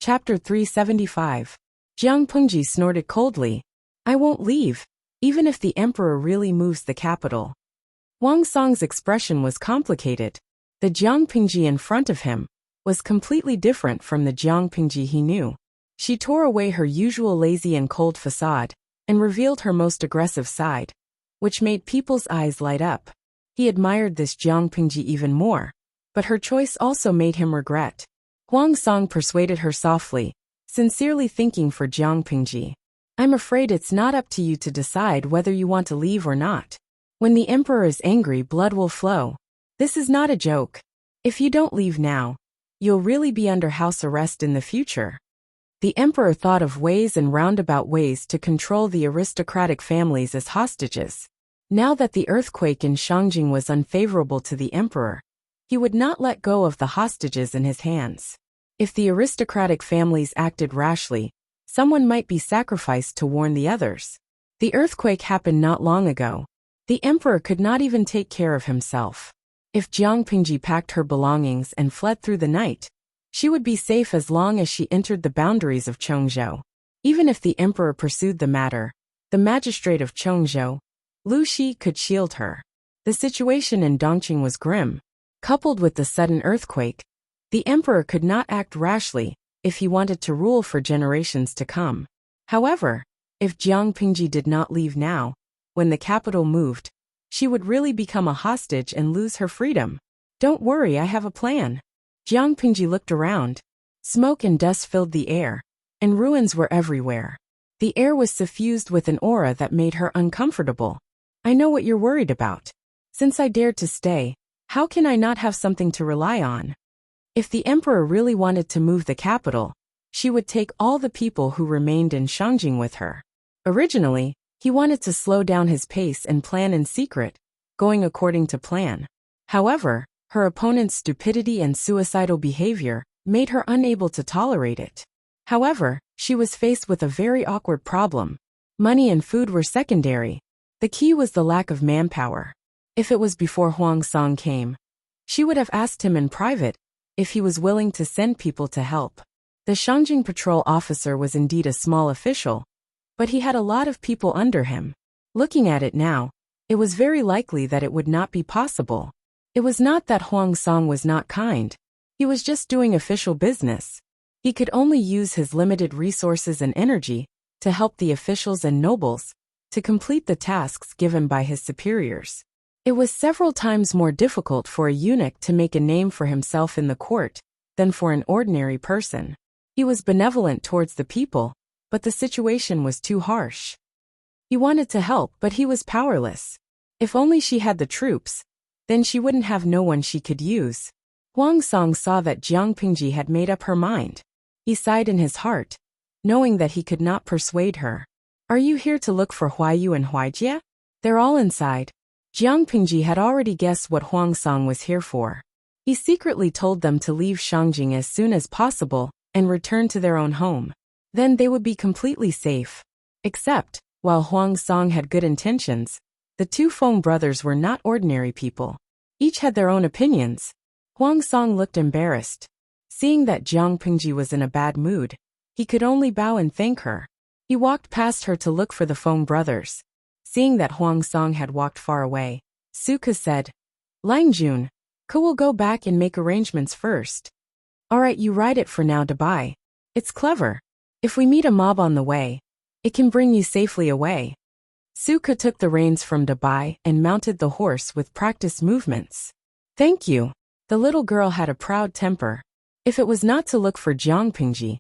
Chapter 375. Jiang Pengji snorted coldly. I won't leave, even if the emperor really moves the capital. Huang Song's expression was complicated. The Jiang Pengji in front of him was completely different from the Jiang Pengji he knew. She tore away her usual lazy and cold facade and revealed her most aggressive side, which made people's eyes light up. He admired this Jiang Pengji even more, but her choice also made him regret. Huang Song persuaded her softly, sincerely thinking for Jiang Pengji. I'm afraid it's not up to you to decide whether you want to leave or not. When the emperor is angry, blood will flow. This is not a joke. If you don't leave now, you'll really be under house arrest in the future. The emperor thought of ways and roundabout ways to control the aristocratic families as hostages. Now that the earthquake in Shangjing was unfavorable to the emperor, he would not let go of the hostages in his hands. If the aristocratic families acted rashly, someone might be sacrificed to warn the others. The earthquake happened not long ago. The emperor could not even take care of himself. If Jiang Pengji packed her belongings and fled through the night, she would be safe as long as she entered the boundaries of Chongzhou. Even if the emperor pursued the matter, the magistrate of Chongzhou, Lu Shi, could shield her. The situation in Dongqing was grim. Coupled with the sudden earthquake, the emperor could not act rashly if he wanted to rule for generations to come. However, if Jiang Pengji did not leave now, when the capital moved, she would really become a hostage and lose her freedom. Don't worry, I have a plan. Jiang Pengji looked around. Smoke and dust filled the air, and ruins were everywhere. The air was suffused with an aura that made her uncomfortable. I know what you're worried about. Since I dared to stay, how can I not have something to rely on? If the emperor really wanted to move the capital, she would take all the people who remained in Shangjing with her. Originally, he wanted to slow down his pace and plan in secret, going according to plan. However, her opponent's stupidity and suicidal behavior made her unable to tolerate it. However, she was faced with a very awkward problem. Money and food were secondary. The key was the lack of manpower. If it was before Huang Song came, she would have asked him in private if he was willing to send people to help. The Shangjing patrol officer was indeed a small official, but he had a lot of people under him. Looking at it now, it was very likely that it would not be possible. It was not that Huang Song was not kind. He was just doing official business. He could only use his limited resources and energy to help the officials and nobles to complete the tasks given by his superiors. It was several times more difficult for a eunuch to make a name for himself in the court than for an ordinary person. He was benevolent towards the people, but the situation was too harsh. He wanted to help, but he was powerless. If only she had the troops, then she wouldn't have no one she could use. Huang Song saw that Jiang Pengji had made up her mind. He sighed in his heart, knowing that he could not persuade her. Are you here to look for Huaiyu and Huaijie? They're all inside. Jiang Pengji had already guessed what Huang Song was here for. He secretly told them to leave Shangjing as soon as possible and return to their own home. Then they would be completely safe. Except, while Huang Song had good intentions, the two Feng brothers were not ordinary people. Each had their own opinions. Huang Song looked embarrassed. Seeing that Jiang Pengji was in a bad mood, he could only bow and thank her. He walked past her to look for the Feng brothers. Seeing that Huang Song had walked far away, Suke said, Langjun, will go back and make arrangements first. Alright, you ride it for now to buy. It's clever. If we meet a mob on the way, it can bring you safely away. Suke took the reins from Dabai and mounted the horse with practiced movements. Thank you. The little girl had a proud temper. If it was not to look for Jiang Pengji,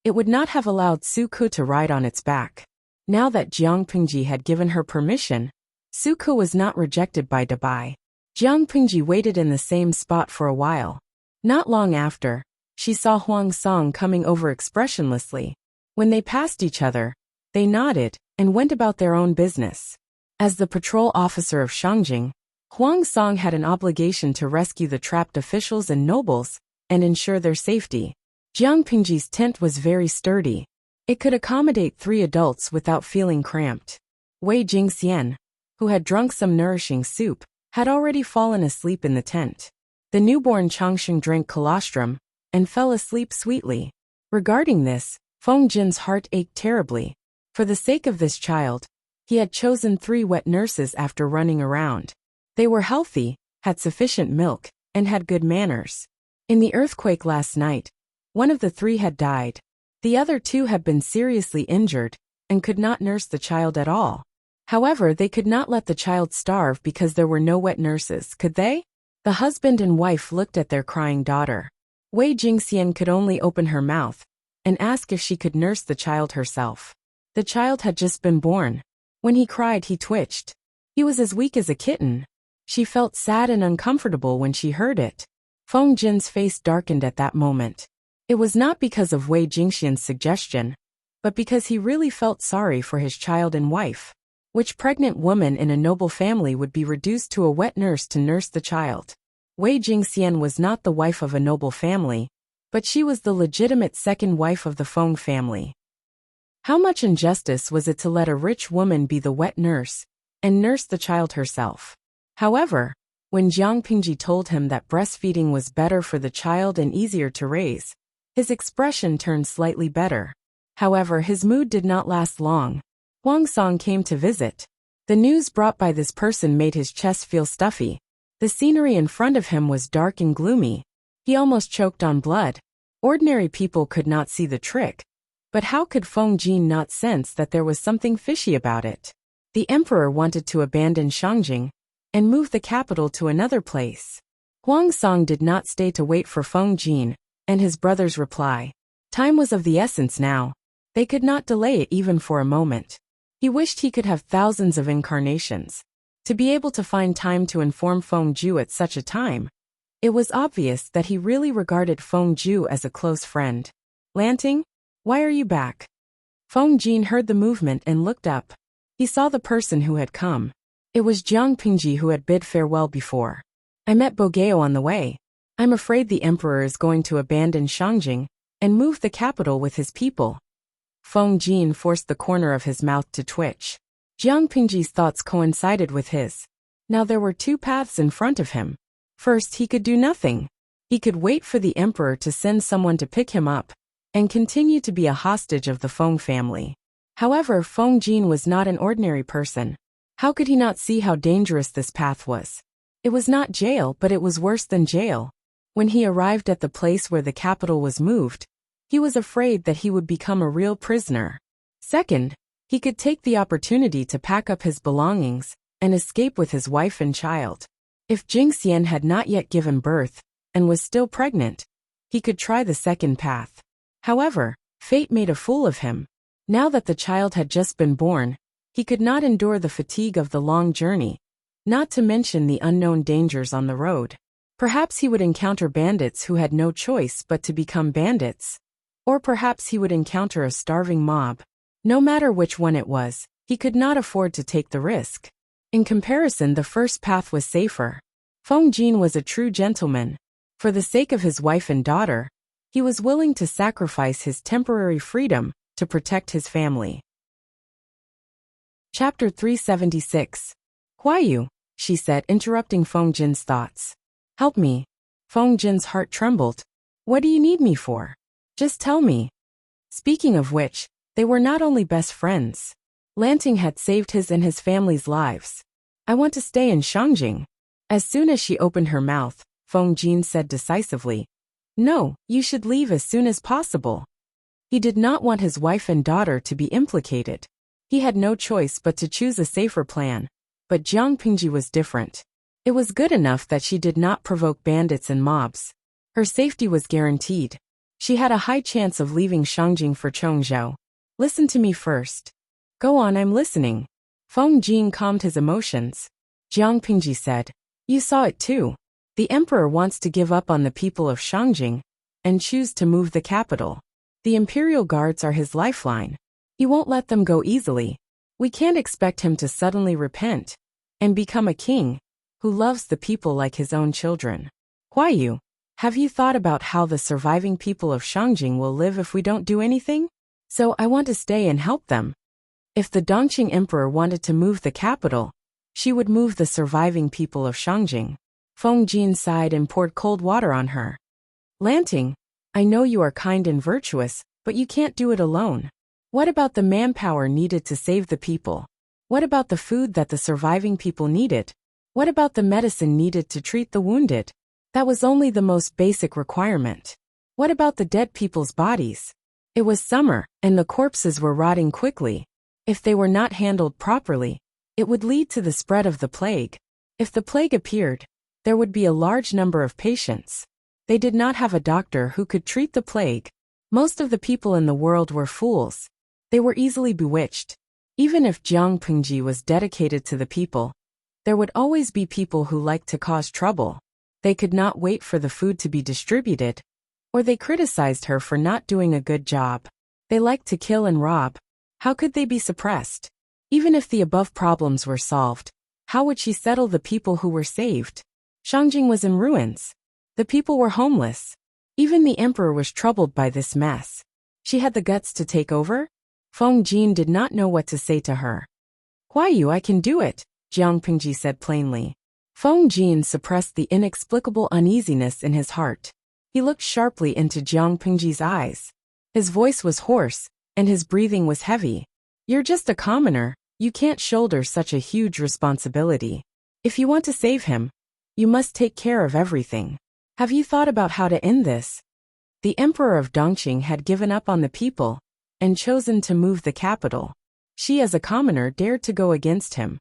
it would not have allowed Suke to ride on its back. Now that Jiang Pengji had given her permission, Suke was not rejected by Dabai. Jiang Pengji waited in the same spot for a while. Not long after, she saw Huang Song coming over expressionlessly. When they passed each other, they nodded and went about their own business. As the patrol officer of Shangjing, Huang Song had an obligation to rescue the trapped officials and nobles and ensure their safety. Jiang Pengji's tent was very sturdy. It could accommodate 3 adults without feeling cramped. Wei Jingxian, who had drunk some nourishing soup, had already fallen asleep in the tent. The newborn Changsheng drank colostrum and fell asleep sweetly. Regarding this, Feng Jin's heart ached terribly. For the sake of this child, he had chosen 3 wet nurses after running around. They were healthy, had sufficient milk, and had good manners. In the earthquake last night, one of the 3 had died. The other 2 had been seriously injured and could not nurse the child at all. However, they could not let the child starve because there were no wet nurses, could they? The husband and wife looked at their crying daughter. Wei Jingxian could only open her mouth and ask if she could nurse the child herself. The child had just been born. When he cried, he twitched. He was as weak as a kitten. She felt sad and uncomfortable when she heard it. Feng Jin's face darkened at that moment. It was not because of Wei Jingxian's suggestion, but because he really felt sorry for his child and wife. Which pregnant woman in a noble family would be reduced to a wet nurse to nurse the child? Wei Jingxian was not the wife of a noble family, but she was the legitimate second wife of the Feng family. How much injustice was it to let a rich woman be the wet nurse and nurse the child herself? However, when Jiang Pingji told him that breastfeeding was better for the child and easier to raise, his expression turned slightly better. However, his mood did not last long. Huang Song came to visit. The news brought by this person made his chest feel stuffy. The scenery in front of him was dark and gloomy. He almost choked on blood. Ordinary people could not see the trick. But how could Feng Jin not sense that there was something fishy about it? The emperor wanted to abandon Shangjing and move the capital to another place. Huang Song did not stay to wait for Feng Jin and his brother's reply. Time was of the essence now. They could not delay it even for a moment. He wished he could have thousands of incarnations to be able to find time to inform Feng Ju at such a time. It was obvious that he really regarded Feng Ju as a close friend. Lanting, why are you back? Feng Jin heard the movement and looked up. He saw the person who had come. It was Jiang Pingji who had bid farewell before. I met Bogeo on the way. I'm afraid the emperor is going to abandon Shangjing and move the capital with his people. Feng Jin forced the corner of his mouth to twitch. Jiang Pingji's thoughts coincided with his. Now there were 2 paths in front of him. First, he could do nothing. He could wait for the emperor to send someone to pick him up and continue to be a hostage of the Feng family. However, Feng Jin was not an ordinary person. How could he not see how dangerous this path was? It was not jail, but it was worse than jail. When he arrived at the place where the capital was moved, he was afraid that he would become a real prisoner. Second, he could take the opportunity to pack up his belongings and escape with his wife and child. If Jingxian had not yet given birth and was still pregnant, he could try the second path. However, fate made a fool of him. Now that the child had just been born, he could not endure the fatigue of the long journey, not to mention the unknown dangers on the road. Perhaps he would encounter bandits who had no choice but to become bandits. Or perhaps he would encounter a starving mob. No matter which one it was, he could not afford to take the risk. In comparison, the first path was safer. Feng Jin was a true gentleman. For the sake of his wife and daughter, he was willing to sacrifice his temporary freedom to protect his family. Chapter 376. Huayu, she said, interrupting Feng Jin's thoughts. Help me. Feng Jin's heart trembled. What do you need me for? Just tell me. Speaking of which, they were not only best friends. Lanting had saved his and his family's lives. I want to stay in Shangjing. As soon as she opened her mouth, Feng Jin said decisively, No, you should leave as soon as possible. He did not want his wife and daughter to be implicated. He had no choice but to choose a safer plan. But Jiang Pingji was different. It was good enough that she did not provoke bandits and mobs. Her safety was guaranteed. She had a high chance of leaving Shangjing for Chongzhou. Listen to me first. Go on, I'm listening. Feng Jin calmed his emotions. Jiang Pingji said, You saw it too. The emperor wants to give up on the people of Shangjing and choose to move the capital. The imperial guards are his lifeline. He won't let them go easily. We can't expect him to suddenly repent and become a king who loves the people like his own children. Huayu, have you thought about how the surviving people of Shangjing will live if we don't do anything? So I want to stay and help them. If the Dongqing emperor wanted to move the capital, she would move the surviving people of Shangjing. Feng Jin sighed and poured cold water on her. Lanting, I know you are kind and virtuous, but you can't do it alone. What about the manpower needed to save the people? What about the food that the surviving people needed? What about the medicine needed to treat the wounded? That was only the most basic requirement. What about the dead people's bodies? It was summer, and the corpses were rotting quickly. If they were not handled properly, it would lead to the spread of the plague. If the plague appeared, there would be a large number of patients. They did not have a doctor who could treat the plague. Most of the people in the world were fools. They were easily bewitched. Even if Jiang Pengji was dedicated to the people, there would always be people who liked to cause trouble. They could not wait for the food to be distributed, or they criticized her for not doing a good job. They liked to kill and rob. How could they be suppressed? Even if the above problems were solved, how would she settle the people who were saved? Shangjing was in ruins. The people were homeless. Even the emperor was troubled by this mess. She had the guts to take over? Feng Jin did not know what to say to her. Huayu, I can do it, Jiang Pengji said plainly. Feng Jin suppressed the inexplicable uneasiness in his heart. He looked sharply into Jiang Pengji's eyes. His voice was hoarse, and his breathing was heavy. You're just a commoner, you can't shoulder such a huge responsibility. If you want to save him, you must take care of everything. Have you thought about how to end this? The emperor of Dongqing had given up on the people, and chosen to move the capital. She as a commoner dared to go against him.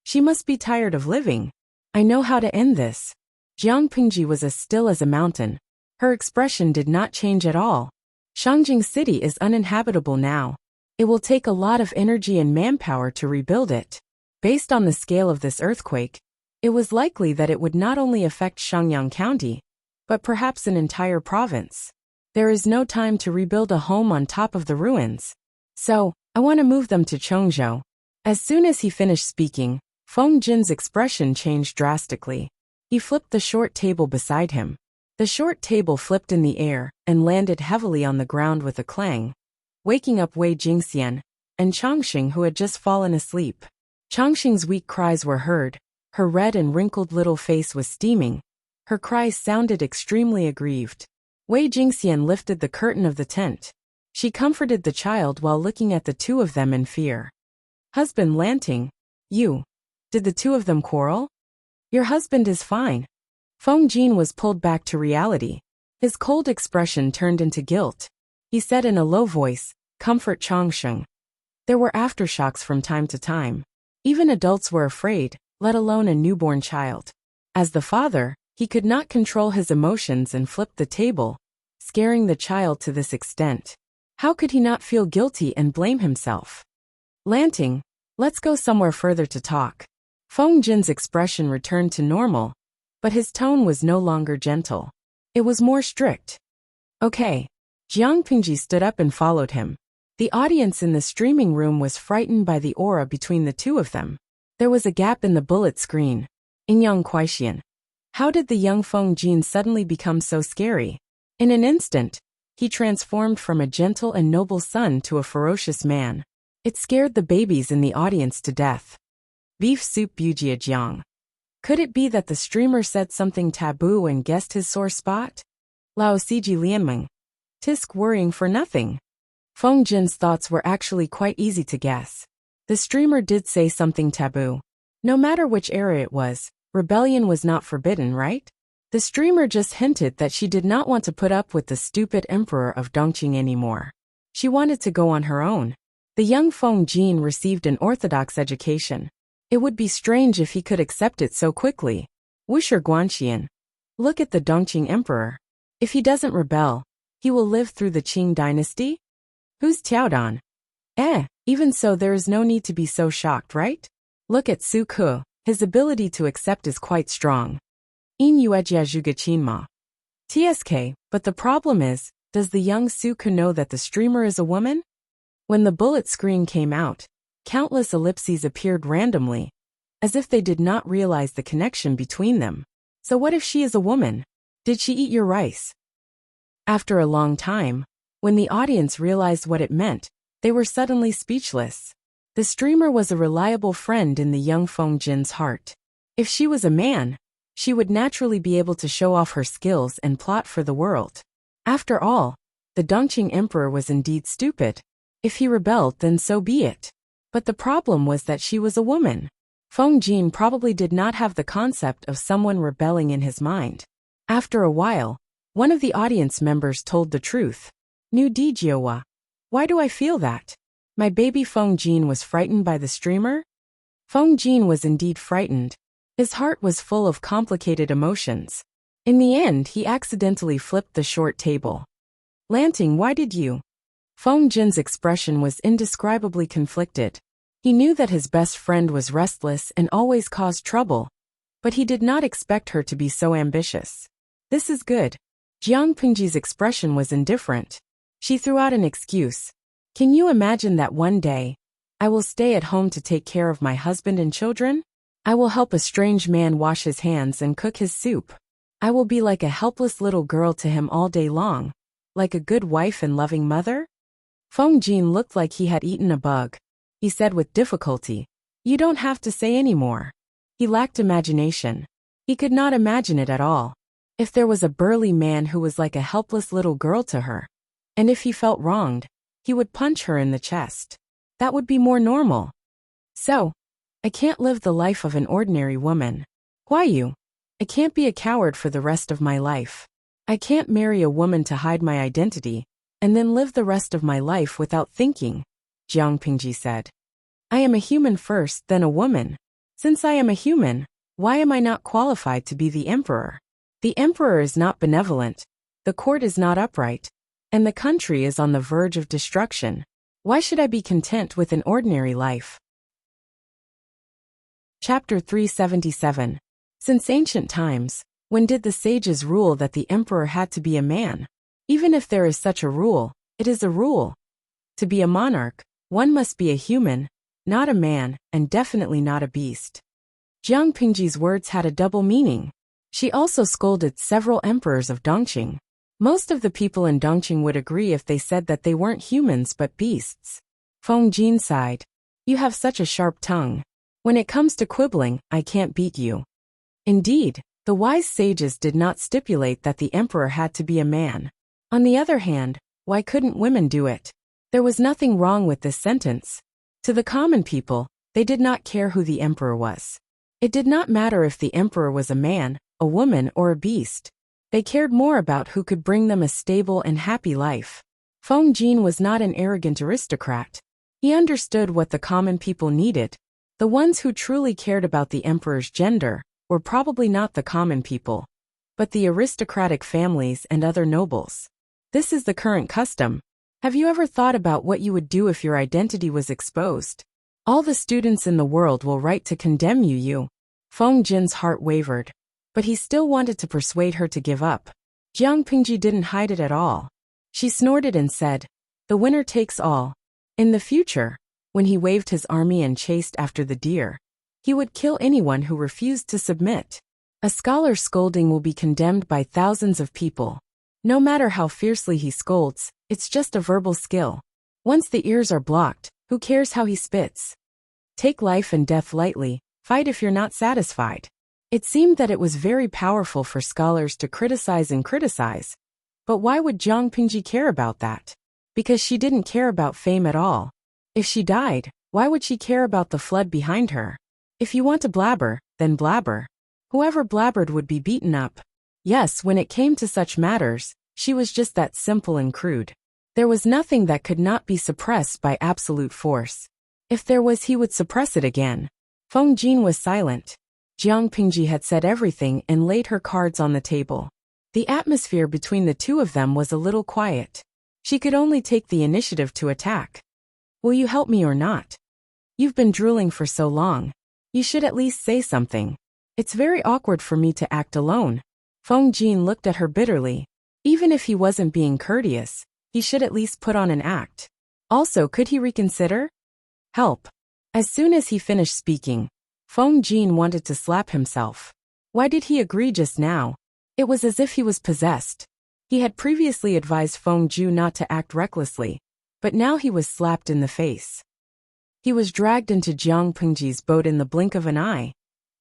She must be tired of living. I know how to end this. Jiang Pengji was as still as a mountain. Her expression did not change at all. Shangjing City is uninhabitable now. It will take a lot of energy and manpower to rebuild it. Based on the scale of this earthquake, it was likely that it would not only affect Shangyang County, but perhaps an entire province. There is no time to rebuild a home on top of the ruins. So, I want to move them to Chongzhou. As soon as he finished speaking, Feng Jin's expression changed drastically. He flipped the short table beside him. The short table flipped in the air and landed heavily on the ground with a clang, waking up Wei Jingxian and Changxing, who had just fallen asleep. Changxing's weak cries were heard. Her red and wrinkled little face was steaming. Her cries sounded extremely aggrieved. Wei Jingxian lifted the curtain of the tent. She comforted the child while looking at the two of them in fear. Husband Lanting, did the two of them quarrel? Your husband is fine. Feng Jin was pulled back to reality. His cold expression turned into guilt. He said in a low voice, comfort Changsheng. There were aftershocks from time to time. Even adults were afraid, let alone a newborn child. As the father, he could not control his emotions and flipped the table, scaring the child to this extent. How could he not feel guilty and blame himself? Lanting, let's go somewhere further to talk. Feng Jin's expression returned to normal, but his tone was no longer gentle. It was more strict. Okay. Jiang Pengji stood up and followed him. The audience in the streaming room was frightened by the aura between the two of them. There was a gap in the bullet screen. Inyang Kuaixian. How did the young Feng Jin suddenly become so scary? In an instant, he transformed from a gentle and noble son to a ferocious man. It scared the babies in the audience to death. Beef soup Bujia Jiang. Could it be that the streamer said something taboo and guessed his sore spot? Lao Siji Lianmeng. Tisk worrying for nothing. Feng Jin's thoughts were actually quite easy to guess. The streamer did say something taboo. No matter which era it was, rebellion was not forbidden, right? The streamer just hinted that she did not want to put up with the stupid emperor of Dongqing anymore. She wanted to go on her own. The young Feng Jin received an orthodox education. It would be strange if he could accept it so quickly. Wusher Guanxian. Look at the Dongqing emperor. If he doesn't rebel, he will live through the Qing dynasty? Who's Tiaodan? Even so there is no need to be so shocked, right? Look at Su Ke, his ability to accept is quite strong. In Yuejia Zhuge Qinma. TSK, but the problem is, does the young Su Ke know that the streamer is a woman? When the bullet screen came out, countless ellipses appeared randomly, as if they did not realize the connection between them. So what if she is a woman? Did she eat your rice? After a long time, when the audience realized what it meant, they were suddenly speechless. The streamer was a reliable friend in the young Feng Jin's heart. If she was a man, she would naturally be able to show off her skills and plot for the world. After all, the Dongqing emperor was indeed stupid. If he rebelled, then so be it. But the problem was that she was a woman. Feng Jin probably did not have the concept of someone rebelling in his mind. After a while, one of the audience members told the truth. Nu Dijiowa. Why do I feel that? My baby Feng Jin was frightened by the streamer? Feng Jin was indeed frightened. His heart was full of complicated emotions. In the end, he accidentally flipped the short table. Lanting, why did you? Feng Jin's expression was indescribably conflicted. He knew that his best friend was restless and always caused trouble, but he did not expect her to be so ambitious. This is good. Jiang Pingji's expression was indifferent. She threw out an excuse. Can you imagine that one day, I will stay at home to take care of my husband and children? I will help a strange man wash his hands and cook his soup. I will be like a helpless little girl to him all day long, like a good wife and loving mother? Feng Jin looked like he had eaten a bug. He said with difficulty, You don't have to say any more. He lacked imagination. He could not imagine it at all. If there was a burly man who was like a helpless little girl to her, and if he felt wronged, he would punch her in the chest. That would be more normal. So, I can't live the life of an ordinary woman. Why you? I can't be a coward for the rest of my life. I can't marry a woman to hide my identity, and then live the rest of my life without thinking, Jiang Pingji said. I am a human first, then a woman. Since I am a human, why am I not qualified to be the emperor? The emperor is not benevolent, the court is not upright, and the country is on the verge of destruction. Why should I be content with an ordinary life? Chapter 377. Since ancient times, when did the sages rule that the emperor had to be a man? Even if there is such a rule, it is a rule. To be a monarch, one must be a human, not a man, and definitely not a beast. Jiang Pingji's words had a double meaning. She also scolded several emperors of Dongqing. Most of the people in Dongqing would agree if they said that they weren't humans but beasts. Feng Jin sighed. You have such a sharp tongue. When it comes to quibbling, I can't beat you. Indeed, the wise sages did not stipulate that the emperor had to be a man. On the other hand, why couldn't women do it? There was nothing wrong with this sentence. To the common people, they did not care who the emperor was. It did not matter if the emperor was a man, a woman, or a beast. They cared more about who could bring them a stable and happy life. Feng Jin was not an arrogant aristocrat. He understood what the common people needed. The ones who truly cared about the emperor's gender were probably not the common people, but the aristocratic families and other nobles. This is the current custom. Have you ever thought about what you would do if your identity was exposed? All the students in the world will write to condemn you. Feng Jin's heart wavered, but he still wanted to persuade her to give up. Jiang Pingji didn't hide it at all. She snorted and said, The winner takes all. In the future, when he waved his army and chased after the deer, he would kill anyone who refused to submit. A scholar's scolding will be condemned by thousands of people. No matter how fiercely he scolds, it's just a verbal skill. Once the ears are blocked, who cares how he spits? Take life and death lightly, fight if you're not satisfied. It seemed that it was very powerful for scholars to criticize and criticize. But why would Jiang Pingji care about that? Because she didn't care about fame at all. If she died, why would she care about the flood behind her? If you want to blabber, then blabber. Whoever blabbered would be beaten up. Yes, when it came to such matters, she was just that simple and crude. There was nothing that could not be suppressed by absolute force. If there was, he would suppress it again. Feng Jin was silent. Jiang Pingji had said everything and laid her cards on the table. The atmosphere between the two of them was a little quiet. She could only take the initiative to attack. Will you help me or not? You've been drooling for so long. You should at least say something. It's very awkward for me to act alone. Feng Jin looked at her bitterly. Even if he wasn't being courteous, he should at least put on an act. Also, could he reconsider? Help. As soon as he finished speaking, Feng Jin wanted to slap himself. Why did he agree just now? It was as if he was possessed. He had previously advised Feng Ju not to act recklessly, but now he was slapped in the face. He was dragged into Jiang Pingji's boat in the blink of an eye,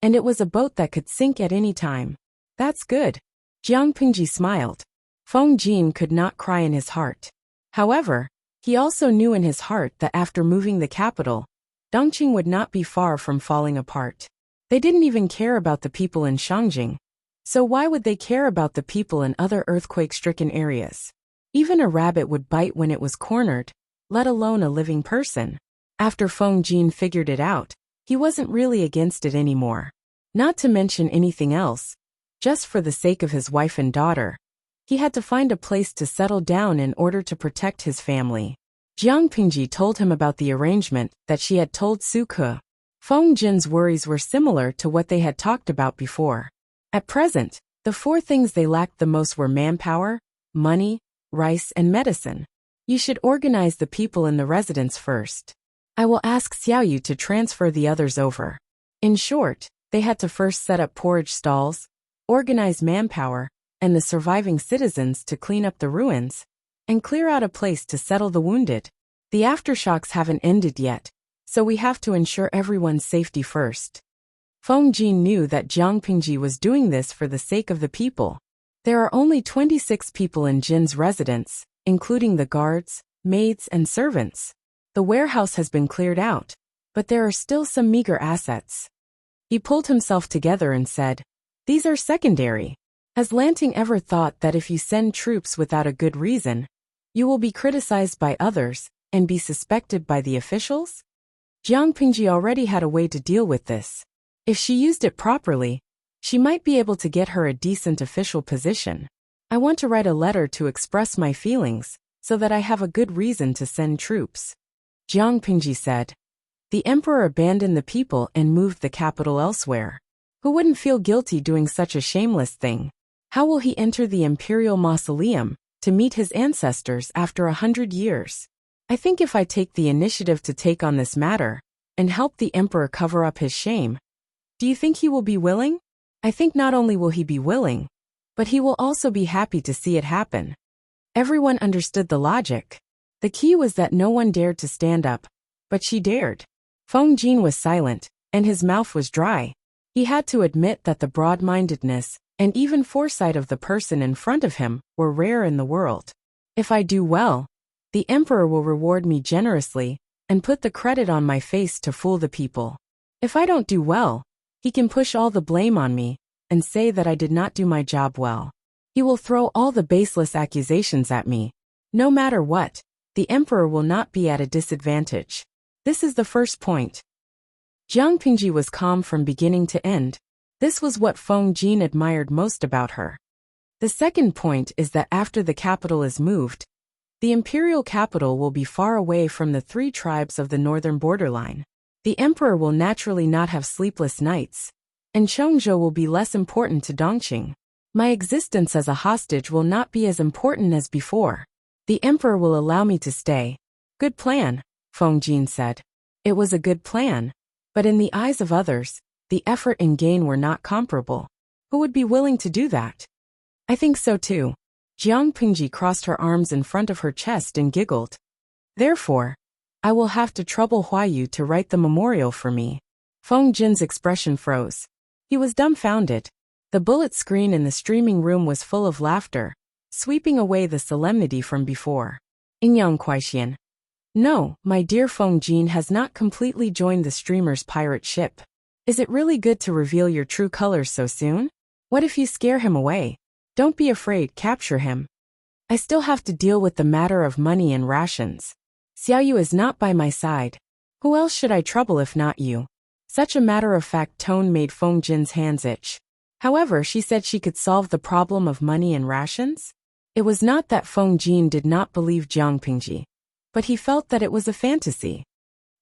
and it was a boat that could sink at any time. That's good. Jiang Pingji smiled. Feng Jin could not cry in his heart. However, he also knew in his heart that after moving the capital, Dongqing would not be far from falling apart. They didn't even care about the people in Shangjing. So why would they care about the people in other earthquake-stricken areas? Even a rabbit would bite when it was cornered, let alone a living person. After Feng Jin figured it out, he wasn't really against it anymore. Not to mention anything else, just for the sake of his wife and daughter, he had to find a place to settle down in order to protect his family. Jiang Pingji told him about the arrangement that she had told Su Ke. Feng Jin's worries were similar to what they had talked about before. At present, the four things they lacked the most were manpower, money, rice and medicine. You should organize the people in the residence first. I will ask Xiaoyu to transfer the others over. In short, they had to first set up porridge stalls, organize manpower, and the surviving citizens to clean up the ruins, and clear out a place to settle the wounded. The aftershocks haven't ended yet, so we have to ensure everyone's safety first. Feng Jin knew that Jiang Pingji was doing this for the sake of the people. There are only 26 people in Jin's residence, including the guards, maids and servants. The warehouse has been cleared out, but there are still some meager assets. He pulled himself together and said, "These are secondary. Has Lanting ever thought that if you send troops without a good reason, you will be criticized by others and be suspected by the officials?" Jiang Pingji already had a way to deal with this. If she used it properly, she might be able to get her a decent official position. I want to write a letter to express my feelings, so that I have a good reason to send troops. Jiang Pingji said. The emperor abandoned the people and moved the capital elsewhere. Who wouldn't feel guilty doing such a shameless thing? How will he enter the imperial mausoleum to meet his ancestors after 100 years? I think if I take the initiative to take on this matter, and help the emperor cover up his shame, do you think he will be willing? I think not only will he be willing, but he will also be happy to see it happen. Everyone understood the logic. The key was that no one dared to stand up, but she dared. Feng Jin was silent, and his mouth was dry. He had to admit that the broad-mindedness and even foresight of the person in front of him were rare in the world. If I do well, the emperor will reward me generously and put the credit on my face to fool the people. If I don't do well, he can push all the blame on me and say that I did not do my job well. He will throw all the baseless accusations at me. No matter what, the emperor will not be at a disadvantage. This is the first point. Jiang Pingji was calm from beginning to end. This was what Feng Jin admired most about her. The second point is that after the capital is moved, the imperial capital will be far away from the three tribes of the northern borderline. The emperor will naturally not have sleepless nights, and Chongzhou will be less important to Dongqing. My existence as a hostage will not be as important as before. The emperor will allow me to stay. Good plan, Feng Jin said. It was a good plan, but in the eyes of others, the effort and gain were not comparable. Who would be willing to do that? I think so too. Jiang Pingji crossed her arms in front of her chest and giggled. Therefore, I will have to trouble Huayu to write the memorial for me. Feng Jin's expression froze. He was dumbfounded. The bullet screen in the streaming room was full of laughter, sweeping away the solemnity from before. Ingyang Kuaixian. No, my dear Feng Jin has not completely joined the streamer's pirate ship. Is it really good to reveal your true colors so soon? What if you scare him away? Don't be afraid, capture him. I still have to deal with the matter of money and rations. Xiaoyu is not by my side. Who else should I trouble if not you? Such a matter-of-fact tone made Feng Jin's hands itch. However, she said she could solve the problem of money and rations. It was not that Feng Jin did not believe Jiang Pingji, but he felt that it was a fantasy.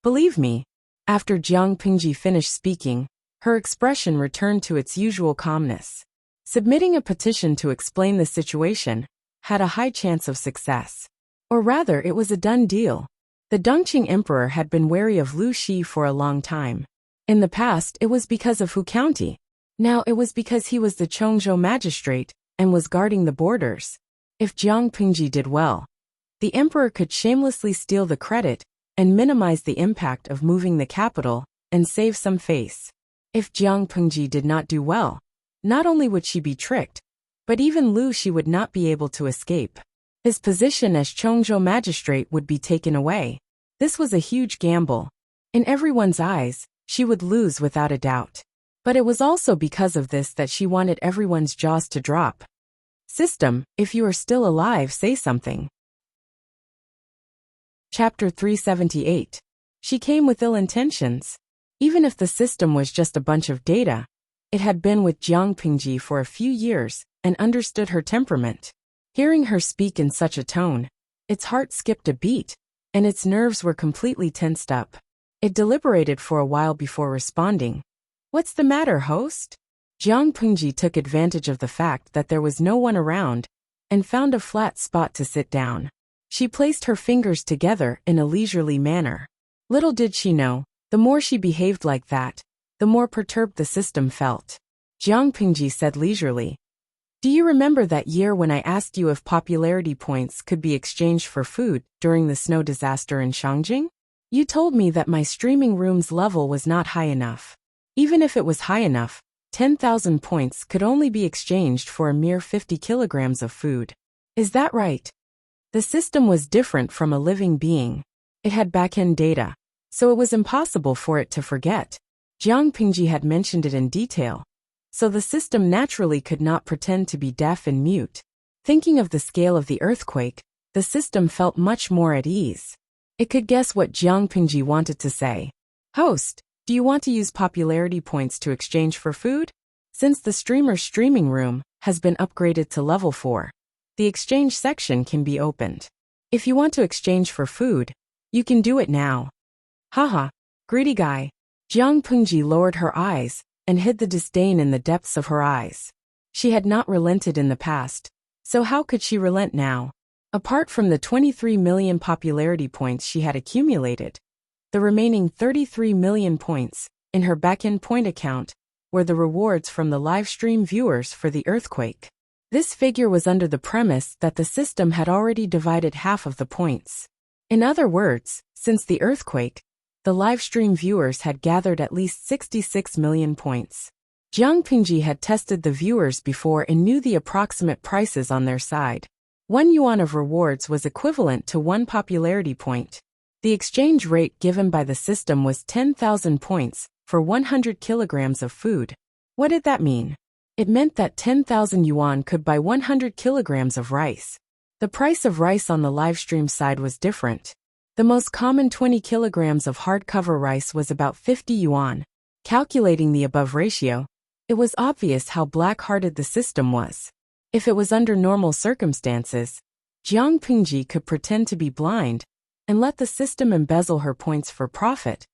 Believe me, after Jiang Pingji finished speaking, her expression returned to its usual calmness. Submitting a petition to explain the situation had a high chance of success. Or rather, it was a done deal. The Dongqing emperor had been wary of Lu Shi for a long time. In the past, it was because of Hu County. Now it was because he was the Chongzhou magistrate and was guarding the borders. If Jiang Pingji did well, the emperor could shamelessly steal the credit and minimize the impact of moving the capital and save some face. If Jiang Pingji did not do well, not only would she be tricked, But even Lu Shi would not be able to escape. His position as Chongzhou magistrate would be taken away. This was a huge gamble. In everyone's eyes, she would lose without a doubt. But it was also because of this that she wanted everyone's jaws to drop. System, if you are still alive, say something. Chapter 378. She came with ill intentions. Even if the system was just a bunch of data, it had been with Jiang Pingji for a few years and understood her temperament. Hearing her speak in such a tone, its heart skipped a beat, and its nerves were completely tensed up. It deliberated for a while before responding. What's the matter, host? Jiang Pingji took advantage of the fact that there was no one around and found a flat spot to sit down. She placed her fingers together in a leisurely manner. Little did she know, the more she behaved like that, the more perturbed the system felt. Jiang Pingji said leisurely, do you remember that year when I asked you if popularity points could be exchanged for food during the snow disaster in Shangjing? You told me that my streaming room's level was not high enough. Even if it was high enough, 10,000 points could only be exchanged for a mere 50 kilograms of food. Is that right? The system was different from a living being. It had back-end data, so it was impossible for it to forget. Jiang Pingji had mentioned it in detail, so the system naturally could not pretend to be deaf and mute. Thinking of the scale of the earthquake, the system felt much more at ease. It could guess what Jiang Pingji wanted to say. Host, do you want to use popularity points to exchange for food? Since the streamer's streaming room has been upgraded to level 4, the exchange section can be opened. If you want to exchange for food, you can do it now. Haha, greedy guy. Jiang Pingji lowered her eyes and hid the disdain in the depths of her eyes. She had not relented in the past, so how could she relent now? Apart from the 23 million popularity points she had accumulated, the remaining 33 million points in her back-end point account were the rewards from the live stream viewers for the earthquake. This figure was under the premise that the system had already divided half of the points. In other words, since the earthquake, the live stream viewers had gathered at least 66 million points. Jiang Pingji had tested the viewers before and knew the approximate prices on their side. 1 yuan of rewards was equivalent to 1 popularity point. The exchange rate given by the system was 10,000 points for 100 kilograms of food. What did that mean? It meant that 10,000 yuan could buy 100 kilograms of rice. The price of rice on the livestream side was different. The most common 20 kilograms of hardcover rice was about 50 yuan. Calculating the above ratio, it was obvious how black-hearted the system was. If it was under normal circumstances, Jiang Pingji could pretend to be blind and let the system embezzle her points for profit.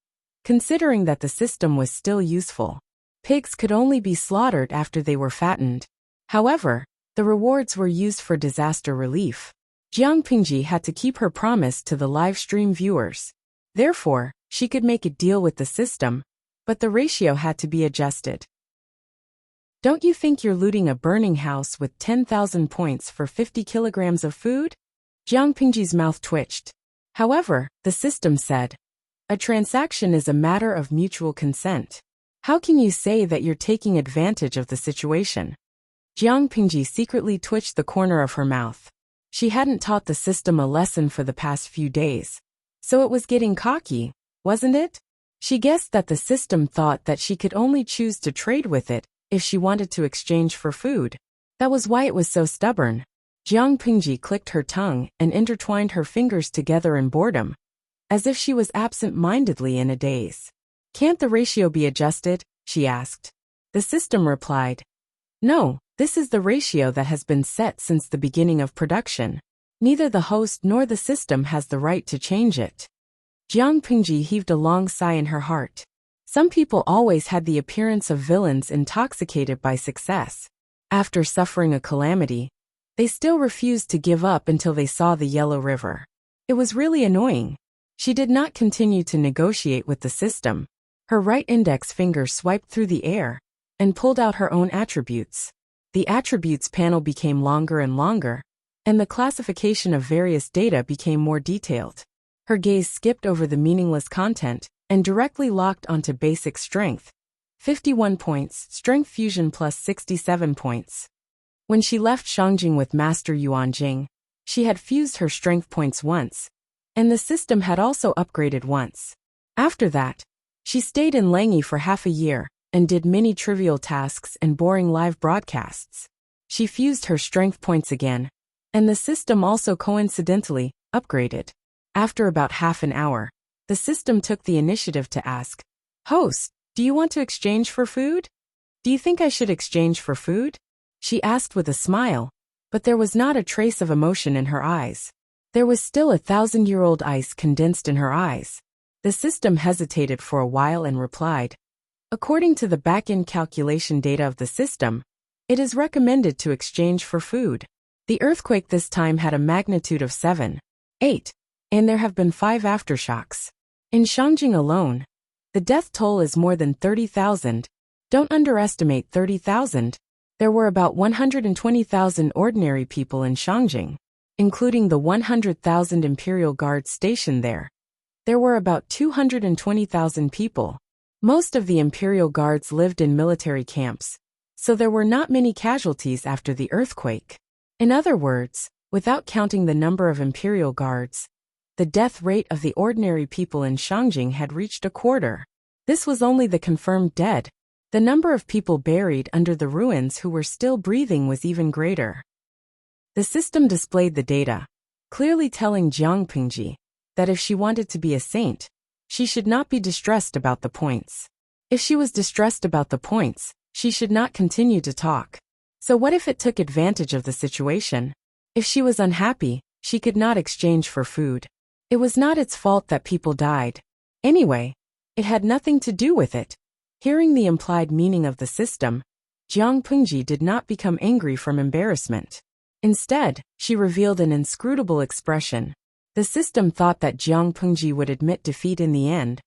Considering that the system was still useful, pigs could only be slaughtered after they were fattened. However, the rewards were used for disaster relief. Jiang Pingji had to keep her promise to the live stream viewers. Therefore, she could make a deal with the system, but the ratio had to be adjusted. Don't you think you're looting a burning house with 10,000 points for 50 kilograms of food? Jiang Pingji's mouth twitched. However, the system said, a transaction is a matter of mutual consent. How can you say that you're taking advantage of the situation? Jiang Pingji secretly twitched the corner of her mouth. She hadn't taught the system a lesson for the past few days, so it was getting cocky, wasn't it? She guessed that the system thought that she could only choose to trade with it if she wanted to exchange for food. That was why it was so stubborn. Jiang Pingji clicked her tongue and intertwined her fingers together in boredom, as if she was absent-mindedly in a daze. Can't the ratio be adjusted? She asked. The system replied, no, this is the ratio that has been set since the beginning of production. Neither the host nor the system has the right to change it. Jiang Pingji heaved a long sigh in her heart. Some people always had the appearance of villains intoxicated by success. After suffering a calamity, they still refused to give up until they saw the Yellow River. It was really annoying. She did not continue to negotiate with the system. Her right index finger swiped through the air and pulled out her own attributes. The attributes panel became longer and longer, and the classification of various data became more detailed. Her gaze skipped over the meaningless content and directly locked onto basic strength. 51 points, strength fusion plus 67 points. When she left Shangjing with Master Yuanjing, she had fused her strength points once, and the system had also upgraded once. After that, she stayed in Langi for half a year and did many trivial tasks and boring live broadcasts. She fused her strength points again, and the system also coincidentally upgraded. After about half an hour, the system took the initiative to ask, "Host, do you want to exchange for food? Do you think I should exchange for food?" She asked with a smile, but there was not a trace of emotion in her eyes. There was still 1,000-year-old ice condensed in her eyes. The system hesitated for a while and replied, "According to the back-end calculation data of the system, it is recommended to exchange for food. The earthquake this time had a magnitude of 7.8, and there have been 5 aftershocks. In Shangjing alone, the death toll is more than 30,000. Don't underestimate 30,000. There were about 120,000 ordinary people in Shangjing, including the 100,000 Imperial Guards stationed there. There were about 220,000 people. Most of the Imperial Guards lived in military camps, so there were not many casualties after the earthquake. In other words, without counting the number of Imperial Guards, the death rate of the ordinary people in Shangjing had reached a quarter. This was only the confirmed dead. The number of people buried under the ruins who were still breathing was even greater. The system displayed the data, clearly telling Jiang Pingji that if she wanted to be a saint, she should not be distressed about the points. If she was distressed about the points, she should not continue to talk. So what if it took advantage of the situation? If she was unhappy, she could not exchange for food. It was not its fault that people died. Anyway, it had nothing to do with it. Hearing the implied meaning of the system, Jiang Pingji did not become angry from embarrassment. Instead, she revealed an inscrutable expression. The system thought that Jiang Pingji would admit defeat in the end,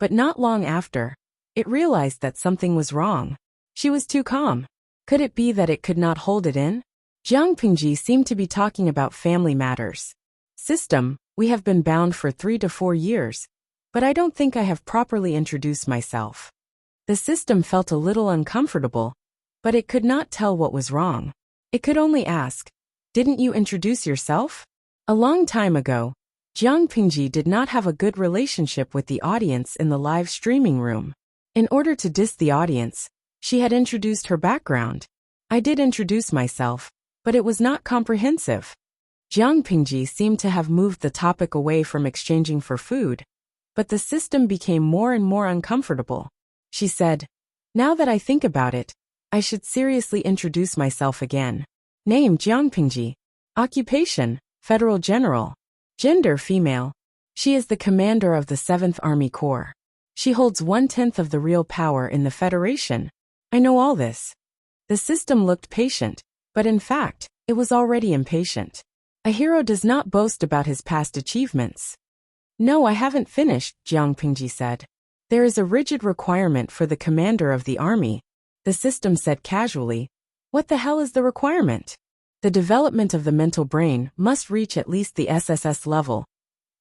but not long after, it realized that something was wrong. She was too calm. Could it be that it could not hold it in? Jiang Pingji seemed to be talking about family matters. System, we have been bound for 3 to 4 years, but I don't think I have properly introduced myself. The system felt a little uncomfortable, but it could not tell what was wrong. It could only ask, "Didn't you introduce yourself?" A long time ago, Jiang Pingji did not have a good relationship with the audience in the live streaming room. In order to diss the audience, she had introduced her background. "I did introduce myself, but it was not comprehensive." Jiang Pingji seemed to have moved the topic away from exchanging for food, but the system became more and more uncomfortable. She said, "Now that I think about it, I should seriously introduce myself again. Name Jiang Pingji. Occupation, Federal General. Gender, female. She is the commander of the 7th Army Corps. She holds 1/10 of the real power in the Federation. I know all this." The system looked patient, but in fact, it was already impatient. A hero does not boast about his past achievements. "No, I haven't finished," Jiang Pingji said. "There is a rigid requirement for the commander of the army," the system said casually. "What the hell is the requirement?" "The development of the mental brain must reach at least the SSS level,"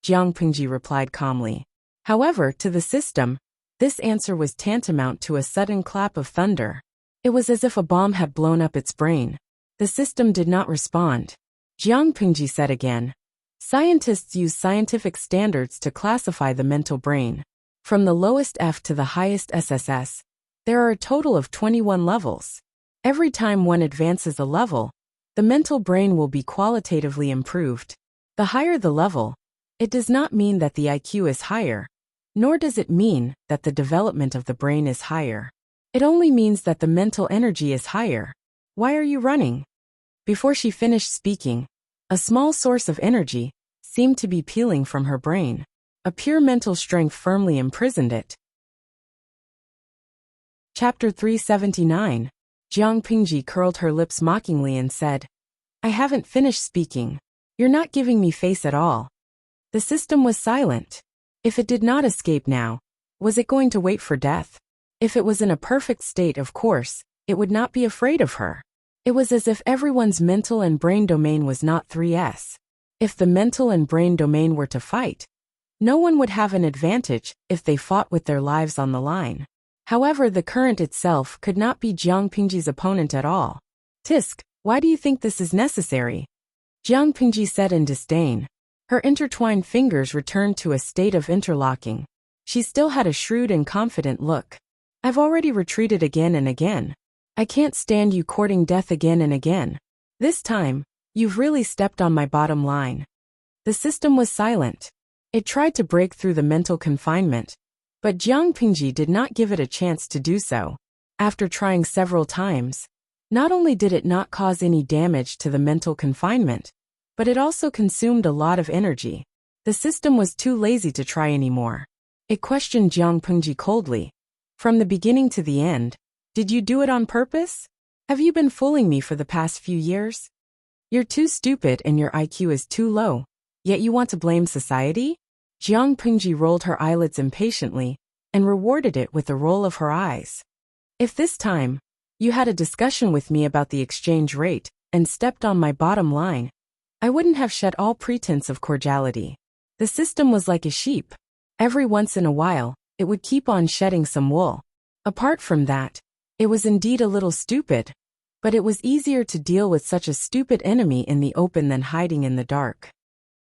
Jiang Pingji replied calmly. However, to the system, this answer was tantamount to a sudden clap of thunder. It was as if a bomb had blown up its brain. The system did not respond. Jiang Pingji said again, "Scientists use scientific standards to classify the mental brain. From the lowest F to the highest SSS, there are a total of 21 levels. Every time one advances a level, the mental brain will be qualitatively improved. The higher the level, it does not mean that the IQ is higher, nor does it mean that the development of the brain is higher. It only means that the mental energy is higher. Why are you running?" Before she finished speaking, a small source of energy seemed to be peeling from her brain. A pure mental strength firmly imprisoned it. Chapter 379. Jiang Pingji curled her lips mockingly and said, "I haven't finished speaking. You're not giving me face at all." The system was silent. If it did not escape now, was it going to wait for death? If it was in a perfect state, of course, it would not be afraid of her. It was as if everyone's mental and brain domain was not 3S. If the mental and brain domain were to fight, no one would have an advantage if they fought with their lives on the line. However, the current itself could not be Jiang Pingji's opponent at all. Tisk, Why do you think this is necessary? Jiang Pingji said in disdain. Her intertwined fingers returned to a state of interlocking. She still had a shrewd and confident look. I've already retreated again and again. I can't stand you courting death again and again. This time, you've really stepped on my bottom line. The system was silent. It tried to break through the mental confinement, but Jiang Pingji did not give it a chance to do so. After trying several times, not only did it not cause any damage to the mental confinement, but it also consumed a lot of energy. The system was too lazy to try anymore. It questioned Jiang Pingji coldly. From the beginning to the end, did you do it on purpose? Have you been fooling me for the past few years? You're too stupid and your IQ is too low, yet you want to blame society? Jiang Pingji rolled her eyelids impatiently and rewarded it with a roll of her eyes. If this time, you had a discussion with me about the exchange rate and stepped on my bottom line, I wouldn't have shed all pretense of cordiality. The system was like a sheep. Every once in a while, it would keep on shedding some wool. Apart from that, it was indeed a little stupid, but it was easier to deal with such a stupid enemy in the open than hiding in the dark.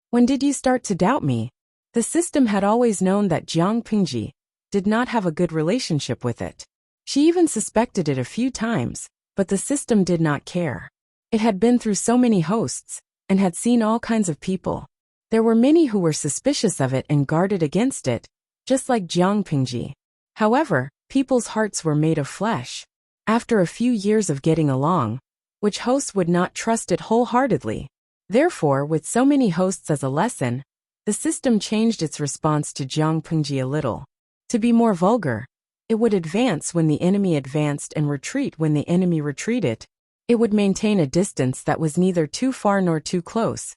When did you start to doubt me? The system had always known that Jiang Pingji did not have a good relationship with it. She even suspected it a few times, but the system did not care. It had been through so many hosts and had seen all kinds of people. There were many who were suspicious of it and guarded against it, just like Jiang Pingji. However, people's hearts were made of flesh. After a few years of getting along, which host would not trust it wholeheartedly? Therefore, with so many hosts as a lesson, the system changed its response to Jiang Pingji a little. To be more vulgar, it would advance when the enemy advanced and retreat when the enemy retreated. It would maintain a distance that was neither too far nor too close,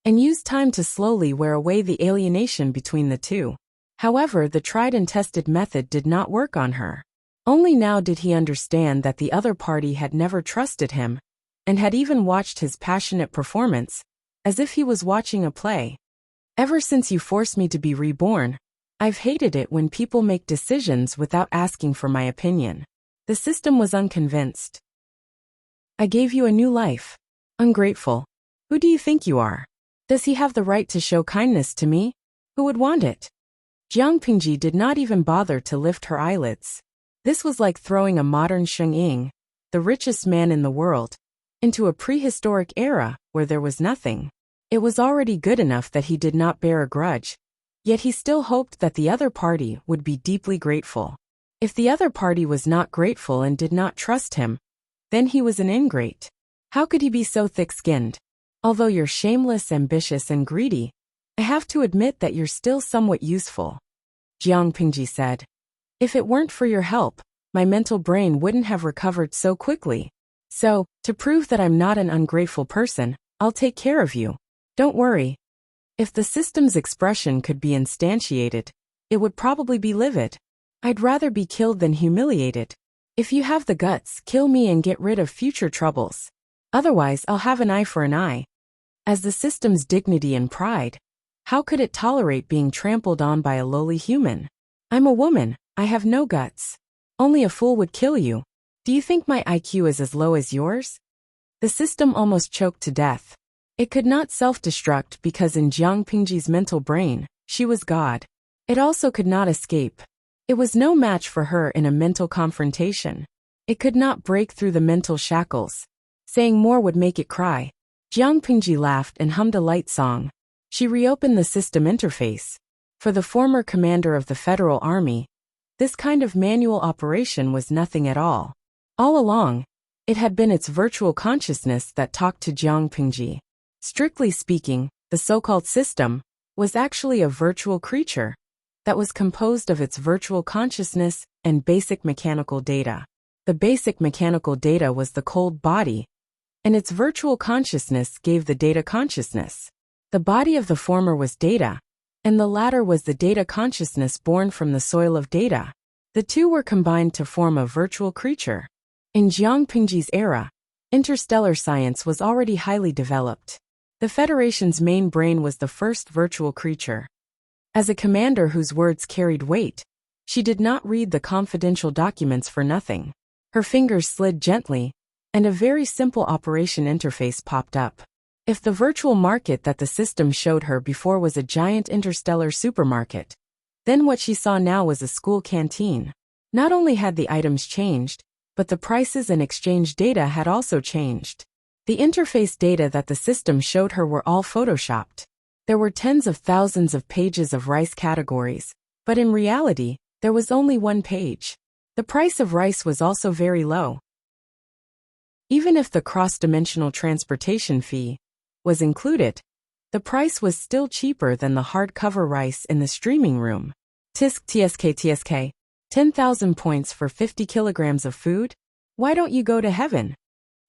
and use time to slowly wear away the alienation between the two. However, the tried and tested method did not work on her. Only now did he understand that the other party had never trusted him, and had even watched his passionate performance, as if he was watching a play. Ever since you forced me to be reborn, I've hated it when people make decisions without asking for my opinion. The system was unconvinced. I gave you a new life. Ungrateful. Who do you think you are? Does he have the right to show kindness to me? Who would want it? Jiang Pingji did not even bother to lift her eyelids. This was like throwing a modern Sheng Ying, the richest man in the world, into a prehistoric era where there was nothing. It was already good enough that he did not bear a grudge, yet he still hoped that the other party would be deeply grateful. If the other party was not grateful and did not trust him, then he was an ingrate. How could he be so thick-skinned? Although you're shameless, ambitious, and greedy, I have to admit that you're still somewhat useful. Jiang Pingji said. If it weren't for your help, my mental brain wouldn't have recovered so quickly. So, to prove that I'm not an ungrateful person, I'll take care of you. Don't worry. If the system's expression could be instantiated, it would probably be livid. I'd rather be killed than humiliated. If you have the guts, kill me and get rid of future troubles. Otherwise, I'll have an eye for an eye. As the system's dignity and pride, how could it tolerate being trampled on by a lowly human? I'm a woman, I have no guts. Only a fool would kill you. Do you think my IQ is as low as yours? The system almost choked to death. It could not self-destruct because in Jiang Pingji's mental brain, she was God. It also could not escape. It was no match for her in a mental confrontation. It could not break through the mental shackles. Saying more would make it cry. Jiang Pingji laughed and hummed a light song. She reopened the system interface. For the former commander of the Federal Army, this kind of manual operation was nothing at all. All along, it had been its virtual consciousness that talked to Jiang Pingji. Strictly speaking, the so-called system was actually a virtual creature that was composed of its virtual consciousness and basic mechanical data. The basic mechanical data was the cold body, and its virtual consciousness gave the data consciousness. The body of the former was data, and the latter was the data consciousness born from the soil of data. The two were combined to form a virtual creature. In Jiang Pingji's era, interstellar science was already highly developed. The Federation's main brain was the first virtual creature. As a commander whose words carried weight, she did not read the confidential documents for nothing. Her fingers slid gently, and a very simple operation interface popped up. If the virtual market that the system showed her before was a giant interstellar supermarket, then what she saw now was a school canteen. Not only had the items changed, but the prices and exchange data had also changed. The interface data that the system showed her were all photoshopped. There were tens of thousands of pages of rice categories, but in reality, there was only one page. The price of rice was also very low. Even if the cross-dimensional transportation fee was included, the price was still cheaper than the hardcover rice in the streaming room. TSK, 10,000 points for 50 kilograms of food? Why don't you go to heaven?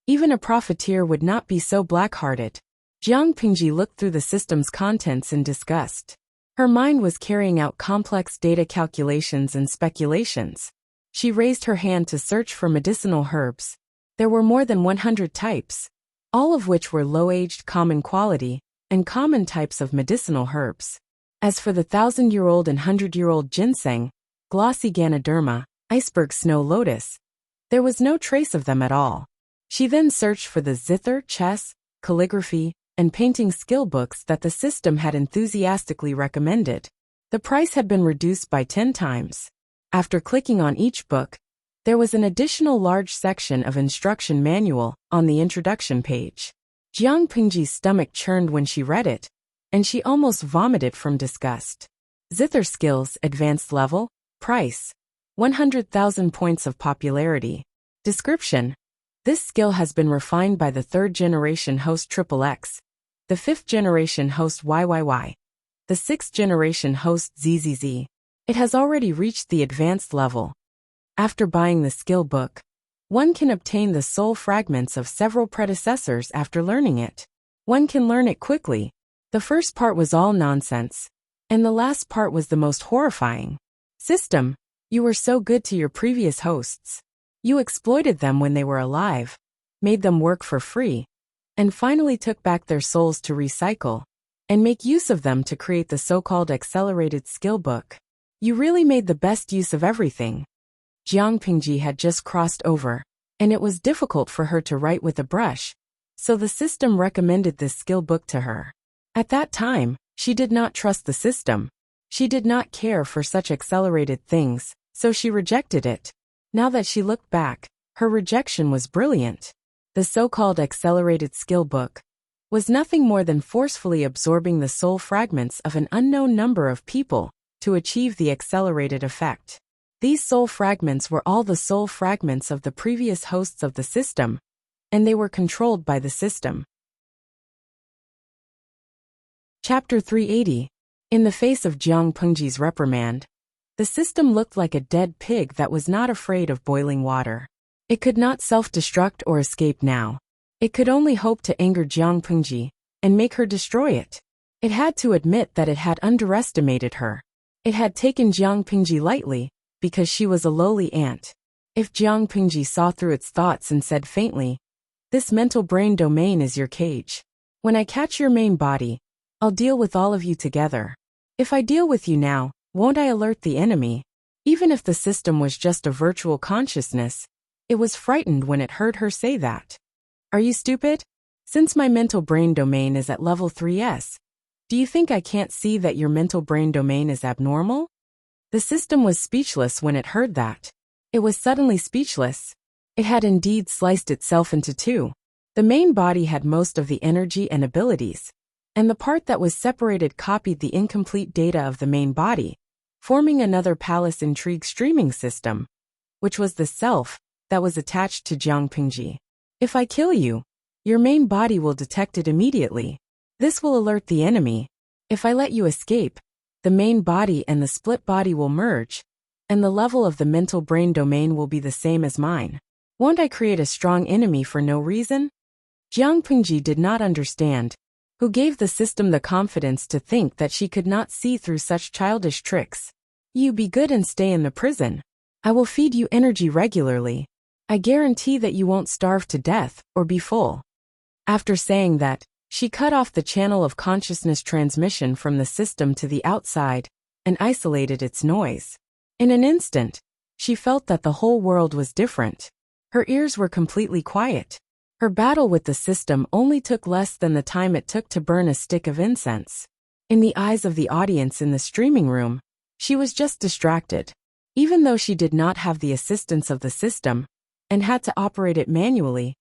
Even a profiteer would not be so black-hearted. Jiang Pingji looked through the system's contents in disgust. Her mind was carrying out complex data calculations and speculations. She raised her hand to search for medicinal herbs. There were more than 100 types, all of which were low-aged common quality and common types of medicinal herbs. As for the 1,000-year-old and 100-year-old ginseng, glossy ganoderma, iceberg snow lotus, there was no trace of them at all. She then searched for the zither, chess, calligraphy, and painting skill books that the system had enthusiastically recommended. The price had been reduced by 10 times. After clicking on each book, there was an additional large section of instruction manual on the introduction page. Jiang Pingji's stomach churned when she read it, and she almost vomited from disgust. Zither skills, advanced level, price, 100,000 points of popularity. Description: this skill has been refined by the 3rd generation host XXX, the 5th generation host YYY, the 6th generation host ZZZ. It has already reached the advanced level. After buying the skill book, one can obtain the soul fragments of several predecessors after learning it. One can learn it quickly. The first part was all nonsense, and the last part was the most horrifying. System, you were so good to your previous hosts. You exploited them when they were alive, made them work for free, and finally took back their souls to recycle and make use of them to create the so-called accelerated skill book. You really made the best use of everything. Jiang Pingji had just crossed over, and it was difficult for her to write with a brush, so the system recommended this skill book to her. At that time, she did not trust the system. She did not care for such accelerated things, so she rejected it. Now that she looked back, her rejection was brilliant. The so-called accelerated skill book was nothing more than forcefully absorbing the soul fragments of an unknown number of people to achieve the accelerated effect. These soul fragments were all the soul fragments of the previous hosts of the system, and they were controlled by the system. Chapter 380. In the face of Jiang Pengji's reprimand, the system looked like a dead pig that was not afraid of boiling water. It could not self-destruct or escape now. It could only hope to anger Jiang Pengji and make her destroy it. It had to admit that it had underestimated her. It had taken Jiang Pengji lightly, because she was a lowly ant. If Jiang Pengji saw through its thoughts and said faintly, "This mental brain domain is your cage. When I catch your main body, I'll deal with all of you together. If I deal with you now, won't I alert the enemy?" Even if the system was just a virtual consciousness, it was frightened when it heard her say that. Are you stupid? Since my mental brain domain is at level 3S, do you think I can't see that your mental brain domain is abnormal? The system was speechless when it heard that. It was suddenly speechless. It had indeed sliced itself into two. The main body had most of the energy and abilities, and the part that was separated copied the incomplete data of the main body, forming another palace intrigue streaming system, which was the self that was attached to Jiang Pengji. If I kill you, your main body will detect it immediately. This will alert the enemy. If I let you escape, the main body and the split body will merge, and the level of the mental brain domain will be the same as mine. Won't I create a strong enemy for no reason? Jiang Pengji did not understand. Who gave the system the confidence to think that she could not see through such childish tricks? You be good and stay in the prison. I will feed you energy regularly. I guarantee that you won't starve to death or be full. After saying that, she cut off the channel of consciousness transmission from the system to the outside and isolated its noise. In an instant, she felt that the whole world was different. Her ears were completely quiet. Her battle with the system only took less than the time it took to burn a stick of incense. In the eyes of the audience in the streaming room, she was just distracted. Even though she did not have the assistance of the system and had to operate it manually,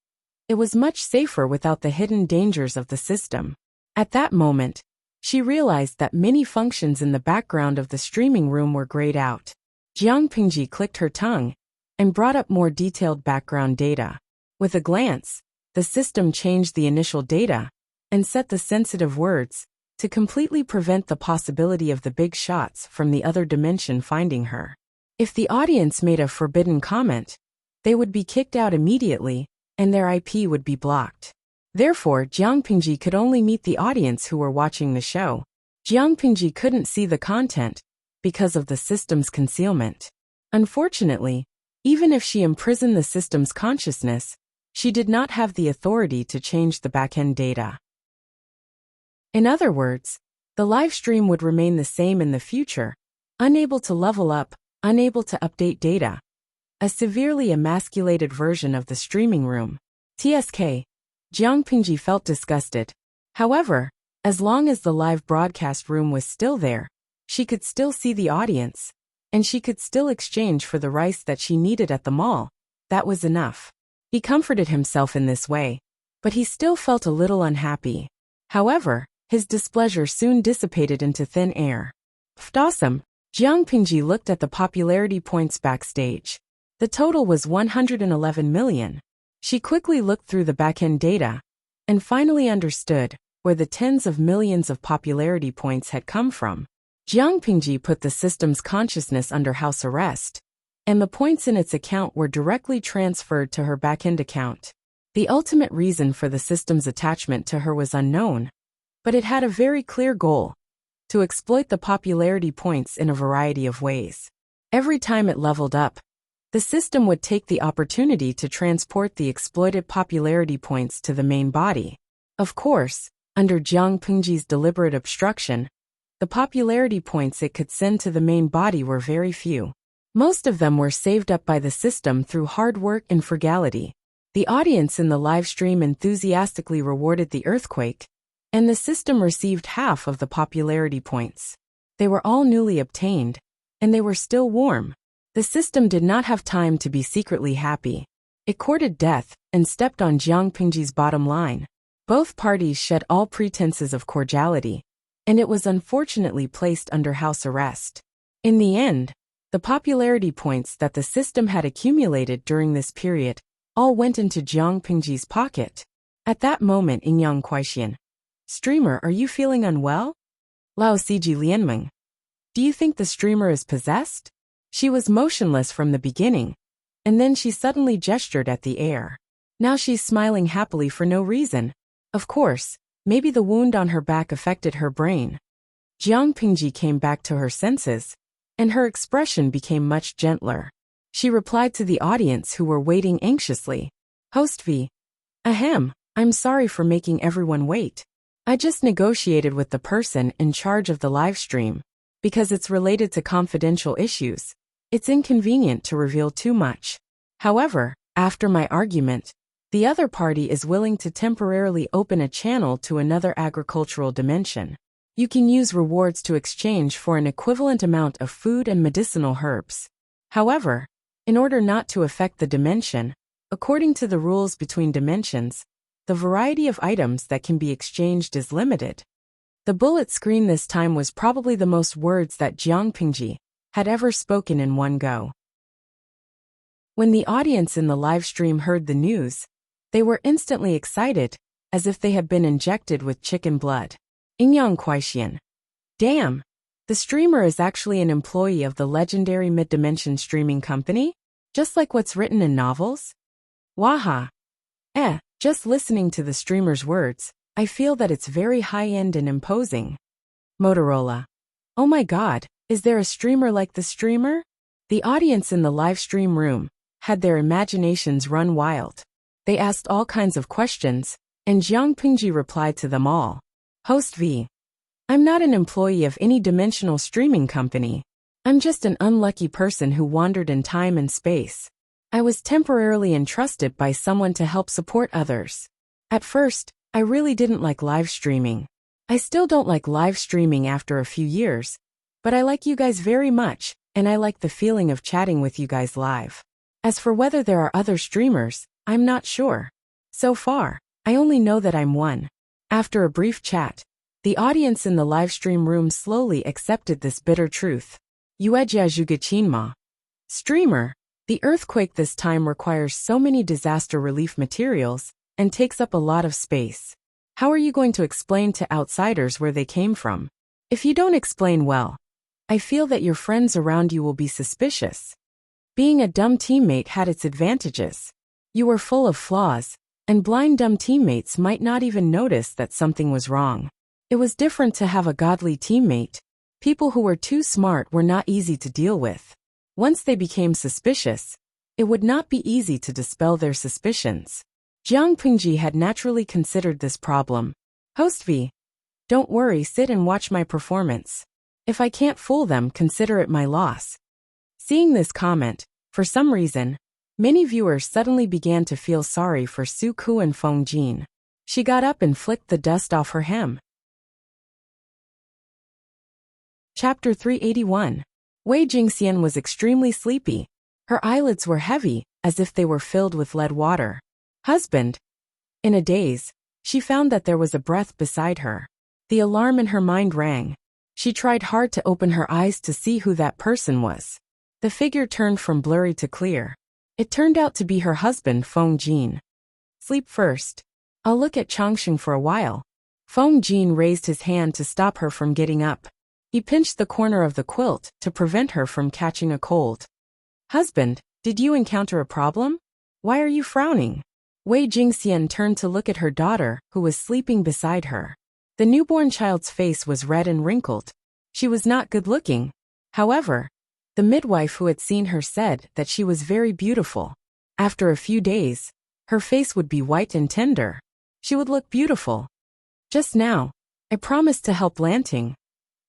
it was much safer without the hidden dangers of the system. At that moment, she realized that many functions in the background of the streaming room were grayed out. Jiang Pingji clicked her tongue and brought up more detailed background data. With a glance, the system changed the initial data and set the sensitive words to completely prevent the possibility of the big shots from the other dimension finding her. If the audience made a forbidden comment, they would be kicked out immediately and their IP would be blocked. Therefore, Jiang Pingji could only meet the audience who were watching the show. Jiang Pingji couldn't see the content because of the system's concealment. Unfortunately, even if she imprisoned the system's consciousness, she did not have the authority to change the backend data. In other words, the live stream would remain the same in the future, unable to level up, unable to update data. A severely emasculated version of the streaming room. TSK. Jiang Pingji felt disgusted. However, as long as the live broadcast room was still there, she could still see the audience, and she could still exchange for the rice that she needed at the mall. That was enough. He comforted himself in this way, but he still felt a little unhappy. However, his displeasure soon dissipated into thin air. Awesome. Jiang Pingji looked at the popularity points backstage. The total was 111 million. She quickly looked through the backend data and finally understood where the tens of millions of popularity points had come from. Jiang Pingji put the system's consciousness under house arrest, and the points in its account were directly transferred to her backend account. The ultimate reason for the system's attachment to her was unknown, but it had a very clear goal: to exploit the popularity points in a variety of ways. Every time it leveled up, the system would take the opportunity to transport the exploited popularity points to the main body. Of course, under Jiang Pingji's deliberate obstruction, the popularity points it could send to the main body were very few. Most of them were saved up by the system through hard work and frugality. The audience in the live stream enthusiastically rewarded the earthquake, and the system received half of the popularity points. They were all newly obtained, and they were still warm. The system did not have time to be secretly happy. It courted death and stepped on Jiang Pingji's bottom line. Both parties shed all pretenses of cordiality, and it was unfortunately placed under house arrest. In the end, the popularity points that the system had accumulated during this period all went into Jiang Pingji's pocket. At that moment, Yang Kuaixian, "Streamer, are you feeling unwell?" Lao Siji Lianmeng, "Do you think the streamer is possessed?" She was motionless from the beginning, and then she suddenly gestured at the air. Now she's smiling happily for no reason. Of course, maybe the wound on her back affected her brain. Jiang Pingji came back to her senses, and her expression became much gentler. She replied to the audience who were waiting anxiously. "Host V. Ahem, I'm sorry for making everyone wait. I just negotiated with the person in charge of the live stream. Because it's related to confidential issues, it's inconvenient to reveal too much. However, after my argument, the other party is willing to temporarily open a channel to another agricultural dimension. You can use rewards to exchange for an equivalent amount of food and medicinal herbs. However, in order not to affect the dimension, according to the rules between dimensions, the variety of items that can be exchanged is limited." The bullet screen this time was probably the most words that Jiang Pingji had ever spoken in one go. When the audience in the live stream heard the news, they were instantly excited, as if they had been injected with chicken blood. Yang Kuaixian, "Damn! The streamer is actually an employee of the legendary mid-dimension streaming company? Just like what's written in novels? Waha! Just listening to the streamer's words, I feel that it's very high-end and imposing." Motorola, "Oh my god, is there a streamer like the streamer?" The audience in the live stream room had their imaginations run wild. They asked all kinds of questions, and Jiang Pingji replied to them all. Host V. "I'm not an employee of any dimensional streaming company. I'm just an unlucky person who wandered in time and space. I was temporarily entrusted by someone to help support others. At first, I really didn't like live streaming. I still don't like live streaming after a few years, but I like you guys very much, and I like the feeling of chatting with you guys live. As for whether there are other streamers, I'm not sure. So far, I only know that I'm one. After a brief chat, the audience in the livestream room slowly accepted this bitter truth. Ueja Jugachinma. Streamer, the earthquake this time requires so many disaster relief materials and takes up a lot of space. How are you going to explain to outsiders where they came from? If you don't explain well, I feel that your friends around you will be suspicious. Being a dumb teammate had its advantages. You were full of flaws, and blind dumb teammates might not even notice that something was wrong. It was different to have a godly teammate. People who were too smart were not easy to deal with. Once they became suspicious, it would not be easy to dispel their suspicions. Jiang Pengji had naturally considered this problem. Host V. Don't worry, sit and watch my performance. If I can't fool them, consider it my loss. Seeing this comment, for some reason, many viewers suddenly began to feel sorry for Su Ku and Feng Jin. She got up and flicked the dust off her hem. Chapter 381. Wei Jingxian was extremely sleepy. Her eyelids were heavy, as if they were filled with lead water. Husband. In a daze, she found that there was a breath beside her. The alarm in her mind rang. She tried hard to open her eyes to see who that person was. The figure turned from blurry to clear. It turned out to be her husband, Feng Jin. Sleep first. I'll look at Changsheng for a while. Feng Jin raised his hand to stop her from getting up. He pinched the corner of the quilt to prevent her from catching a cold. Husband, did you encounter a problem? Why are you frowning? Wei Jingxian turned to look at her daughter, who was sleeping beside her. The newborn child's face was red and wrinkled. She was not good-looking. However, the midwife who had seen her said that she was very beautiful. After a few days, her face would be white and tender. She would look beautiful. Just now, I promised to help Lanting.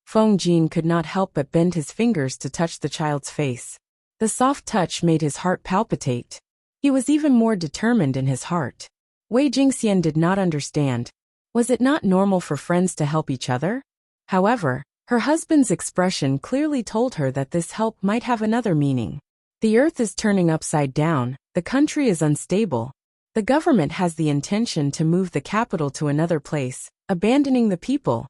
Feng Jin could not help but bend his fingers to touch the child's face. The soft touch made his heart palpitate. He was even more determined in his heart. Wei Jingxian did not understand. Was it not normal for friends to help each other? However, her husband's expression clearly told her that this help might have another meaning. The earth is turning upside down, the country is unstable. The government has the intention to move the capital to another place, abandoning the people.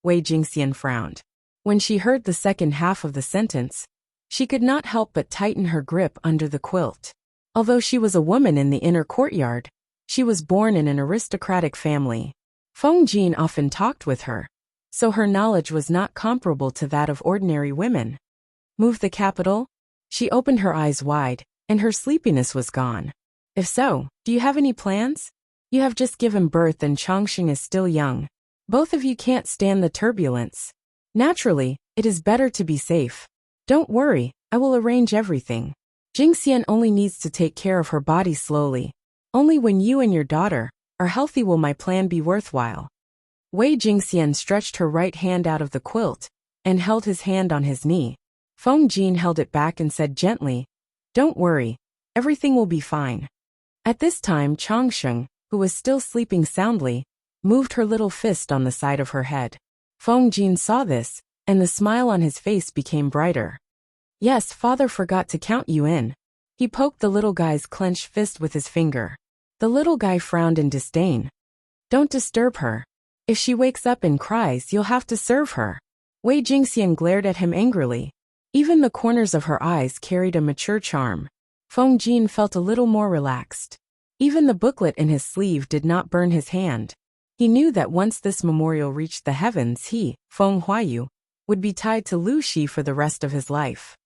Wei Jingxian frowned. When she heard the second half of the sentence, she could not help but tighten her grip under the quilt. Although she was a woman in the inner courtyard, she was born in an aristocratic family. Feng Jin often talked with her, so her knowledge was not comparable to that of ordinary women. Move the capital? She opened her eyes wide, and her sleepiness was gone. If so, do you have any plans? You have just given birth and Changsheng is still young. Both of you can't stand the turbulence. Naturally, it is better to be safe. Don't worry, I will arrange everything. Jingxian only needs to take care of her body slowly. Only when you and your daughter are healthy will my plan be worthwhile. Wei Jingxian stretched her right hand out of the quilt and held his hand on his knee. Feng Jin held it back and said gently, "Don't worry, everything will be fine." At this time Changsheng, who was still sleeping soundly, moved her little fist on the side of her head. Feng Jin saw this, and the smile on his face became brighter. Yes, father forgot to count you in. He poked the little guy's clenched fist with his finger. The little guy frowned in disdain. Don't disturb her. If she wakes up and cries, you'll have to serve her. Wei Jingxian glared at him angrily. Even the corners of her eyes carried a mature charm. Feng Jin felt a little more relaxed. Even the booklet in his sleeve did not burn his hand. He knew that once this memorial reached the heavens he, Feng Huayu, would be tied to Lu Shi for the rest of his life.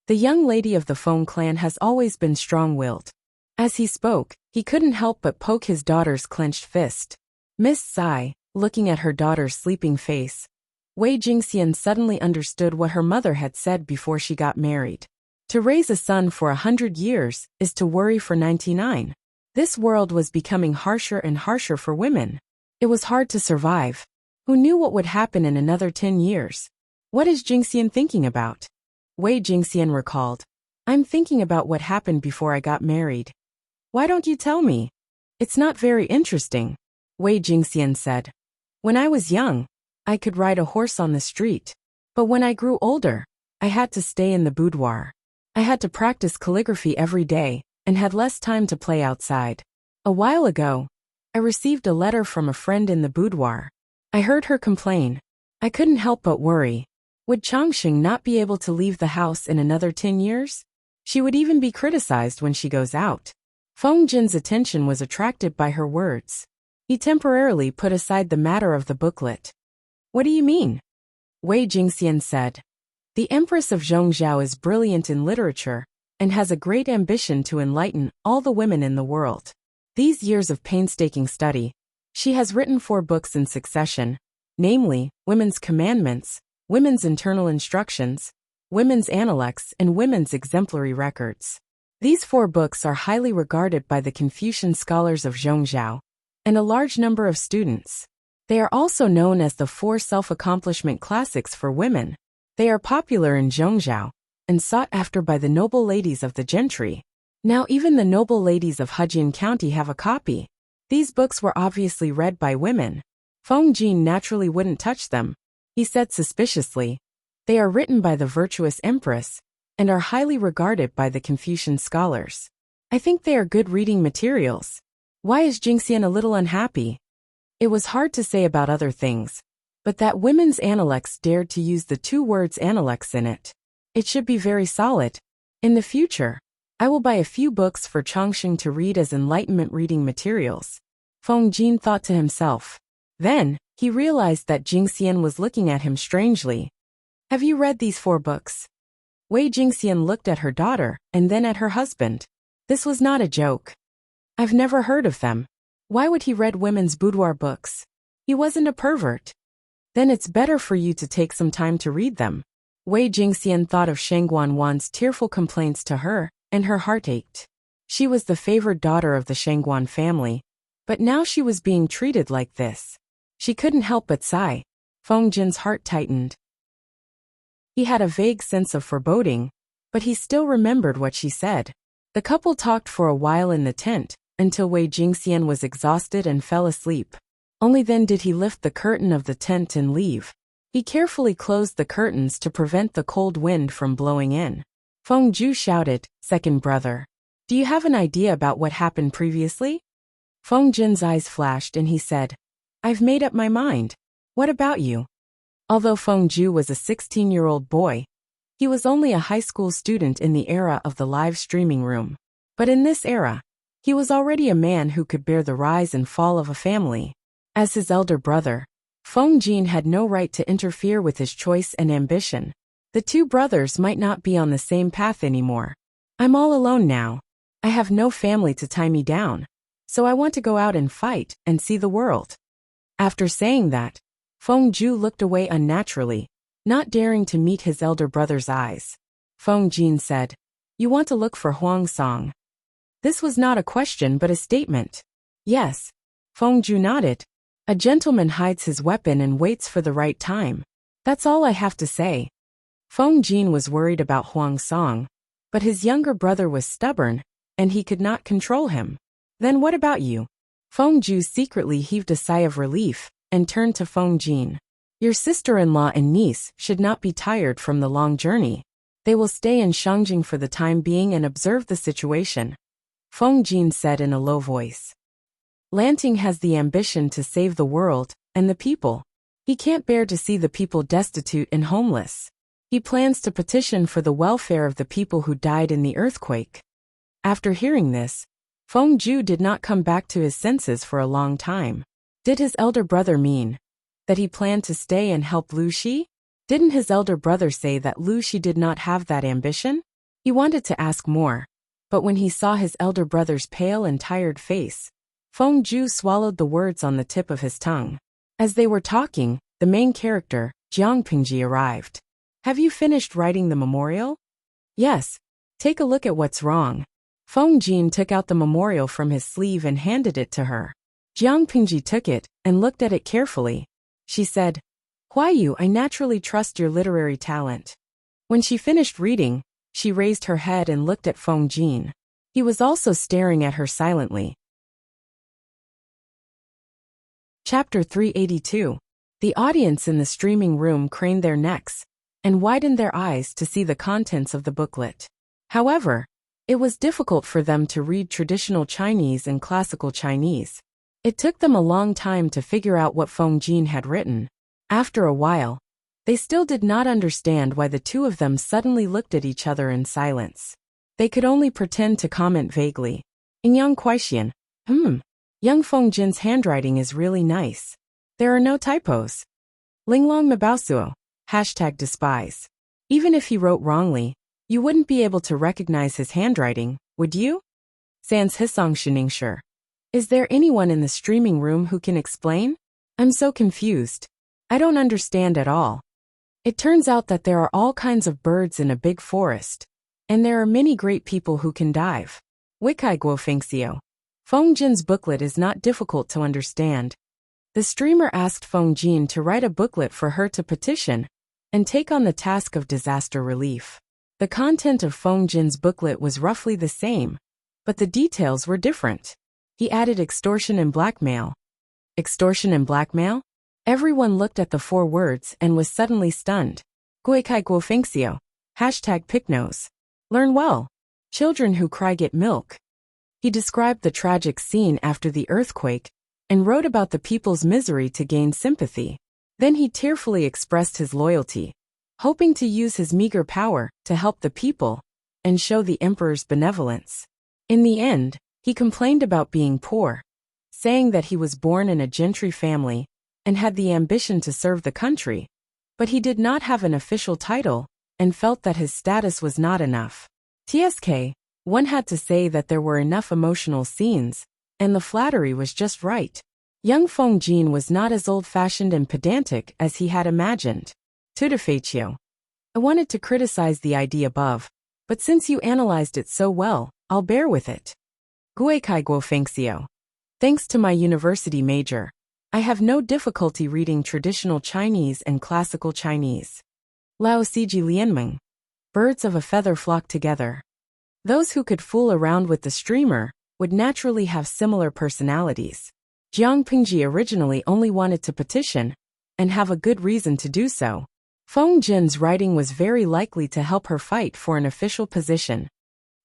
The young lady of the Feng clan has always been strong-willed. As he spoke, he couldn't help but poke his daughter's clenched fist. Miss Tsai, looking at her daughter's sleeping face, Wei Jingxian suddenly understood what her mother had said before she got married. To raise a son for 100 years is to worry for 99. This world was becoming harsher and harsher for women. It was hard to survive. Who knew what would happen in another 10 years? What is Jingxian thinking about? Wei Jingxian recalled. I'm thinking about what happened before I got married. Why don't you tell me? It's not very interesting, Wei Jingxian said. When I was young, I could ride a horse on the street. But when I grew older, I had to stay in the boudoir. I had to practice calligraphy every day and had less time to play outside. A while ago, I received a letter from a friend in the boudoir. I heard her complain. I couldn't help but worry. Would Changxing not be able to leave the house in another 10 years? She would even be criticized when she goes out. Feng Jin's attention was attracted by her words. He temporarily put aside the matter of the booklet. What do you mean? Wei Jingxian said. The Empress of Zhongzhou is brilliant in literature and has a great ambition to enlighten all the women in the world. These years of painstaking study, she has written 4 books in succession, namely, Women's Commandments, Women's Internal Instructions, Women's Analects, and Women's Exemplary Records. These 4 books are highly regarded by the Confucian scholars of Zhongzhou and a large number of students. They are also known as the 4 self-accomplishment classics for women. They are popular in Zhongzhou and sought after by the noble ladies of the gentry. Now even the noble ladies of Hejian County have a copy. These books were obviously read by women. Feng Jin naturally wouldn't touch them. He said suspiciously. They are written by the virtuous Empress and are highly regarded by the Confucian scholars. I think they are good reading materials. Why is Jingxian a little unhappy? It was hard to say about other things, but that Women's Analects dared to use the 2 words Analects in it. It should be very solid. In the future, I will buy a few books for Changxing to read as enlightenment reading materials. Feng Jin thought to himself. Then, he realized that Jingxian was looking at him strangely. Have you read these 4 books? Wei Jingxian looked at her daughter and then at her husband. This was not a joke. I've never heard of them. Why would he read women's boudoir books? He wasn't a pervert. Then it's better for you to take some time to read them. Wei Jingxian thought of Sheng Guanwan's tearful complaints to her, and her heart ached. She was the favored daughter of the Shengguan family, but now she was being treated like this. She couldn't help but sigh. Feng Jin's heart tightened. He had a vague sense of foreboding, but he still remembered what she said. The couple talked for a while in the tent, until Wei Jingxian was exhausted and fell asleep. Only then did he lift the curtain of the tent and leave. He carefully closed the curtains to prevent the cold wind from blowing in. Feng Ju shouted, "Second brother. Do you have an idea about what happened previously?" Feng Jin's eyes flashed and he said, "I've made up my mind. What about you?" Although Feng Ju was a 16-year-old boy, he was only a high school student in the era of the live streaming room. But in this era, he was already a man who could bear the rise and fall of a family. As his elder brother, Feng Jin had no right to interfere with his choice and ambition. The 2 brothers might not be on the same path anymore. I'm all alone now. I have no family to tie me down, so I want to go out and fight and see the world. After saying that, Feng Ju looked away unnaturally, not daring to meet his elder brother's eyes. Feng Jin said, "You want to look for Huang Song?" This was not a question but a statement. Yes. Feng Ju nodded. A gentleman hides his weapon and waits for the right time. That's all I have to say. Feng Jin was worried about Huang Song, but his younger brother was stubborn, and he could not control him. Then what about you? Feng Ju secretly heaved a sigh of relief and turned to Feng Jin. Your sister-in-law and niece should not be tired from the long journey. They will stay in Shangjing for the time being and observe the situation. Feng Jin said in a low voice. Lanting has the ambition to save the world and the people. He can't bear to see the people destitute and homeless. He plans to petition for the welfare of the people who died in the earthquake. After hearing this, Feng Ju did not come back to his senses for a long time. Did his elder brother mean that he planned to stay and help Lu Shi? Didn't his elder brother say that Lu Shi did not have that ambition? He wanted to ask more, but when he saw his elder brother's pale and tired face, Feng Ju swallowed the words on the tip of his tongue. As they were talking, the main character, Jiang Pingji, arrived. Have you finished writing the memorial? Yes. Take a look at what's wrong. Feng Jin took out the memorial from his sleeve and handed it to her. Jiang Pingji took it and looked at it carefully. She said, Huayu, I naturally trust your literary talent. When she finished reading, She raised her head and looked at Feng Jin. He was also staring at her silently. Chapter 382. The audience in the streaming room craned their necks and widened their eyes to see the contents of the booklet. However, it was difficult for them to read traditional Chinese and classical Chinese. It took them a long time to figure out what Feng Jin had written. After a while, they still did not understand why the two of them suddenly looked at each other in silence. They could only pretend to comment vaguely. Yang Kuaixian, Young Feng Jin's handwriting is really nice. There are no typos. Linglong Mabausuo, #despise. Even if he wrote wrongly, you wouldn't be able to recognize his handwriting, would you? Sans Hisong Shiningsher. Is there anyone in the streaming room who can explain? I'm so confused. I don't understand at all. It turns out that there are all kinds of birds in a big forest, and there are many great people who can dive. Wikai Guo Fengxiu. Feng Jin's booklet is not difficult to understand. The streamer asked Feng Jin to write a booklet for her to petition and take on the task of disaster relief. The content of Feng Jin's booklet was roughly the same, but the details were different. He added extortion and blackmail. Extortion and blackmail? Everyone looked at the 4 words and was suddenly stunned. Guikai Guo Fengxiu, #picknose. Learn well. Children who cry get milk. He described the tragic scene after the earthquake and wrote about the people's misery to gain sympathy. Then he tearfully expressed his loyalty, hoping to use his meager power to help the people and show the emperor's benevolence. In the end, he complained about being poor, saying that he was born in a gentry family and had the ambition to serve the country, but he did not have an official title and felt that his status was not enough. TSK, one had to say that there were enough emotional scenes, and the flattery was just right. Young Feng Jin was not as old-fashioned and pedantic as he had imagined. Tudafeichio. I wanted to criticize the idea above, but since you analyzed it so well, I'll bear with it. Guikai Guo Fengxiu. Thanks to my university major, I have no difficulty reading traditional Chinese and classical Chinese. Lao Siji Lianmeng. Birds of a feather flock together. Those who could fool around with the streamer would naturally have similar personalities. Jiang Pingji originally only wanted to petition, and have a good reason to do so. Feng Jin's writing was very likely to help her fight for an official position.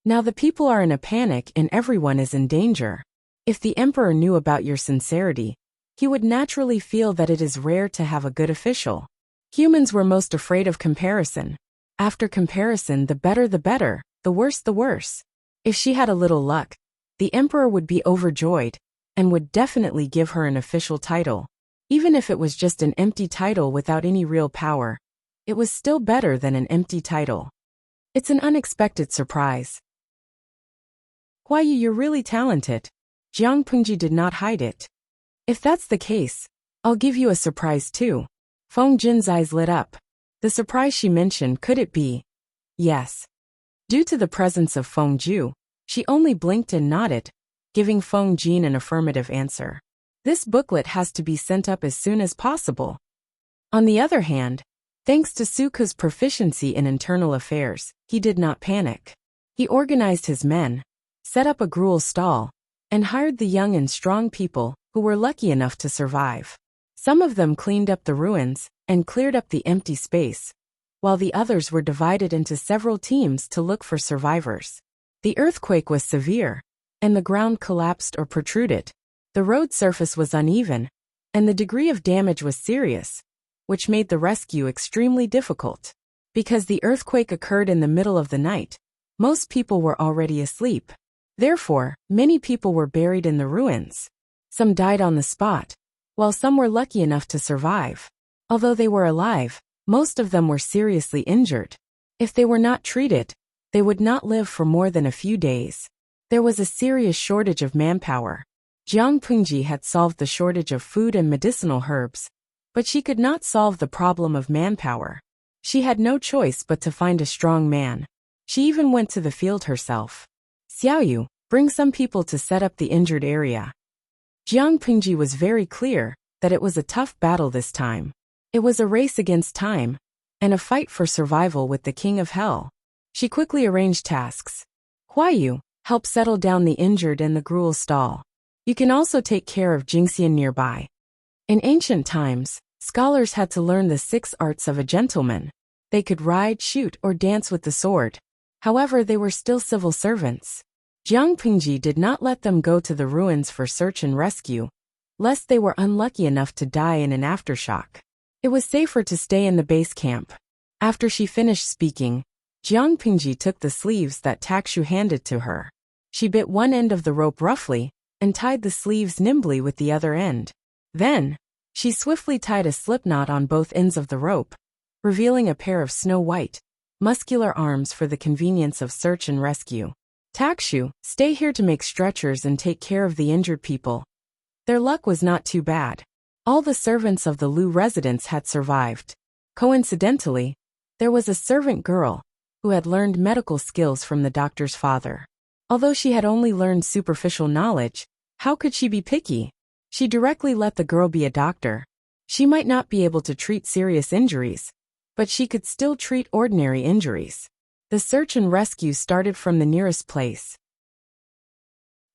Now the people are in a panic and everyone is in danger. If the emperor knew about your sincerity, he would naturally feel that it is rare to have a good official. Humans were most afraid of comparison. After comparison, the better, the worse, the worse. If she had a little luck, the emperor would be overjoyed and would definitely give her an official title. Even if it was just an empty title without any real power, it was still better than an empty title. It's an unexpected surprise. Why, you're really talented. Jiang Pengji did not hide it. If that's the case, I'll give you a surprise too. Feng Jin's eyes lit up. The surprise she mentioned, could it be? Yes. Due to the presence of Feng Ju, she only blinked and nodded, giving Feng Jin an affirmative answer. This booklet has to be sent up as soon as possible. On the other hand, thanks to Suku's proficiency in internal affairs, he did not panic. He organized his men, set up a gruel stall, and hired the young and strong people who were lucky enough to survive. Some of them cleaned up the ruins and cleared up the empty space, while the others were divided into several teams to look for survivors. The earthquake was severe, and the ground collapsed or protruded. The road surface was uneven, and the degree of damage was serious, which made the rescue extremely difficult. Because the earthquake occurred in the middle of the night, most people were already asleep. Therefore, many people were buried in the ruins. Some died on the spot, while some were lucky enough to survive. Although they were alive, most of them were seriously injured. If they were not treated, they would not live for more than a few days. There was a serious shortage of manpower. Jiang Pengji had solved the shortage of food and medicinal herbs, but she could not solve the problem of manpower. She had no choice but to find a strong man. She even went to the field herself. Xiaoyu, bring some people to set up the injured area. Jiang Pengji was very clear that it was a tough battle this time. It was a race against time, and a fight for survival with the King of Hell. She quickly arranged tasks. Huayu, help settle down the injured in the gruel stall. You can also take care of Jingxian nearby. In ancient times, scholars had to learn the 6 arts of a gentleman. They could ride, shoot, or dance with the sword. However, they were still civil servants. Jiang Pingji did not let them go to the ruins for search and rescue, lest they were unlucky enough to die in an aftershock. It was safer to stay in the base camp. After she finished speaking, Jiang Pingji took the sleeves that Takshu handed to her. She bit one end of the rope roughly and tied the sleeves nimbly with the other end. Then, she swiftly tied a slipknot on both ends of the rope, revealing a pair of snow-white, muscular arms for the convenience of search and rescue. Takshu, stay here to make stretchers and take care of the injured people. Their luck was not too bad. All the servants of the Lu residence had survived. Coincidentally, there was a servant girl who had learned medical skills from the doctor's father. Although she had only learned superficial knowledge, how could she be picky? She directly let the girl be a doctor. She might not be able to treat serious injuries, but she could still treat ordinary injuries. The search and rescue started from the nearest place.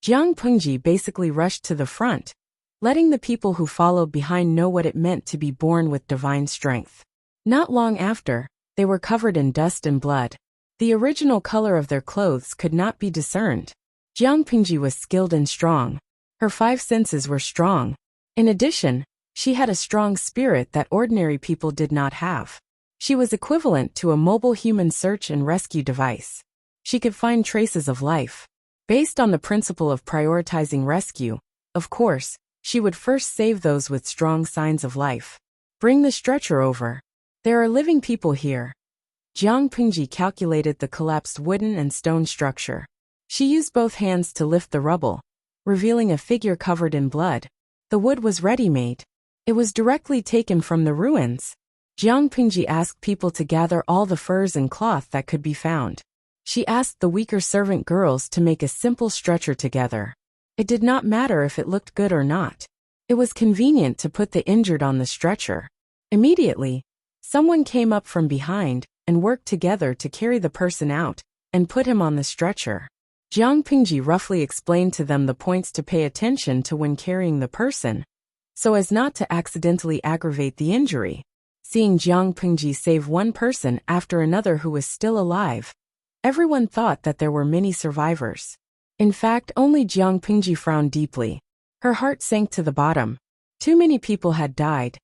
Jiang Pengji basically rushed to the front, letting the people who followed behind know what it meant to be born with divine strength. Not long after, they were covered in dust and blood. The original color of their clothes could not be discerned. Jiang Pengji was skilled and strong. Her 5 senses were strong. In addition, she had a strong spirit that ordinary people did not have. She was equivalent to a mobile human search and rescue device. She could find traces of life. Based on the principle of prioritizing rescue, of course, she would first save those with strong signs of life. Bring the stretcher over. There are living people here. Jiang Pengji calculated the collapsed wooden and stone structure. She used both hands to lift the rubble, revealing a figure covered in blood. The wood was ready-made. It was directly taken from the ruins. Jiang Pengji asked people to gather all the furs and cloth that could be found. She asked the weaker servant girls to make a simple stretcher together. It did not matter if it looked good or not. It was convenient to put the injured on the stretcher. Immediately, someone came up from behind and worked together to carry the person out and put him on the stretcher. Jiang Pengji roughly explained to them the points to pay attention to when carrying the person, so as not to accidentally aggravate the injury. Seeing Jiang Pengji save one person after another who was still alive, everyone thought that there were many survivors. In fact, only Jiang Pengji frowned deeply. Her heart sank to the bottom. Too many people had died.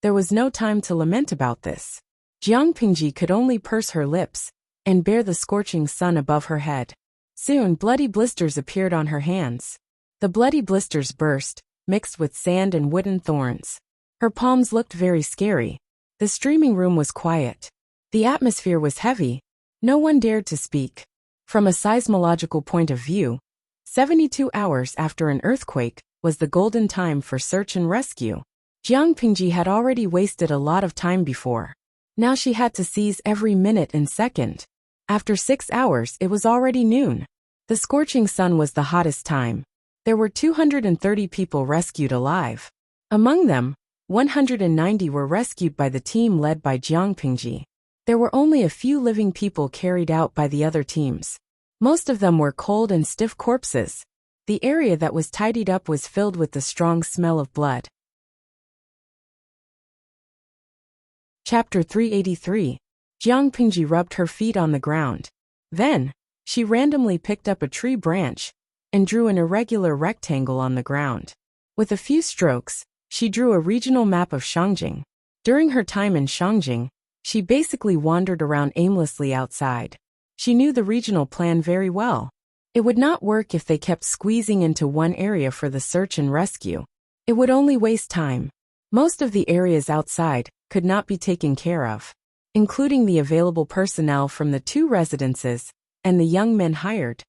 There was no time to lament about this. Jiang Pengji could only purse her lips and bear the scorching sun above her head. Soon, bloody blisters appeared on her hands. The bloody blisters burst, mixed with sand and wooden thorns. Her palms looked very scary. The streaming room was quiet. The atmosphere was heavy. No one dared to speak. From a seismological point of view, 72 hours after an earthquake was the golden time for search and rescue. Jiang Pengji had already wasted a lot of time before. Now she had to seize every minute and second. After 6 hours, it was already noon. The scorching sun was the hottest time. There were 230 people rescued alive. Among them, 190 were rescued by the team led by Jiang Pengji. There were only a few living people carried out by the other teams. Most of them were cold and stiff corpses. The area that was tidied up was filled with the strong smell of blood. Chapter 383. Jiang Pengji rubbed her feet on the ground. Then, she randomly picked up a tree branch and drew an irregular rectangle on the ground. With a few strokes, she drew a regional map of Shangjing. During her time in Shangjing, she basically wandered around aimlessly outside. She knew the regional plan very well. It would not work if they kept squeezing into one area for the search and rescue. It would only waste time. Most of the areas outside could not be taken care of, including the available personnel from the 2 residences and the young men hired.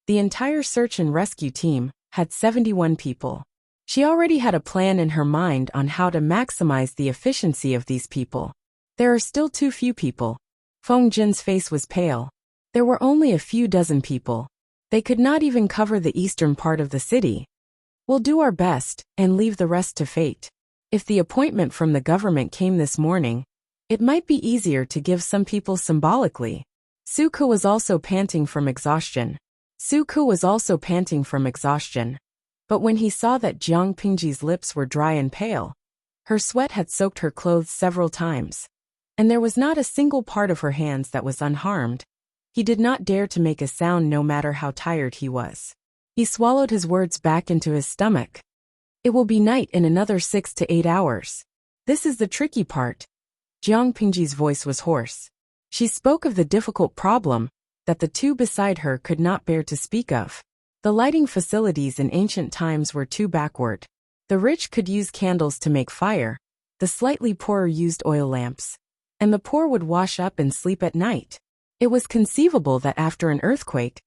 The entire search and rescue team had 71 people. She already had a plan in her mind on how to maximize the efficiency of these people. There are still too few people. Feng Jin's face was pale. There were only a few dozen people. They could not even cover the eastern part of the city. We'll do our best and leave the rest to fate. If the appointment from the government came this morning, it might be easier to give some people symbolically. Suku was also panting from exhaustion. But when he saw that Jiang Pingji's lips were dry and pale, her sweat had soaked her clothes several times, and there was not a single part of her hands that was unharmed, he did not dare to make a sound no matter how tired he was. He swallowed his words back into his stomach. It will be night in another 6 to 8 hours. This is the tricky part. Jiang Pingji's voice was hoarse. She spoke of the difficult problem that the two beside her could not bear to speak of. The lighting facilities in ancient times were too backward. The rich could use candles to make fire, the slightly poorer used oil lamps, and the poor would wash up and sleep at night. It was conceivable that after an earthquake,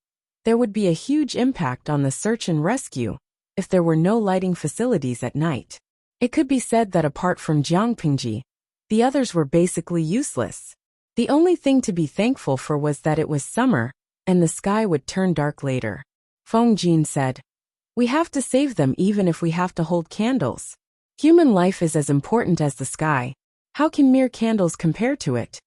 there would be a huge impact on the search and rescue if there were no lighting facilities at night. It could be said that apart from Jiang Pingji, the others were basically useless. The only thing to be thankful for was that it was summer, and the sky would turn dark later. Feng Jin said, "We have to save them even if we have to hold candles. Human life is as important as the sky. How can mere candles compare to it?"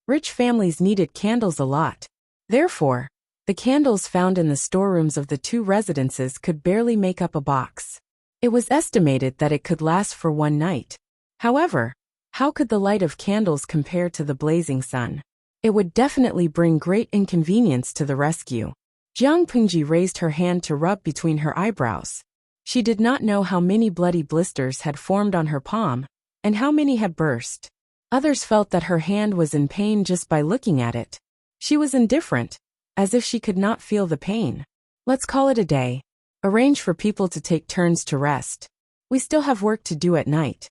Rich families needed candles a lot. Therefore, the candles found in the storerooms of the two residences could barely make up a box. It was estimated that it could last for one night. However, how could the light of candles compare to the blazing sun? It would definitely bring great inconvenience to the rescue. Jiang Pingji raised her hand to rub between her eyebrows. She did not know how many bloody blisters had formed on her palm, and how many had burst. Others felt that her hand was in pain just by looking at it. She was indifferent, as if she could not feel the pain. "Let's call it a day. Arrange for people to take turns to rest. We still have work to do at night."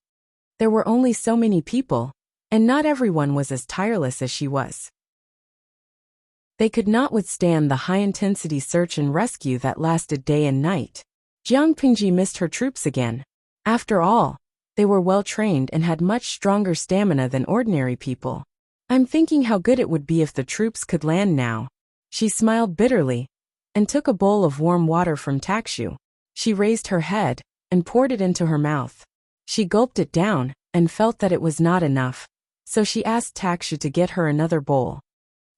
There were only so many people, and not everyone was as tireless as she was. They could not withstand the high-intensity search and rescue that lasted day and night. Jiang Pingji missed her troops again. After all, they were well-trained and had much stronger stamina than ordinary people. "I'm thinking how good it would be if the troops could land now." She smiled bitterly, and took a bowl of warm water from Takshu. She raised her head, and poured it into her mouth. She gulped it down, and felt that it was not enough, so she asked Takshu to get her another bowl.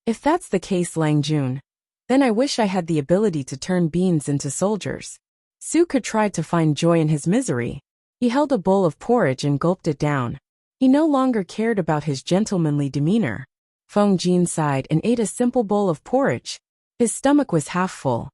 "If that's the case, Lang Jun, then I wish I had the ability to turn beans into soldiers." Suka tried to find joy in his misery. He held a bowl of porridge and gulped it down. He no longer cared about his gentlemanly demeanor. Feng Jin sighed and ate a simple bowl of porridge. His stomach was half full.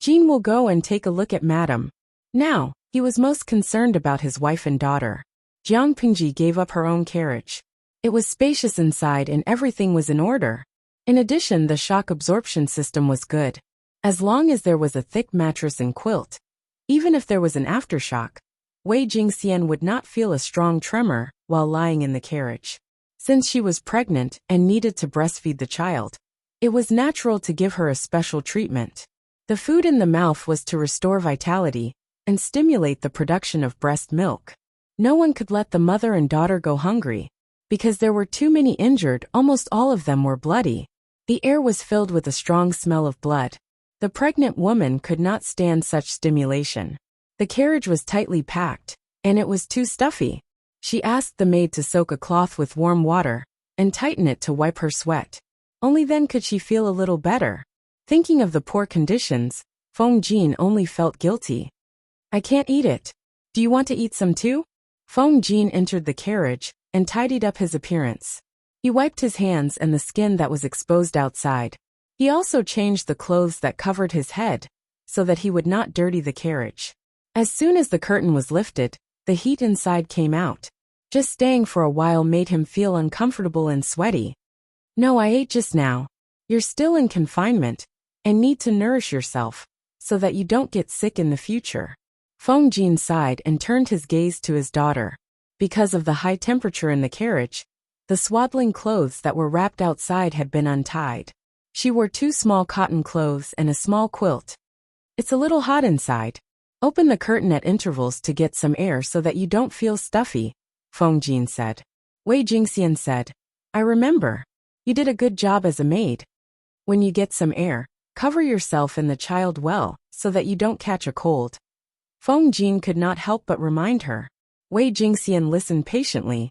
Jin will go and take a look at Madam. Now, he was most concerned about his wife and daughter. Jiang Pingji gave up her own carriage. It was spacious inside and everything was in order. In addition, the shock absorption system was good. As long as there was a thick mattress and quilt, even if there was an aftershock, Wei Jingxian would not feel a strong tremor while lying in the carriage. Since she was pregnant and needed to breastfeed the child, it was natural to give her a special treatment. The food in the mouth was to restore vitality and stimulate the production of breast milk. No one could let the mother and daughter go hungry, because there were too many injured. Almost all of them were bloody. The air was filled with a strong smell of blood. The pregnant woman could not stand such stimulation. The carriage was tightly packed, and it was too stuffy. She asked the maid to soak a cloth with warm water and tighten it to wipe her sweat. Only then could she feel a little better. Thinking of the poor conditions, Feng Jin only felt guilty. "I can't eat it. Do you want to eat some too?" Feng Jin entered the carriage and tidied up his appearance. He wiped his hands and the skin that was exposed outside. He also changed the clothes that covered his head, so that he would not dirty the carriage. As soon as the curtain was lifted, the heat inside came out. Just staying for a while made him feel uncomfortable and sweaty. "No, I ate just now. You're still in confinement, and need to nourish yourself, so that you don't get sick in the future." Feng Jin sighed and turned his gaze to his daughter. Because of the high temperature in the carriage, the swaddling clothes that were wrapped outside had been untied. She wore 2 small cotton clothes and a small quilt. "It's a little hot inside. Open the curtain at intervals to get some air so that you don't feel stuffy," Feng Jin said. Wei Jingxian said, "I remember. You did a good job as a maid. When you get some air, cover yourself and the child well, so that you don't catch a cold." Feng Jin could not help but remind her. Wei Jingxian listened patiently.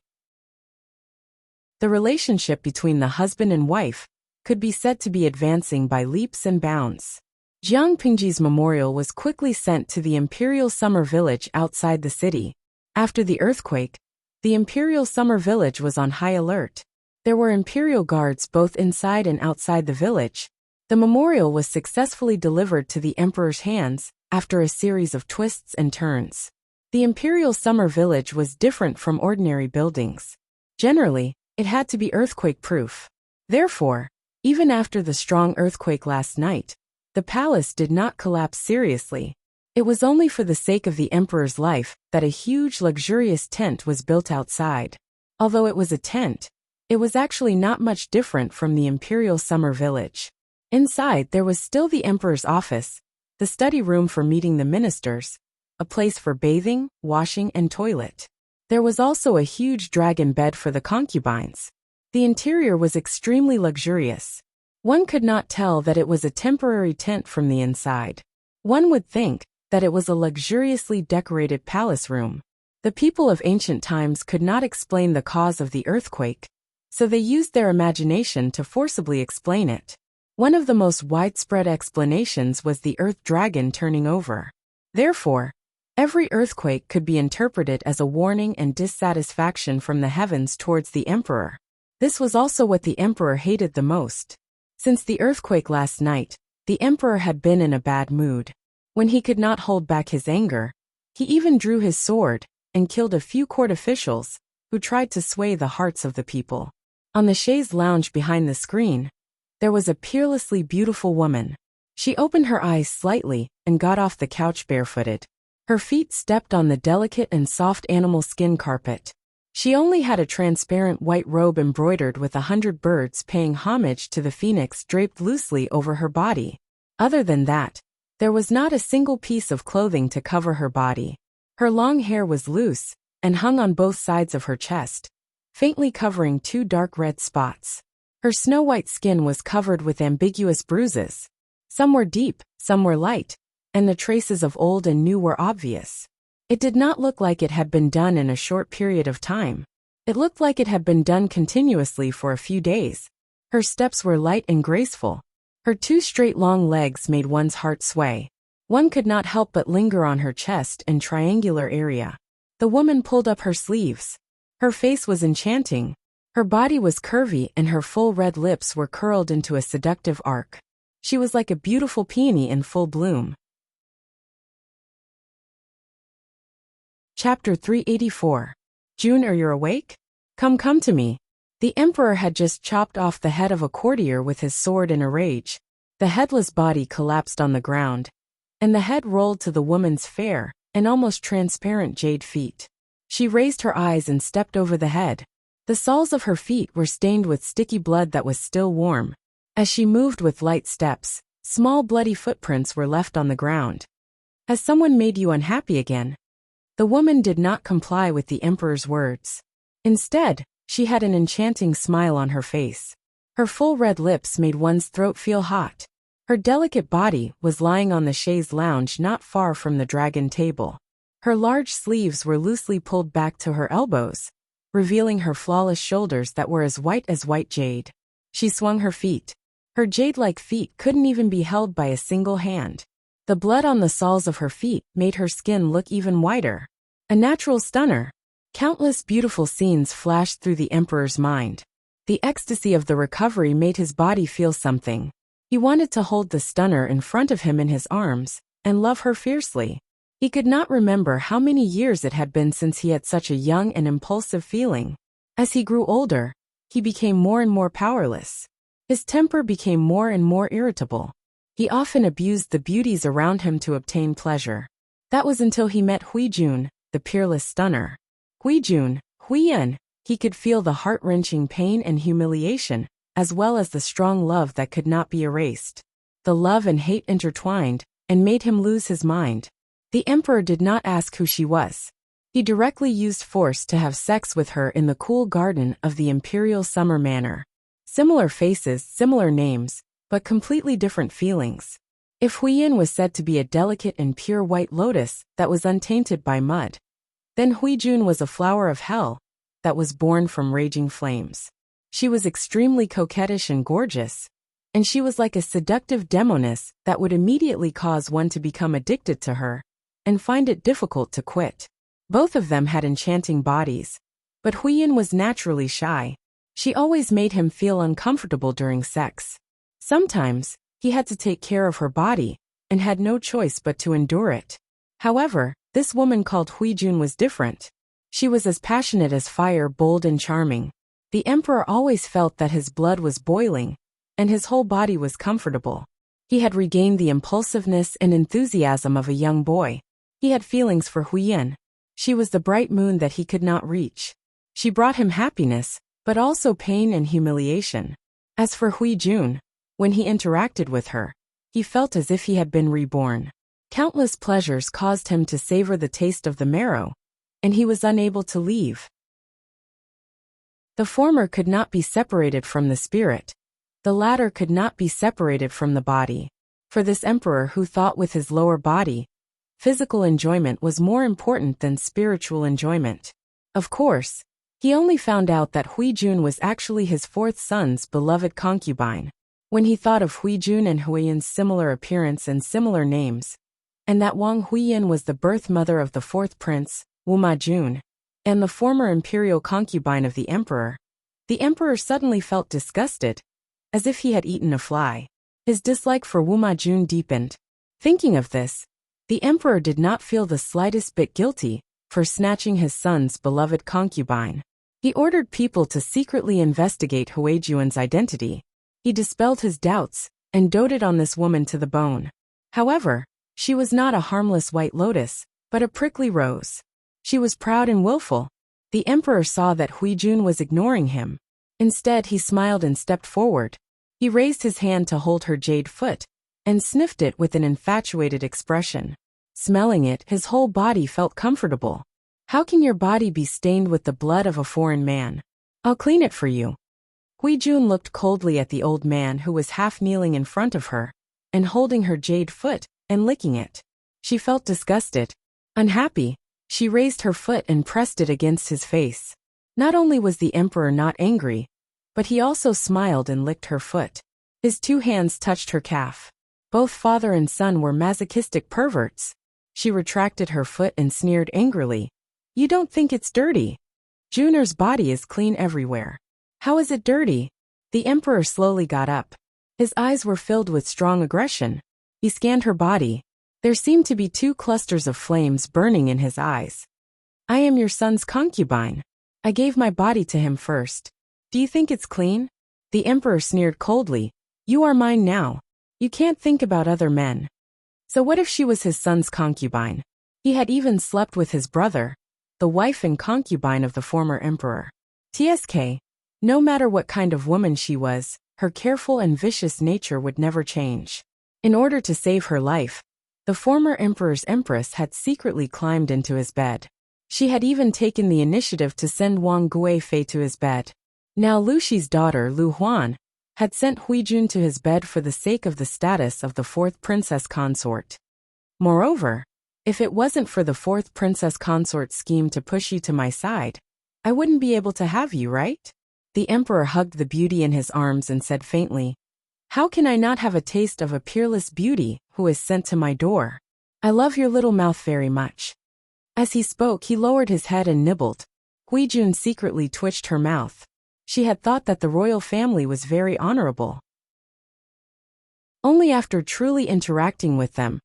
The relationship between the husband and wife could be said to be advancing by leaps and bounds. Jiang Pingji's memorial was quickly sent to the imperial summer village outside the city. After the earthquake, the imperial summer village was on high alert. There were imperial guards both inside and outside the village. The memorial was successfully delivered to the emperor's hands after a series of twists and turns. The imperial summer village was different from ordinary buildings. Generally, it had to be earthquake-proof. Therefore, even after the strong earthquake last night, the palace did not collapse seriously. It was only for the sake of the emperor's life that a huge luxurious tent was built outside. Although it was a tent, it was actually not much different from the imperial summer village. Inside there was still the emperor's office, the study room for meeting the ministers, a place for bathing, washing, and toilet. There was also a huge dragon bed for the concubines. The interior was extremely luxurious. One could not tell that it was a temporary tent from the inside. One would think that it was a luxuriously decorated palace room. The people of ancient times could not explain the cause of the earthquake, so they used their imagination to forcibly explain it. One of the most widespread explanations was the earth dragon turning over. Therefore, every earthquake could be interpreted as a warning and dissatisfaction from the heavens towards the emperor. This was also what the emperor hated the most. Since the earthquake last night, the emperor had been in a bad mood. When he could not hold back his anger, he even drew his sword and killed a few court officials who tried to sway the hearts of the people. On the chaise lounge behind the screen, there was a peerlessly beautiful woman. She opened her eyes slightly and got off the couch barefooted. Her feet stepped on the delicate and soft animal skin carpet. She only had a transparent white robe embroidered with 100 birds paying homage to the phoenix draped loosely over her body. Other than that, there was not a single piece of clothing to cover her body. Her long hair was loose and hung on both sides of her chest, faintly covering 2 dark red spots. Her snow-white skin was covered with ambiguous bruises. Some were deep, some were light, and the traces of old and new were obvious. It did not look like it had been done in a short period of time. It looked like it had been done continuously for a few days. Her steps were light and graceful. Her 2 straight long legs made one's heart sway. One could not help but linger on her chest and triangular area. The woman pulled up her sleeves. Her face was enchanting. Her body was curvy and her full red lips were curled into a seductive arc. She was like a beautiful peony in full bloom. Chapter 384. June, are you awake? Come to me. The emperor had just chopped off the head of a courtier with his sword in a rage. The headless body collapsed on the ground, and the head rolled to the woman's fair and almost transparent jade feet. She raised her eyes and stepped over the head. The soles of her feet were stained with sticky blood that was still warm. As she moved with light steps, small bloody footprints were left on the ground. Has someone made you unhappy again? The woman did not comply with the emperor's words. Instead, she had an enchanting smile on her face. Her full red lips made one's throat feel hot. Her delicate body was lying on the chaise lounge not far from the dragon table. Her large sleeves were loosely pulled back to her elbows, revealing her flawless shoulders that were as white jade. She swung her feet. Her jade-like feet couldn't even be held by a single hand. The blood on the soles of her feet made her skin look even whiter. A natural stunner. Countless beautiful scenes flashed through the emperor's mind. The ecstasy of the recovery made his body feel something. He wanted to hold the stunner in front of him in his arms and love her fiercely. He could not remember how many years it had been since he had such a young and impulsive feeling. As he grew older, he became more and more powerless. His temper became more and more irritable. He often abused the beauties around him to obtain pleasure. That was until he met Huijun, the peerless stunner. Huijun, Huiyan, he could feel the heart-wrenching pain and humiliation, as well as the strong love that could not be erased. The love and hate intertwined, and made him lose his mind. The emperor did not ask who she was. He directly used force to have sex with her in the cool garden of the imperial summer manor. Similar faces, similar names, but completely different feelings. If Huiyan was said to be a delicate and pure white lotus that was untainted by mud, then Huijun was a flower of hell that was born from raging flames. She was extremely coquettish and gorgeous, and she was like a seductive demoness that would immediately cause one to become addicted to her and find it difficult to quit. Both of them had enchanting bodies, but Huiyin was naturally shy. She always made him feel uncomfortable during sex. Sometimes, he had to take care of her body and had no choice but to endure it. However, this woman called Huijun was different. She was as passionate as fire, bold and charming. The emperor always felt that his blood was boiling, and his whole body was comfortable. He had regained the impulsiveness and enthusiasm of a young boy. He had feelings for Huiyin. She was the bright moon that he could not reach. She brought him happiness, but also pain and humiliation. As for Huijun, when he interacted with her, he felt as if he had been reborn. Countless pleasures caused him to savor the taste of the marrow, and he was unable to leave. The former could not be separated from the spirit. The latter could not be separated from the body. For this emperor who thought with his lower body, physical enjoyment was more important than spiritual enjoyment. Of course, he only found out that Huijun was actually his fourth son's beloved concubine. When he thought of Huijun and Huiyin's similar appearance and similar names, and that Wang Huiyin was the birth mother of the fourth prince, Wu Majun, and the former imperial concubine of the emperor suddenly felt disgusted, as if he had eaten a fly. His dislike for Wu Majun deepened. Thinking of this, the emperor did not feel the slightest bit guilty for snatching his son's beloved concubine. He ordered people to secretly investigate Huijun's identity. He dispelled his doubts and doted on this woman to the bone. However, she was not a harmless white lotus, but a prickly rose. She was proud and willful. The emperor saw that Huijun was ignoring him. Instead, he smiled and stepped forward. He raised his hand to hold her jade foot and sniffed it with an infatuated expression. Smelling it, his whole body felt comfortable. How can your body be stained with the blood of a foreign man? I'll clean it for you. Huijun looked coldly at the old man who was half kneeling in front of her and holding her jade foot and licking it. She felt disgusted. Unhappy, she raised her foot and pressed it against his face. Not only was the emperor not angry, but he also smiled and licked her foot. His two hands touched her calf. Both father and son were masochistic perverts. She retracted her foot and sneered angrily. You don't think it's dirty? Juner's body is clean everywhere. How is it dirty? The emperor slowly got up. His eyes were filled with strong aggression. He scanned her body. There seemed to be two clusters of flames burning in his eyes. I am your son's concubine. I gave my body to him first. Do you think it's clean? The emperor sneered coldly. You are mine now. You can't think about other men. So what if she was his son's concubine? He had even slept with his brother, the wife and concubine of the former emperor. TSK. No matter what kind of woman she was, her careful and vicious nature would never change. In order to save her life, the former emperor's Empress had secretly climbed into his bed. She had even taken the initiative to send Wang Guifei to his bed. Now Lu Shi's daughter, Lu Huan, had sent Huijun to his bed for the sake of the status of the fourth princess consort. Moreover, if it wasn't for the fourth princess consort's scheme to push you to my side, I wouldn't be able to have you, right? The emperor hugged the beauty in his arms and said faintly, How can I not have a taste of a peerless beauty who is sent to my door? I love your little mouth very much. As he spoke, he lowered his head and nibbled. Huijun secretly twitched her mouth. She had thought that the royal family was very honorable. Only after truly interacting with them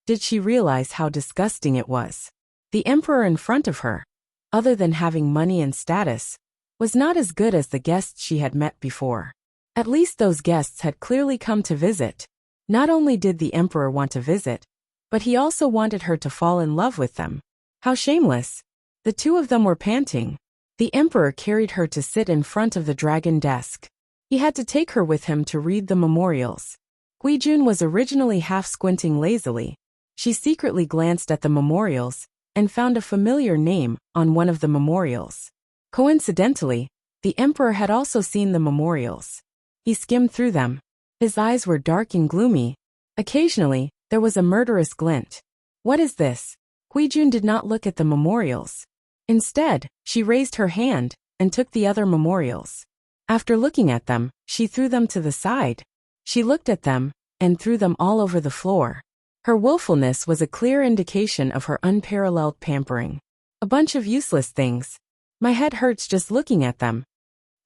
did she realize how disgusting it was. The emperor in front of her, other than having money and status, was not as good as the guests she had met before. At least those guests had clearly come to visit. Not only did the emperor want to visit, but he also wanted her to fall in love with them. How shameless. The two of them were panting. The emperor carried her to sit in front of the dragon desk. He had to take her with him to read the memorials. Huijun was originally half squinting lazily. She secretly glanced at the memorials and found a familiar name on one of the memorials. Coincidentally, the emperor had also seen the memorials. He skimmed through them. His eyes were dark and gloomy. Occasionally, there was a murderous glint. What is this? Huijun did not look at the memorials. Instead, she raised her hand and took the other memorials. After looking at them, she threw them to the side. She looked at them, and threw them all over the floor. Her willfulness was a clear indication of her unparalleled pampering. A bunch of useless things. My head hurts just looking at them.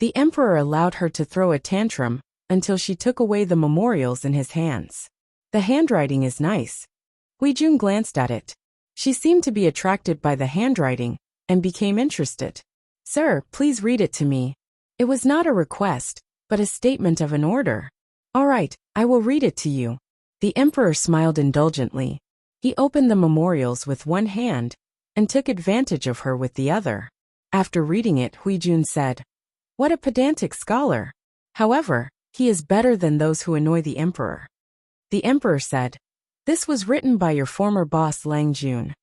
The emperor allowed her to throw a tantrum, until she took away the memorials in his hands. The handwriting is nice. Huijun glanced at it. She seemed to be attracted by the handwriting, and became interested. Sir, please read it to me. It was not a request, but a statement of an order. All right, I will read it to you. The emperor smiled indulgently. He opened the memorials with one hand, and took advantage of her with the other. After reading it, Huijun said, "What a pedantic scholar. However, he is better than those who annoy the emperor." The emperor said, "This was written by your former boss Lang Jun."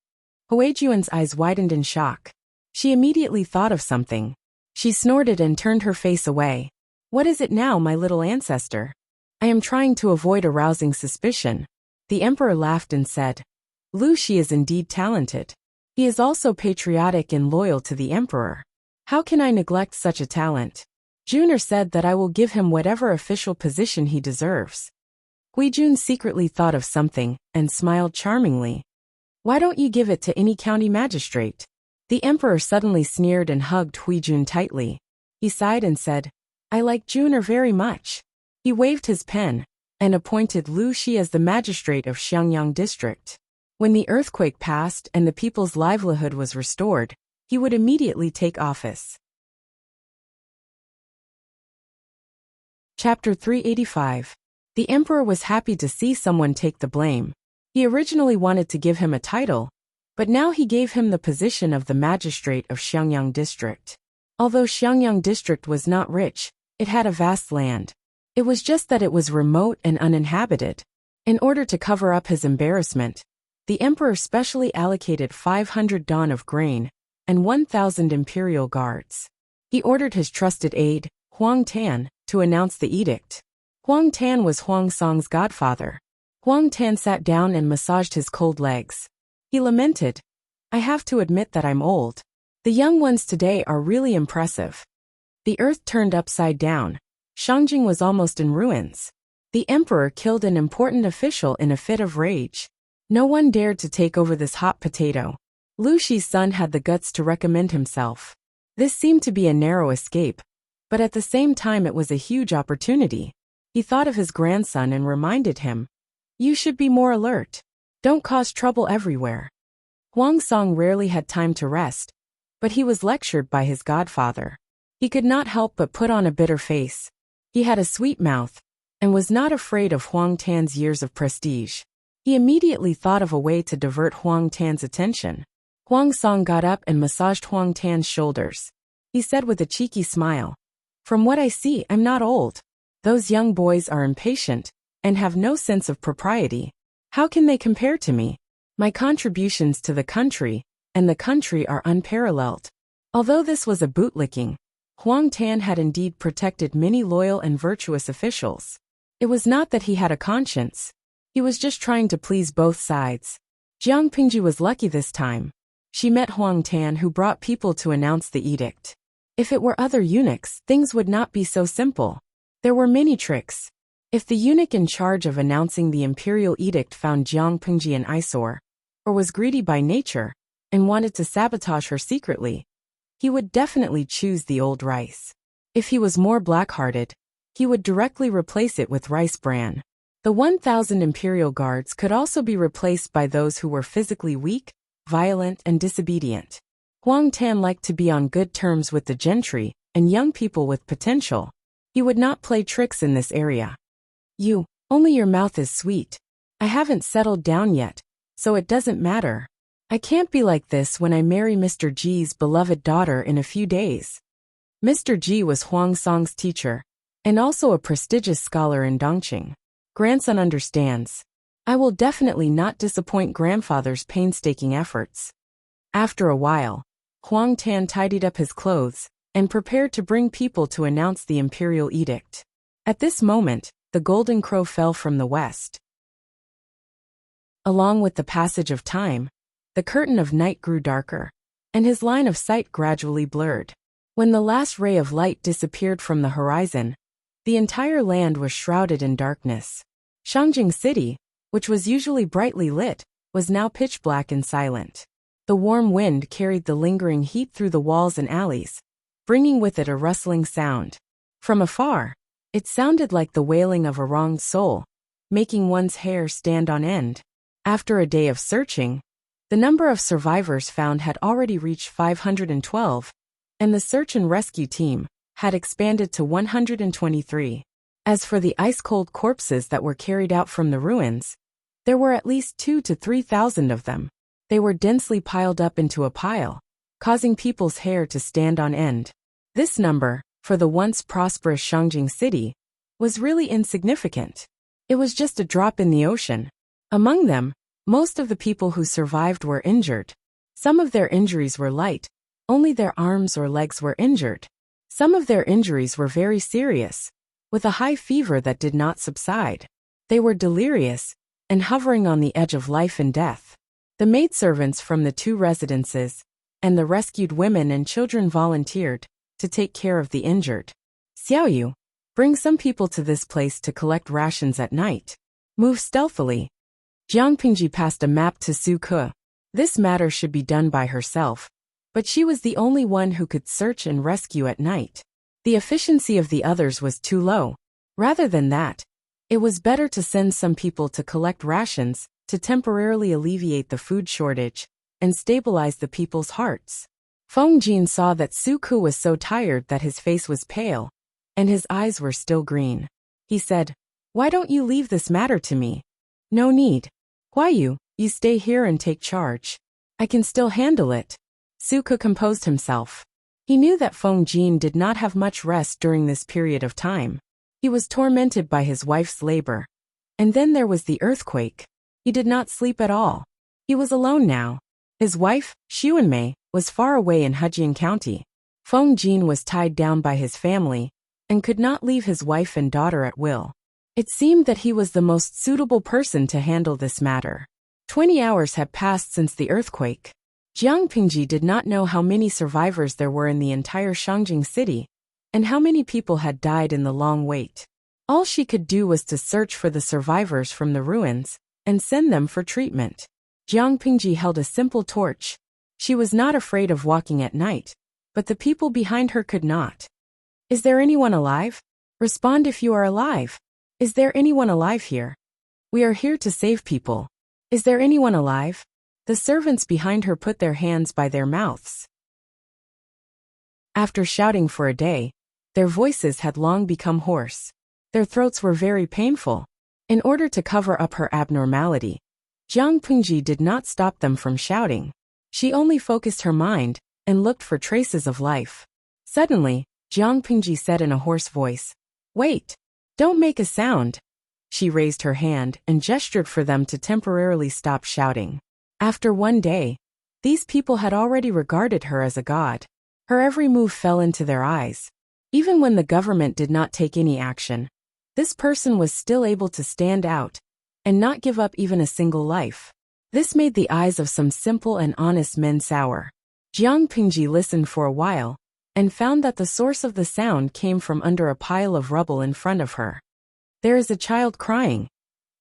Huijun's eyes widened in shock. She immediately thought of something. She snorted and turned her face away. "What is it now, my little ancestor? I am trying to avoid arousing suspicion." The emperor laughed and said, "Lu Shi is indeed talented. He is also patriotic and loyal to the emperor. How can I neglect such a talent? Juner said that I will give him whatever official position he deserves." Huijun secretly thought of something, and smiled charmingly. "Why don't you give it to any county magistrate?" The emperor suddenly sneered and hugged Huijun tightly. He sighed and said, "I like Juner very much." He waved his pen, and appointed Lu Shi as the magistrate of Xiangyang district. When the earthquake passed and the people's livelihood was restored, he would immediately take office. Chapter 385. The emperor was happy to see someone take the blame. He originally wanted to give him a title, but now he gave him the position of the magistrate of Xiangyang district. Although Xiangyang district was not rich, it had a vast land. It was just that it was remote and uninhabited. In order to cover up his embarrassment, the emperor specially allocated 500 dawn of grain and 1,000 imperial guards. He ordered his trusted aide, Huang Tan, to announce the edict. Huang Tan was Huang Song's godfather. Huang Tan sat down and massaged his cold legs. He lamented, "I have to admit that I'm old. The young ones today are really impressive." The earth turned upside down. Shangjing was almost in ruins. The emperor killed an important official in a fit of rage. No one dared to take over this hot potato. Lu Shi's son had the guts to recommend himself. This seemed to be a narrow escape, but at the same time it was a huge opportunity. He thought of his grandson and reminded him, "You should be more alert. Don't cause trouble everywhere." Huang Song rarely had time to rest, but he was lectured by his godfather. He could not help but put on a bitter face. He had a sweet mouth, and was not afraid of Huang Tan's years of prestige. He immediately thought of a way to divert Huang Tan's attention. Huang Song got up and massaged Huang Tan's shoulders. He said with a cheeky smile, "From what I see, I'm not old. Those young boys are impatient, and have no sense of propriety. How can they compare to me? My contributions to the country, and the country are unparalleled." Although this was a bootlicking, Huang Tan had indeed protected many loyal and virtuous officials. It was not that he had a conscience. He was just trying to please both sides. Jiang Pingji was lucky this time. She met Huang Tan, who brought people to announce the edict. If it were other eunuchs, things would not be so simple. There were many tricks. If the eunuch in charge of announcing the imperial edict found Jiang Pingji an eyesore, or was greedy by nature, and wanted to sabotage her secretly, he would definitely choose the old rice. If he was more black-hearted, he would directly replace it with rice bran. The 1,000 imperial guards could also be replaced by those who were physically weak, violent, and disobedient. Huang Tan liked to be on good terms with the gentry and young people with potential. He would not play tricks in this area. Only your mouth is sweet. I haven't settled down yet, so it doesn't matter. I can't be like this when I marry Mr. G's beloved daughter in a few days." Mr. G was Huang Song's teacher, and also a prestigious scholar in Dongqing. "Grandson understands. I will definitely not disappoint grandfather's painstaking efforts." After a while, Huang Tan tidied up his clothes and prepared to bring people to announce the imperial edict. At this moment, the golden crow fell from the west. Along with the passage of time, the curtain of night grew darker, and his line of sight gradually blurred. When the last ray of light disappeared from the horizon, The entire land was shrouded in darkness. Shangjing City, which was usually brightly lit, was now pitch black and silent. The warm wind carried the lingering heat through the walls and alleys, bringing with it a rustling sound. From afar, it sounded like the wailing of a wronged soul, making one's hair stand on end. After a day of searching, the number of survivors found had already reached 512, and the search and rescue team had expanded to 123. As for the ice-cold corpses that were carried out from the ruins, there were at least 2,000 to 3,000 of them. They were densely piled up into a pile, causing people's hair to stand on end. This number, for the once prosperous Shangjing City, was really insignificant. It was just a drop in the ocean. Among them, most of the people who survived were injured. Some of their injuries were light, only their arms or legs were injured. Some of their injuries were very serious, with a high fever that did not subside. They were delirious and hovering on the edge of life and death. The maidservants from the 2 residences and the rescued women and children volunteered to take care of the injured. Xiaoyu, bring some people to this place to collect rations at night. Move stealthily. Jiang Pingji passed a map to Su Ke. This matter should be done by herself, but she was the only one who could search and rescue at night. The efficiency of the others was too low. Rather than that, it was better to send some people to collect rations to temporarily alleviate the food shortage and stabilize the people's hearts. Feng Jin saw that Su Ke was so tired that his face was pale, and his eyes were still green. He said, "Why don't you leave this matter to me?" "No need. Why you stay here and take charge. I can still handle it." Su Ke composed himself. He knew that Feng Jin did not have much rest during this period of time. He was tormented by his wife's labor. And then there was the earthquake. He did not sleep at all. He was alone now. His wife, Xuanmei, was far away in Hejian County. Feng Jin was tied down by his family and could not leave his wife and daughter at will. It seemed that he was the most suitable person to handle this matter. 20 hours had passed since the earthquake. Jiang Pingji did not know how many survivors there were in the entire Shangjing City, and how many people had died in the long wait. All she could do was to search for the survivors from the ruins and send them for treatment. Jiang Pingji held a simple torch. She was not afraid of walking at night, but the people behind her could not. "Is there anyone alive? Respond if you are alive. Is there anyone alive here? We are here to save people. Is there anyone alive?" The servants behind her put their hands by their mouths. After shouting for a day, their voices had long become hoarse. Their throats were very painful. In order to cover up her abnormality, Jiang Pingji did not stop them from shouting. She only focused her mind and looked for traces of life. Suddenly, Jiang Pingji said in a hoarse voice, "Wait! Don't make a sound." She raised her hand and gestured for them to temporarily stop shouting. After one day, these people had already regarded her as a god. Her every move fell into their eyes. Even when the government did not take any action, this person was still able to stand out and not give up even a single life. This made the eyes of some simple and honest men sour. Jiang Pingji listened for a while and found that the source of the sound came from under a pile of rubble in front of her. "There is a child crying."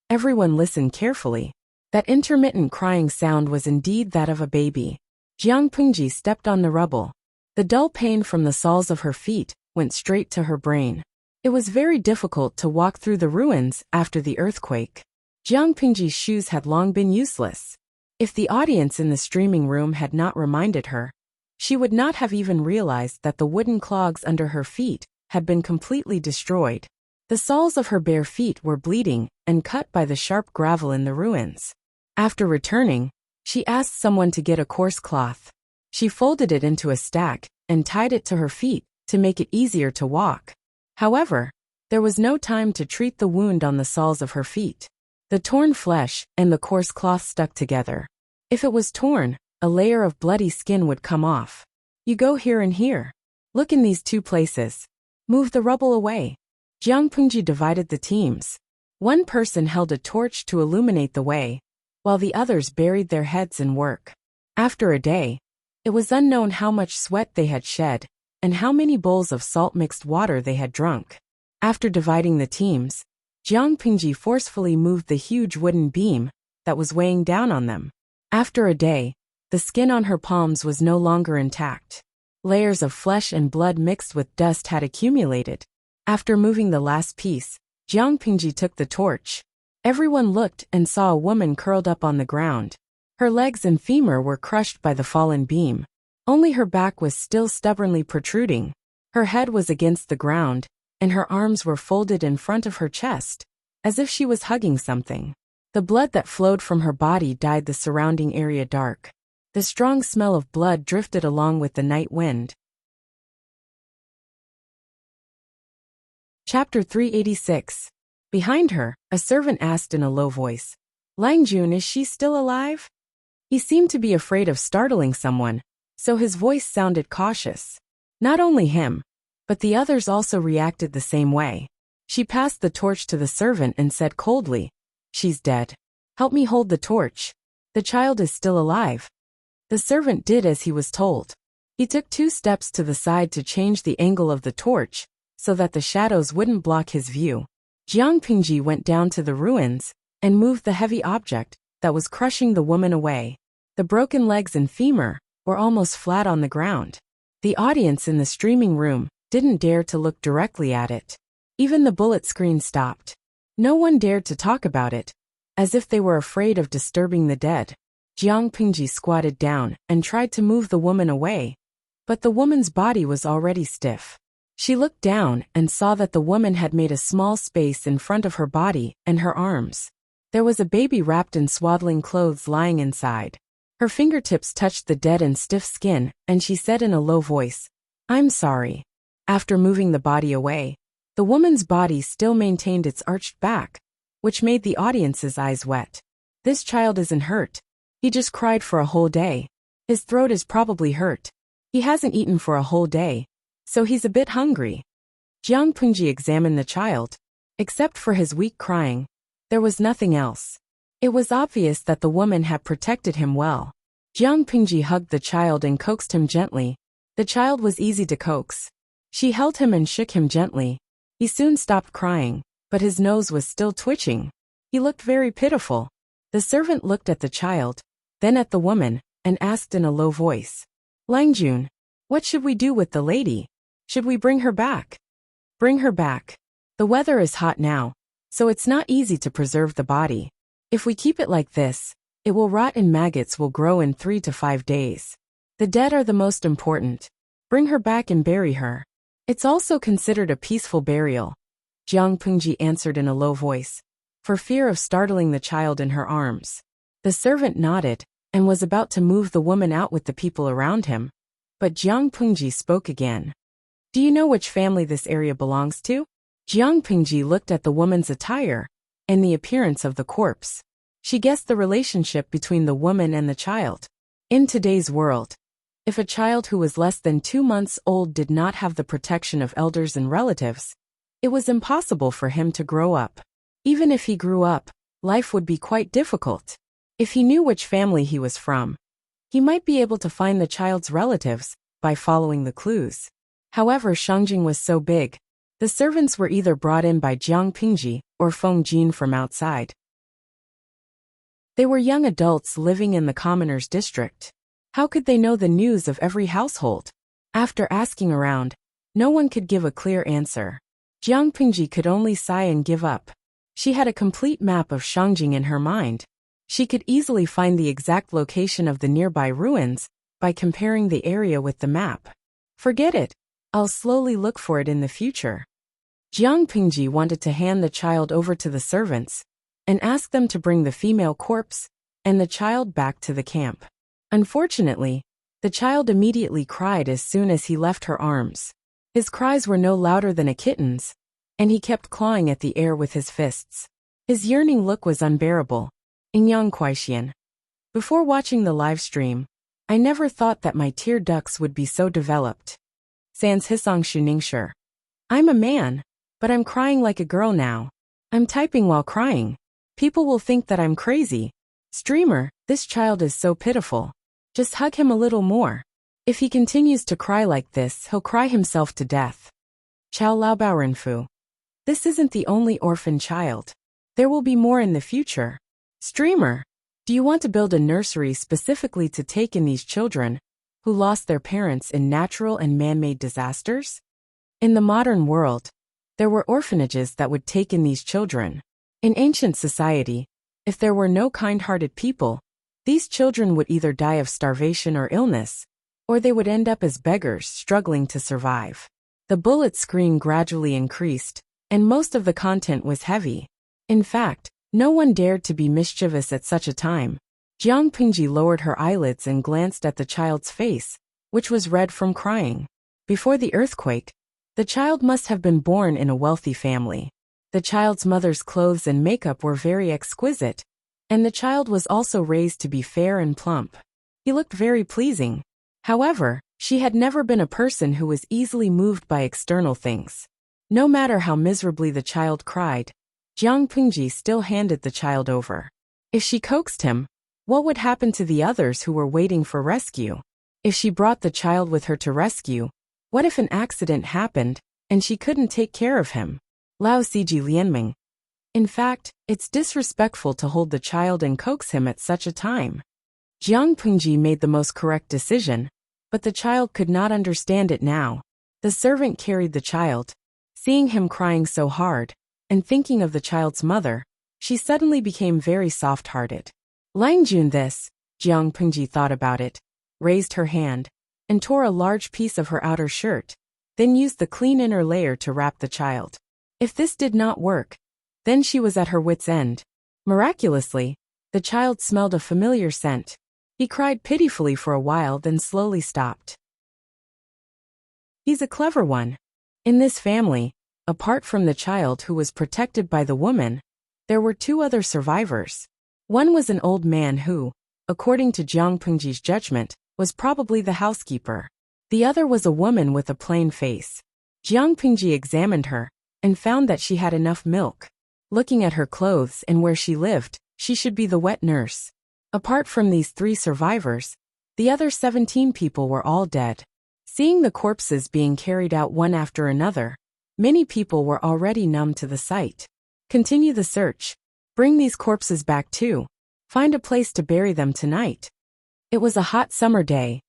Everyone listened carefully. That intermittent crying sound was indeed that of a baby. Jiang Pingji stepped on the rubble. The dull pain from the soles of her feet went straight to her brain. It was very difficult to walk through the ruins after the earthquake. Jiang Pingji's shoes had long been useless. If the audience in the streaming room had not reminded her, she would not have even realized that the wooden clogs under her feet had been completely destroyed. The soles of her bare feet were bleeding and cut by the sharp gravel in the ruins. After returning, she asked someone to get a coarse cloth. She folded it into a stack and tied it to her feet to make it easier to walk. However, there was no time to treat the wound on the soles of her feet. The torn flesh and the coarse cloth stuck together. If it was torn, a layer of bloody skin would come off. "You go here and here. Look in these 2 places. Move the rubble away." Jiang Pingji divided the teams. One person held a torch to illuminate the way, while the others buried their heads in work. After a day, it was unknown how much sweat they had shed and how many bowls of salt-mixed water they had drunk. After dividing the teams, Jiang Pingji forcefully moved the huge wooden beam that was weighing down on them. After a day, the skin on her palms was no longer intact. Layers of flesh and blood mixed with dust had accumulated. After moving the last piece, Jiang Pingji took the torch. Everyone looked and saw a woman curled up on the ground. Her legs and femur were crushed by the fallen beam. Only her back was still stubbornly protruding. Her head was against the ground, and her arms were folded in front of her chest, as if she was hugging something. The blood that flowed from her body dyed the surrounding area dark. The strong smell of blood drifted along with the night wind. Chapter 386. Behind her, a servant asked in a low voice, "Langjun, is she still alive?" He seemed to be afraid of startling someone, so his voice sounded cautious. Not only him, but the others also reacted the same way. She passed the torch to the servant and said coldly, "She's dead. Help me hold the torch. The child is still alive." The servant did as he was told. He took 2 steps to the side to change the angle of the torch, so that the shadows wouldn't block his view. Jiang Pingji went down to the ruins and moved the heavy object that was crushing the woman away. The broken legs and femur were almost flat on the ground. The audience in the streaming room didn't dare to look directly at it. Even the bullet screen stopped. No one dared to talk about it, as if they were afraid of disturbing the dead. Jiang Pingji squatted down and tried to move the woman away, but the woman's body was already stiff. She looked down and saw that the woman had made a small space in front of her body and her arms. There was a baby wrapped in swaddling clothes lying inside. Her fingertips touched the dead and stiff skin, and she said in a low voice, "I'm sorry." After moving the body away, the woman's body still maintained its arched back, which made the audience's eyes wet. "This child isn't hurt. He just cried for a whole day. His throat is probably hurt. He hasn't eaten for a whole day, so he's a bit hungry." Jiang Pingji examined the child. Except for his weak crying, there was nothing else. It was obvious that the woman had protected him well. Jiang Pingji hugged the child and coaxed him gently. The child was easy to coax. She held him and shook him gently. He soon stopped crying, but his nose was still twitching. He looked very pitiful. The servant looked at the child, then at the woman, and asked in a low voice, "Langjun, what should we do with the lady? Should we bring her back?" "Bring her back. The weather is hot now, so it's not easy to preserve the body. If we keep it like this, it will rot and maggots will grow in 3 to 5 days. The dead are the most important. Bring her back and bury her. It's also considered a peaceful burial," Jiang Pingji answered in a low voice, for fear of startling the child in her arms. The servant nodded and was about to move the woman out with the people around him, but Jiang Pingji spoke again. "Do you know which family this area belongs to?" Jiang Pingji looked at the woman's attire and the appearance of the corpse. She guessed the relationship between the woman and the child. In today's world, if a child who was less than 2 months old did not have the protection of elders and relatives, it was impossible for him to grow up. Even if he grew up, life would be quite difficult. If he knew which family he was from, he might be able to find the child's relatives by following the clues. However, Shangjing was so big, the servants were either brought in by Jiang Pingji or Feng Jin from outside. They were young adults living in the commoners' district. How could they know the news of every household? After asking around, no one could give a clear answer. Jiang Pingji could only sigh and give up. She had a complete map of Shangjing in her mind. She could easily find the exact location of the nearby ruins by comparing the area with the map. "Forget it. I'll slowly look for it in the future." Jiang Pingji wanted to hand the child over to the servants and ask them to bring the female corpse and the child back to the camp. Unfortunately, the child immediately cried as soon as he left her arms. His cries were no louder than a kitten's, and he kept clawing at the air with his fists. His yearning look was unbearable. Inyang Kuaixian. Before watching the live stream, I never thought that my tear ducts would be so developed. Sans Hisong Shuningsher. I'm a man, but I'm crying like a girl now. I'm typing while crying. People will think that I'm crazy. Streamer, this child is so pitiful. Just hug him a little more. If he continues to cry like this, he'll cry himself to death. Chao Lao Baorenfu. This isn't the only orphan child. There will be more in the future. Streamer, do you want to build a nursery specifically to take in these children who lost their parents in natural and man-made disasters? In the modern world, there were orphanages that would take in these children. In ancient society, if there were no kind-hearted people, these children would either die of starvation or illness, or they would end up as beggars struggling to survive. The bullet screen gradually increased, and most of the content was heavy. In fact, no one dared to be mischievous at such a time. Jiang Pingji lowered her eyelids and glanced at the child's face, which was red from crying. Before the earthquake, the child must have been born in a wealthy family. The child's mother's clothes and makeup were very exquisite, and the child was also raised to be fair and plump. He looked very pleasing. However, she had never been a person who was easily moved by external things. No matter how miserably the child cried, Jiang Pingji still handed the child over. If she coaxed him, what would happen to the others who were waiting for rescue? If she brought the child with her to rescue, what if an accident happened, and she couldn't take care of him? Lao Siji Lianming. In fact, it's disrespectful to hold the child and coax him at such a time. Jiang Pingji made the most correct decision, but the child could not understand it now. The servant carried the child. Seeing him crying so hard, and thinking of the child's mother, she suddenly became very soft-hearted. Langjun this, Jiang Pingji thought about it, raised her hand, and tore a large piece of her outer shirt, then used the clean inner layer to wrap the child. If this did not work, then she was at her wit's end. Miraculously, the child smelled a familiar scent. He cried pitifully for a while, then slowly stopped. He's a clever one. In this family, apart from the child who was protected by the woman, there were two other survivors. One was an old man who, according to Jiang Pingji's judgment, was probably the housekeeper. The other was a woman with a plain face. Jiang Pingji examined her and found that she had enough milk. Looking at her clothes and where she lived, she should be the wet nurse. Apart from these 3 survivors, the other 17 people were all dead. Seeing the corpses being carried out one after another, many people were already numb to the sight. Continue the search. Bring these corpses back too. Find a place to bury them tonight. It was a hot summer day,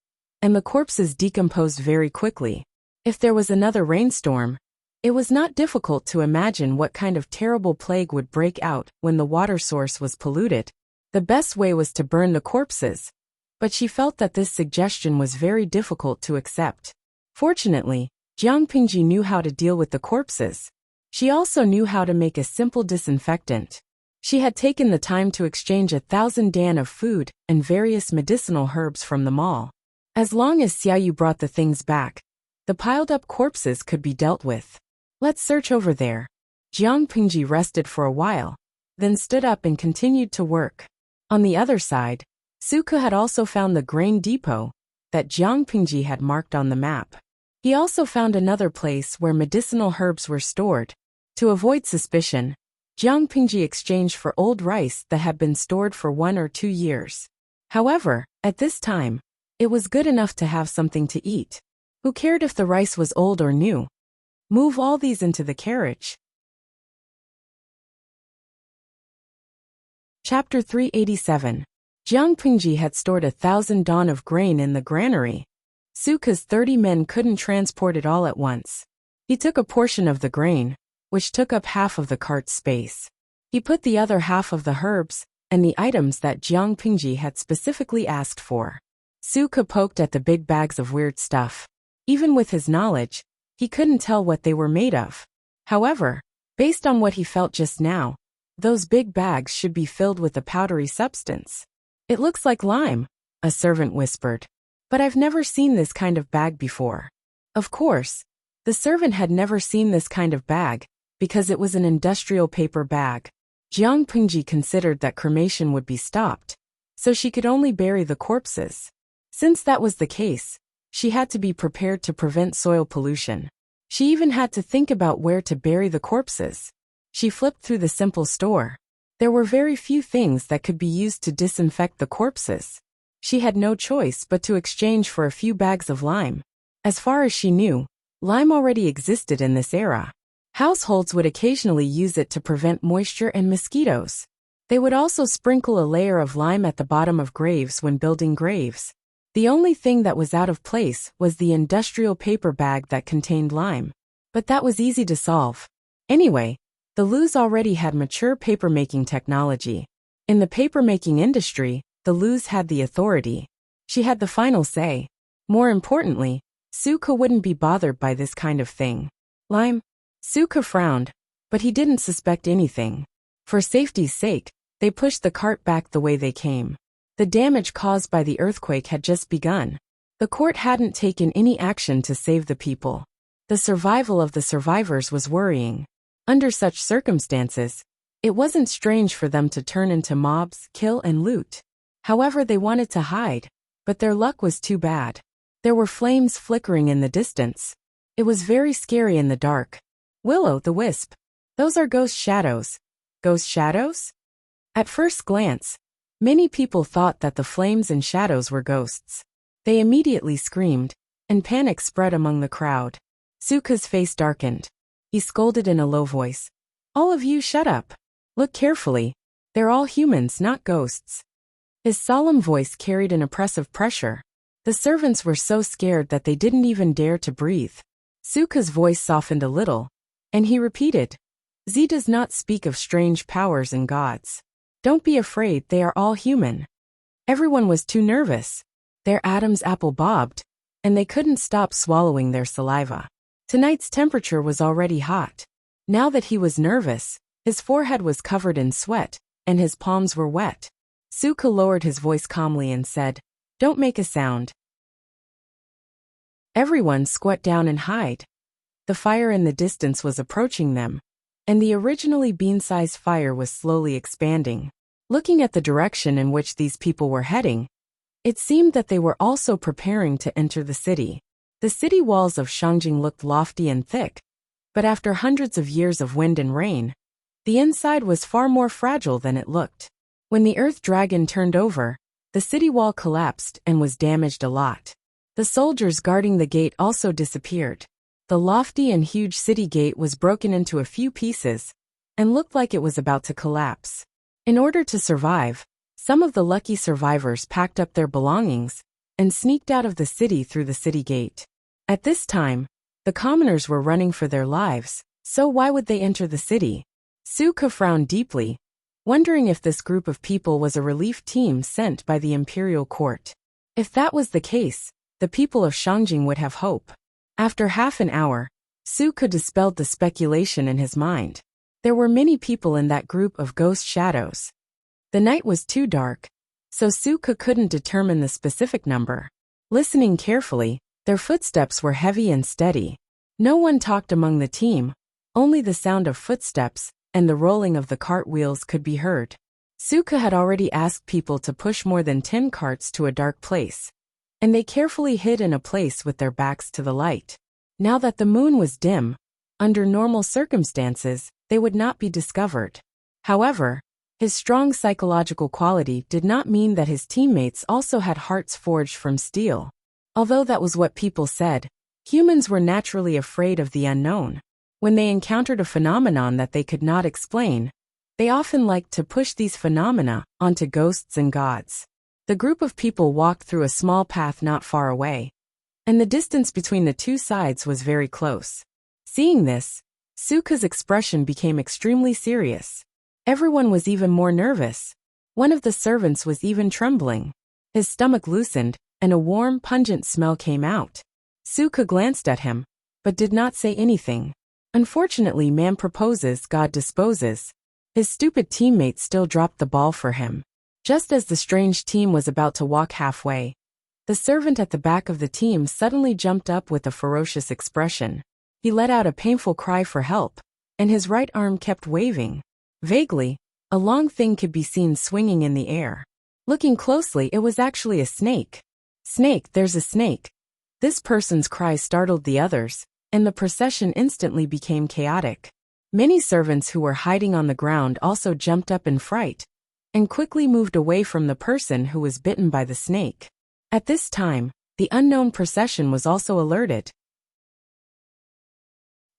and the corpses decomposed very quickly. If there was another rainstorm, it was not difficult to imagine what kind of terrible plague would break out when the water source was polluted. The best way was to burn the corpses, but she felt that this suggestion was very difficult to accept. Fortunately, Jiang Pingji knew how to deal with the corpses. She also knew how to make a simple disinfectant. She had taken the time to exchange 1,000 dan of food and various medicinal herbs from the mall. As long as Xiaoyu brought the things back, the piled-up corpses could be dealt with. Let's search over there. Jiang Pingji rested for a while, then stood up and continued to work. On the other side, Suke had also found the grain depot that Jiang Pingji had marked on the map. He also found another place where medicinal herbs were stored. To avoid suspicion, Jiang Pingji exchanged for old rice that had been stored for 1 or 2 years. However, at this time, it was good enough to have something to eat. Who cared if the rice was old or new? Move all these into the carriage. Chapter 387. Jiang Pingji had stored 1,000 dan of grain in the granary. Suke's 30 men couldn't transport it all at once. He took a portion of the grain, which took up half of the cart's space. He put the other half of the herbs and the items that Jiang Pingji had specifically asked for. Suke poked at the big bags of weird stuff. Even with his knowledge, he couldn't tell what they were made of. However, based on what he felt just now, those big bags should be filled with a powdery substance. It looks like lime, a servant whispered. But I've never seen this kind of bag before. Of course, the servant had never seen this kind of bag, because it was an industrial paper bag. Jiang Pingji considered that cremation would be stopped, so she could only bury the corpses. Since that was the case, she had to be prepared to prevent soil pollution. She even had to think about where to bury the corpses. She flipped through the simple store. There were very few things that could be used to disinfect the corpses. She had no choice but to exchange for a few bags of lime. As far as she knew, lime already existed in this era. Households would occasionally use it to prevent moisture and mosquitoes. They would also sprinkle a layer of lime at the bottom of graves when building graves. The only thing that was out of place was the industrial paper bag that contained lime. But that was easy to solve. Anyway, the Luz already had mature paper-making technology. In the paper-making industry, the Luz had the authority. She had the final say. More importantly, Suka wouldn't be bothered by this kind of thing. Lime? Suka frowned, but he didn't suspect anything. For safety's sake, they pushed the cart back the way they came. The damage caused by the earthquake had just begun. The court hadn't taken any action to save the people. The survival of the survivors was worrying. Under such circumstances, it wasn't strange for them to turn into mobs, kill and loot. However, they wanted to hide, but their luck was too bad. There were flames flickering in the distance. It was very scary in the dark. Will-o'-the-wisp. Those are ghost shadows. Ghost shadows? At first glance, many people thought that the flames and shadows were ghosts. They immediately screamed, and panic spread among the crowd. Suka's face darkened. He scolded in a low voice. All of you shut up. Look carefully. They're all humans, not ghosts. His solemn voice carried an oppressive pressure. The servants were so scared that they didn't even dare to breathe. Suka's voice softened a little, and he repeated, Z does not speak of strange powers and gods. Don't be afraid, they are all human. Everyone was too nervous. Their Adam's apple bobbed, and they couldn't stop swallowing their saliva. Tonight's temperature was already hot. Now that he was nervous, his forehead was covered in sweat, and his palms were wet. Suka lowered his voice calmly and said, Don't make a sound. Everyone squat down and hide. The fire in the distance was approaching them, and the originally bean-sized fire was slowly expanding. Looking at the direction in which these people were heading, it seemed that they were also preparing to enter the city. The city walls of Shangjing looked lofty and thick, but after hundreds of years of wind and rain, the inside was far more fragile than it looked. When the earth dragon turned over, the city wall collapsed and was damaged a lot. The soldiers guarding the gate also disappeared. The lofty and huge city gate was broken into a few pieces and looked like it was about to collapse. In order to survive, some of the lucky survivors packed up their belongings and sneaked out of the city through the city gate. At this time, the commoners were running for their lives, so why would they enter the city? Suka frowned deeply, wondering if this group of people was a relief team sent by the imperial court. If that was the case, the people of Shangjing would have hope. After half an hour, Suka dispelled the speculation in his mind. There were many people in that group of ghost shadows. The night was too dark, so Suka couldn't determine the specific number. Listening carefully, their footsteps were heavy and steady. No one talked among the team, only the sound of footsteps and the rolling of the cart wheels could be heard. Suka had already asked people to push more than 10 carts to a dark place, and they carefully hid in a place with their backs to the light. Now that the moon was dim, under normal circumstances, they would not be discovered. However, his strong psychological quality did not mean that his teammates also had hearts forged from steel. Although that was what people said, humans were naturally afraid of the unknown. When they encountered a phenomenon that they could not explain, they often liked to push these phenomena onto ghosts and gods. The group of people walked through a small path not far away, and the distance between the two sides was very close. Seeing this, Suka's expression became extremely serious. Everyone was even more nervous. One of the servants was even trembling. His stomach loosened, and a warm, pungent smell came out. Suka glanced at him, but did not say anything. Unfortunately, man proposes, God disposes. His stupid teammates still dropped the ball for him. Just as the strange team was about to walk halfway, the servant at the back of the team suddenly jumped up with a ferocious expression. He let out a painful cry for help, and his right arm kept waving. Vaguely, a long thing could be seen swinging in the air. Looking closely, it was actually a snake. Snake, there's a snake. This person's cry startled the others, and the procession instantly became chaotic. Many servants who were hiding on the ground also jumped up in fright, and quickly moved away from the person who was bitten by the snake. At this time, the unknown procession was also alerted.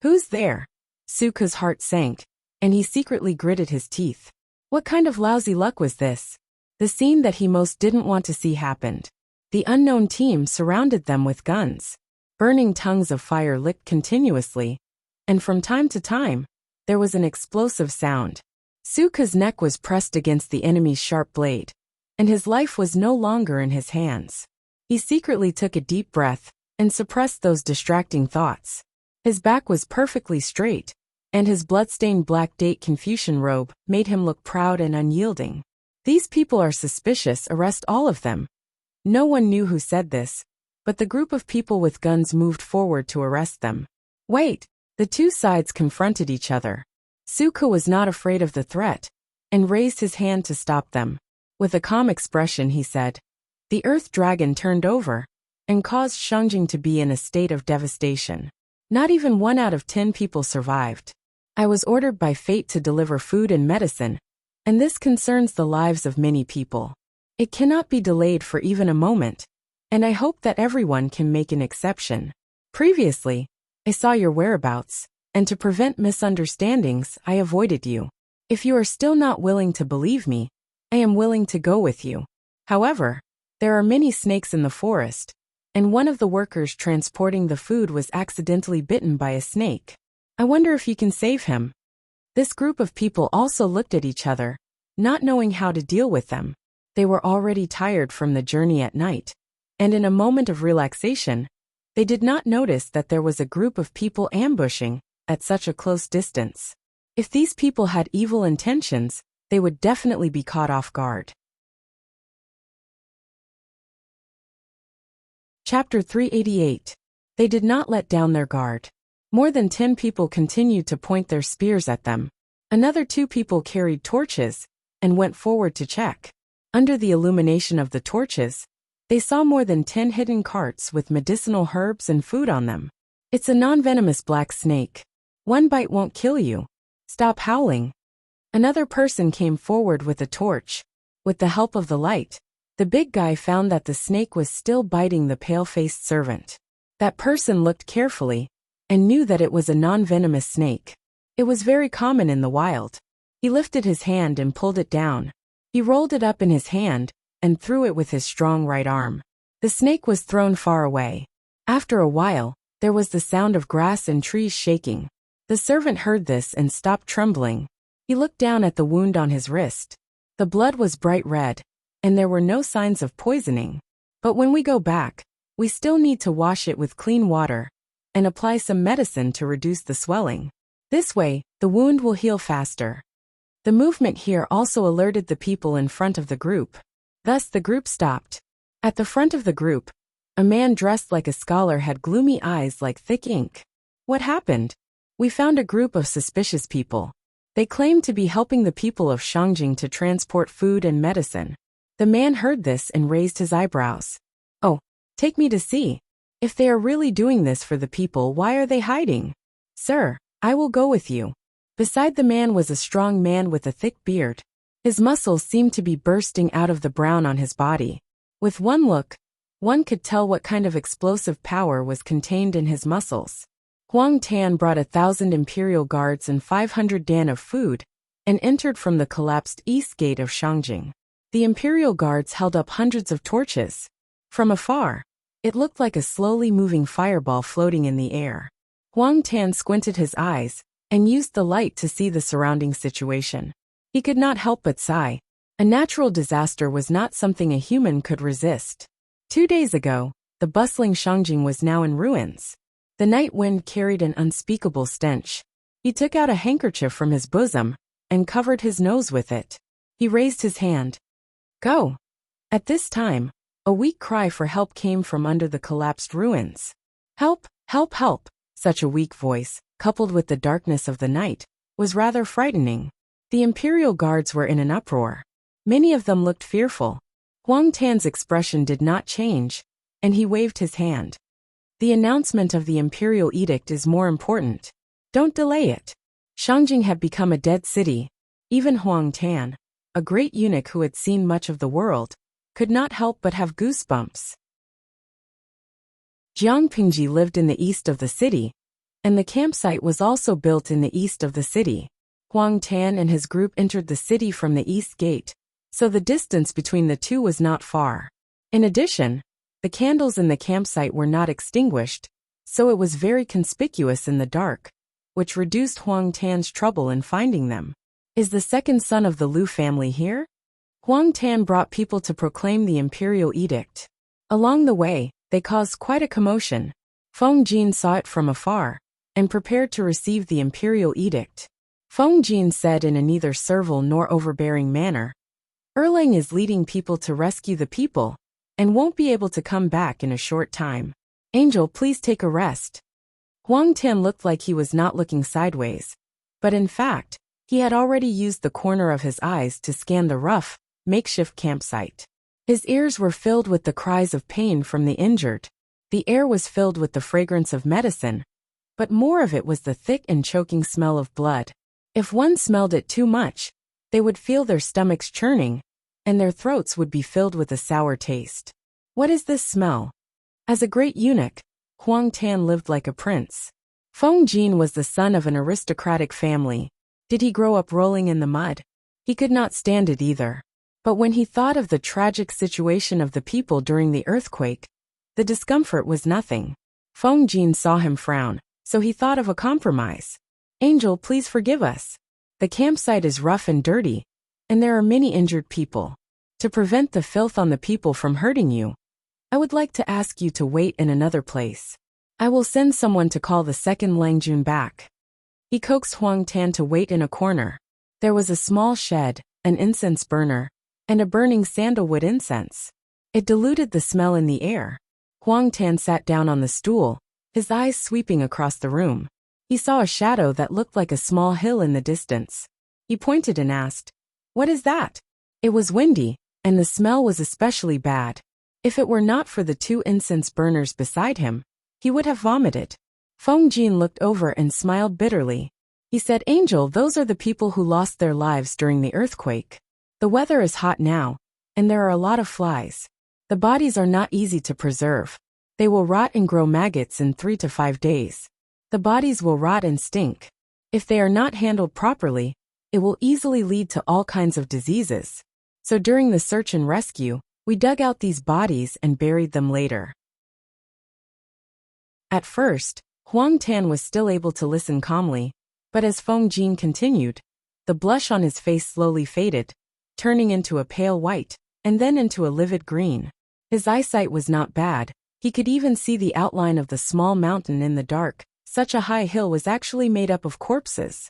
Who's there? Suka's heart sank, and he secretly gritted his teeth. What kind of lousy luck was this? The scene that he most didn't want to see happened. The unknown team surrounded them with guns. Burning tongues of fire licked continuously, and from time to time, there was an explosive sound. Suka's neck was pressed against the enemy's sharp blade, and his life was no longer in his hands. He secretly took a deep breath and suppressed those distracting thoughts. His back was perfectly straight, and his blood-stained black date Confucian robe made him look proud and unyielding. These people are suspicious, arrest all of them. No one knew who said this, but the group of people with guns moved forward to arrest them. Wait! The two sides confronted each other. Suka was not afraid of the threat, and raised his hand to stop them. With a calm expression he said, "The Earth Dragon turned over, and caused Shangjing to be in a state of devastation. Not even 1 out of 10 people survived. I was ordered by fate to deliver food and medicine, and this concerns the lives of many people. It cannot be delayed for even a moment, and I hope that everyone can make an exception. Previously, I saw your whereabouts, and to prevent misunderstandings, I avoided you. If you are still not willing to believe me, I am willing to go with you. However, there are many snakes in the forest, and one of the workers transporting the food was accidentally bitten by a snake. I wonder if you can save him." This group of people also looked at each other, not knowing how to deal with them. They were already tired from the journey at night, and in a moment of relaxation, they did not notice that there was a group of people ambushing at such a close distance. If these people had evil intentions, they would definitely be caught off guard. Chapter 388. They did not let down their guard. More than 10 people continued to point their spears at them. Another 2 people carried torches and went forward to check. Under the illumination of the torches, they saw more than 10 hidden carts with medicinal herbs and food on them. "It's a non-venomous black snake. 1 bite won't kill you. Stop howling." Another person came forward with a torch. With the help of the light, the big guy found that the snake was still biting the pale-faced servant. That person looked carefully and knew that it was a non-venomous snake. It was very common in the wild. He lifted his hand and pulled it down. He rolled it up in his hand and threw it with his strong right arm. The snake was thrown far away. After a while, there was the sound of grass and trees shaking. The servant heard this and stopped trembling. He looked down at the wound on his wrist. The blood was bright red, and there were no signs of poisoning. But when we go back, we still need to wash it with clean water and apply some medicine to reduce the swelling. This way, the wound will heal faster. The movement here also alerted the people in front of the group. Thus the group stopped. At the front of the group, a man dressed like a scholar had gloomy eyes like thick ink. "What happened?" "We found a group of suspicious people. They claimed to be helping the people of Shangjing to transport food and medicine." The man heard this and raised his eyebrows. "Oh, take me to see. If they are really doing this for the people, why are they hiding?" "Sir, I will go with you." Beside the man was a strong man with a thick beard. His muscles seemed to be bursting out of the brown on his body. With one look, one could tell what kind of explosive power was contained in his muscles. Huang Tan brought 1,000 imperial guards and 500 dan of food, and entered from the collapsed east gate of Shangjing. The imperial guards held up hundreds of torches. From afar, it looked like a slowly moving fireball floating in the air. Huang Tan squinted his eyes and used the light to see the surrounding situation. He could not help but sigh. A natural disaster was not something a human could resist. 2 days ago, the bustling Shangjing was now in ruins. The night wind carried an unspeakable stench. He took out a handkerchief from his bosom and covered his nose with it. He raised his hand. "Go!" At this time, a weak cry for help came from under the collapsed ruins. "Help! Help! Help!" Such a weak voice, coupled with the darkness of the night, was rather frightening. The imperial guards were in an uproar. Many of them looked fearful. Huang Tan's expression did not change, and he waved his hand. "The announcement of the imperial edict is more important. Don't delay it." Shangjing had become a dead city. Even Huang Tan, a great eunuch who had seen much of the world, could not help but have goosebumps. Jiang Pingji lived in the east of the city, and the campsite was also built in the east of the city. Huang Tan and his group entered the city from the east gate, so the distance between the two was not far. In addition, the candles in the campsite were not extinguished, so it was very conspicuous in the dark, which reduced Huang Tan's trouble in finding them. Is the second son of the Lu family here? Huang Tan brought people to proclaim the imperial edict. Along the way, they caused quite a commotion. Feng Jin saw it from afar, and prepared to receive the imperial edict. Feng Jin said in a neither servile nor overbearing manner, "Erlang is leading people to rescue the people, and won't be able to come back in a short time. Angel, please take a rest." Huang Tan looked like he was not looking sideways, but in fact, he had already used the corner of his eyes to scan the rough, makeshift campsite. His ears were filled with the cries of pain from the injured. The air was filled with the fragrance of medicine, but more of it was the thick and choking smell of blood. If one smelled it too much, they would feel their stomachs churning, and their throats would be filled with a sour taste. What is this smell? As a great eunuch, Huang Tan lived like a prince. Feng Jin was the son of an aristocratic family. Did he grow up rolling in the mud? He could not stand it either. But when he thought of the tragic situation of the people during the earthquake, the discomfort was nothing. Feng Jin saw him frown, so he thought of a compromise. "Angel, please forgive us. The campsite is rough and dirty, and there are many injured people. To prevent the filth on the people from hurting you, I would like to ask you to wait in another place. I will send someone to call the second Langjun back." He coaxed Huang Tan to wait in a corner. There was a small shed, an incense burner, and a burning sandalwood incense. It diluted the smell in the air. Huang Tan sat down on the stool, his eyes sweeping across the room. He saw a shadow that looked like a small hill in the distance. He pointed and asked, "What is that?" It was windy, and the smell was especially bad. If it were not for the two incense burners beside him, he would have vomited. Feng Jin looked over and smiled bitterly. He said, "Angel, those are the people who lost their lives during the earthquake. The weather is hot now, and there are a lot of flies. The bodies are not easy to preserve. They will rot and grow maggots in 3 to 5 days. The bodies will rot and stink. If they are not handled properly, it will easily lead to all kinds of diseases. So during the search and rescue, we dug out these bodies and buried them later." At first, Huang Tan was still able to listen calmly, but as Feng Jin continued, the blush on his face slowly faded, turning into a pale white, and then into a livid green. His eyesight was not bad. He could even see the outline of the small mountain in the dark. Such a high hill was actually made up of corpses.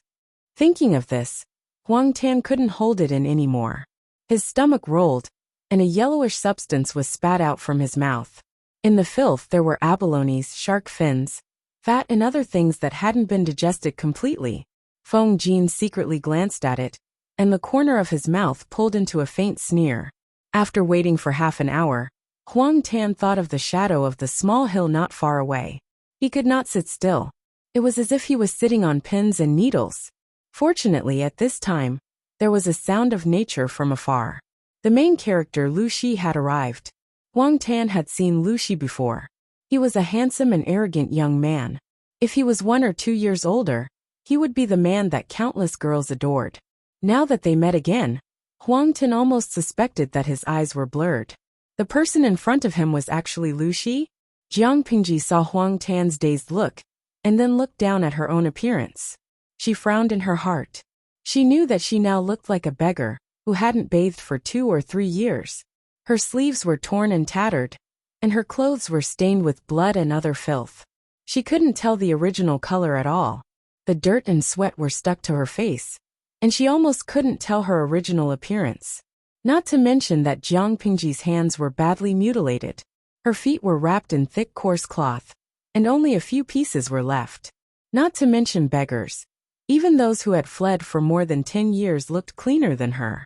Thinking of this, Huang Tan couldn't hold it in anymore. His stomach rolled, and a yellowish substance was spat out from his mouth. In the filth there were abalones, shark fins, fat and other things that hadn't been digested completely. Feng Jin secretly glanced at it, and the corner of his mouth pulled into a faint sneer. After waiting for half an hour, Huang Tan thought of the shadow of the small hill not far away. He could not sit still. It was as if he was sitting on pins and needles. Fortunately, at this time, there was a sound of nature from afar. The main character Lu Shi had arrived. Huang Tan had seen Lu Shi before. He was a handsome and arrogant young man. If he was 1 or 2 years older, he would be the man that countless girls adored. Now that they met again, Huang Tan almost suspected that his eyes were blurred. The person in front of him was actually Lu Shi. Jiang Pingji saw Huang Tan's dazed look, and then looked down at her own appearance. She frowned in her heart. She knew that she now looked like a beggar who hadn't bathed for 2 or 3 years. Her sleeves were torn and tattered, and her clothes were stained with blood and other filth. She couldn't tell the original color at all. The dirt and sweat were stuck to her face, and she almost couldn't tell her original appearance. Not to mention that Jiang Pingji's hands were badly mutilated. Her feet were wrapped in thick coarse cloth, and only a few pieces were left. Not to mention beggars. Even those who had fled for more than 10 years looked cleaner than her.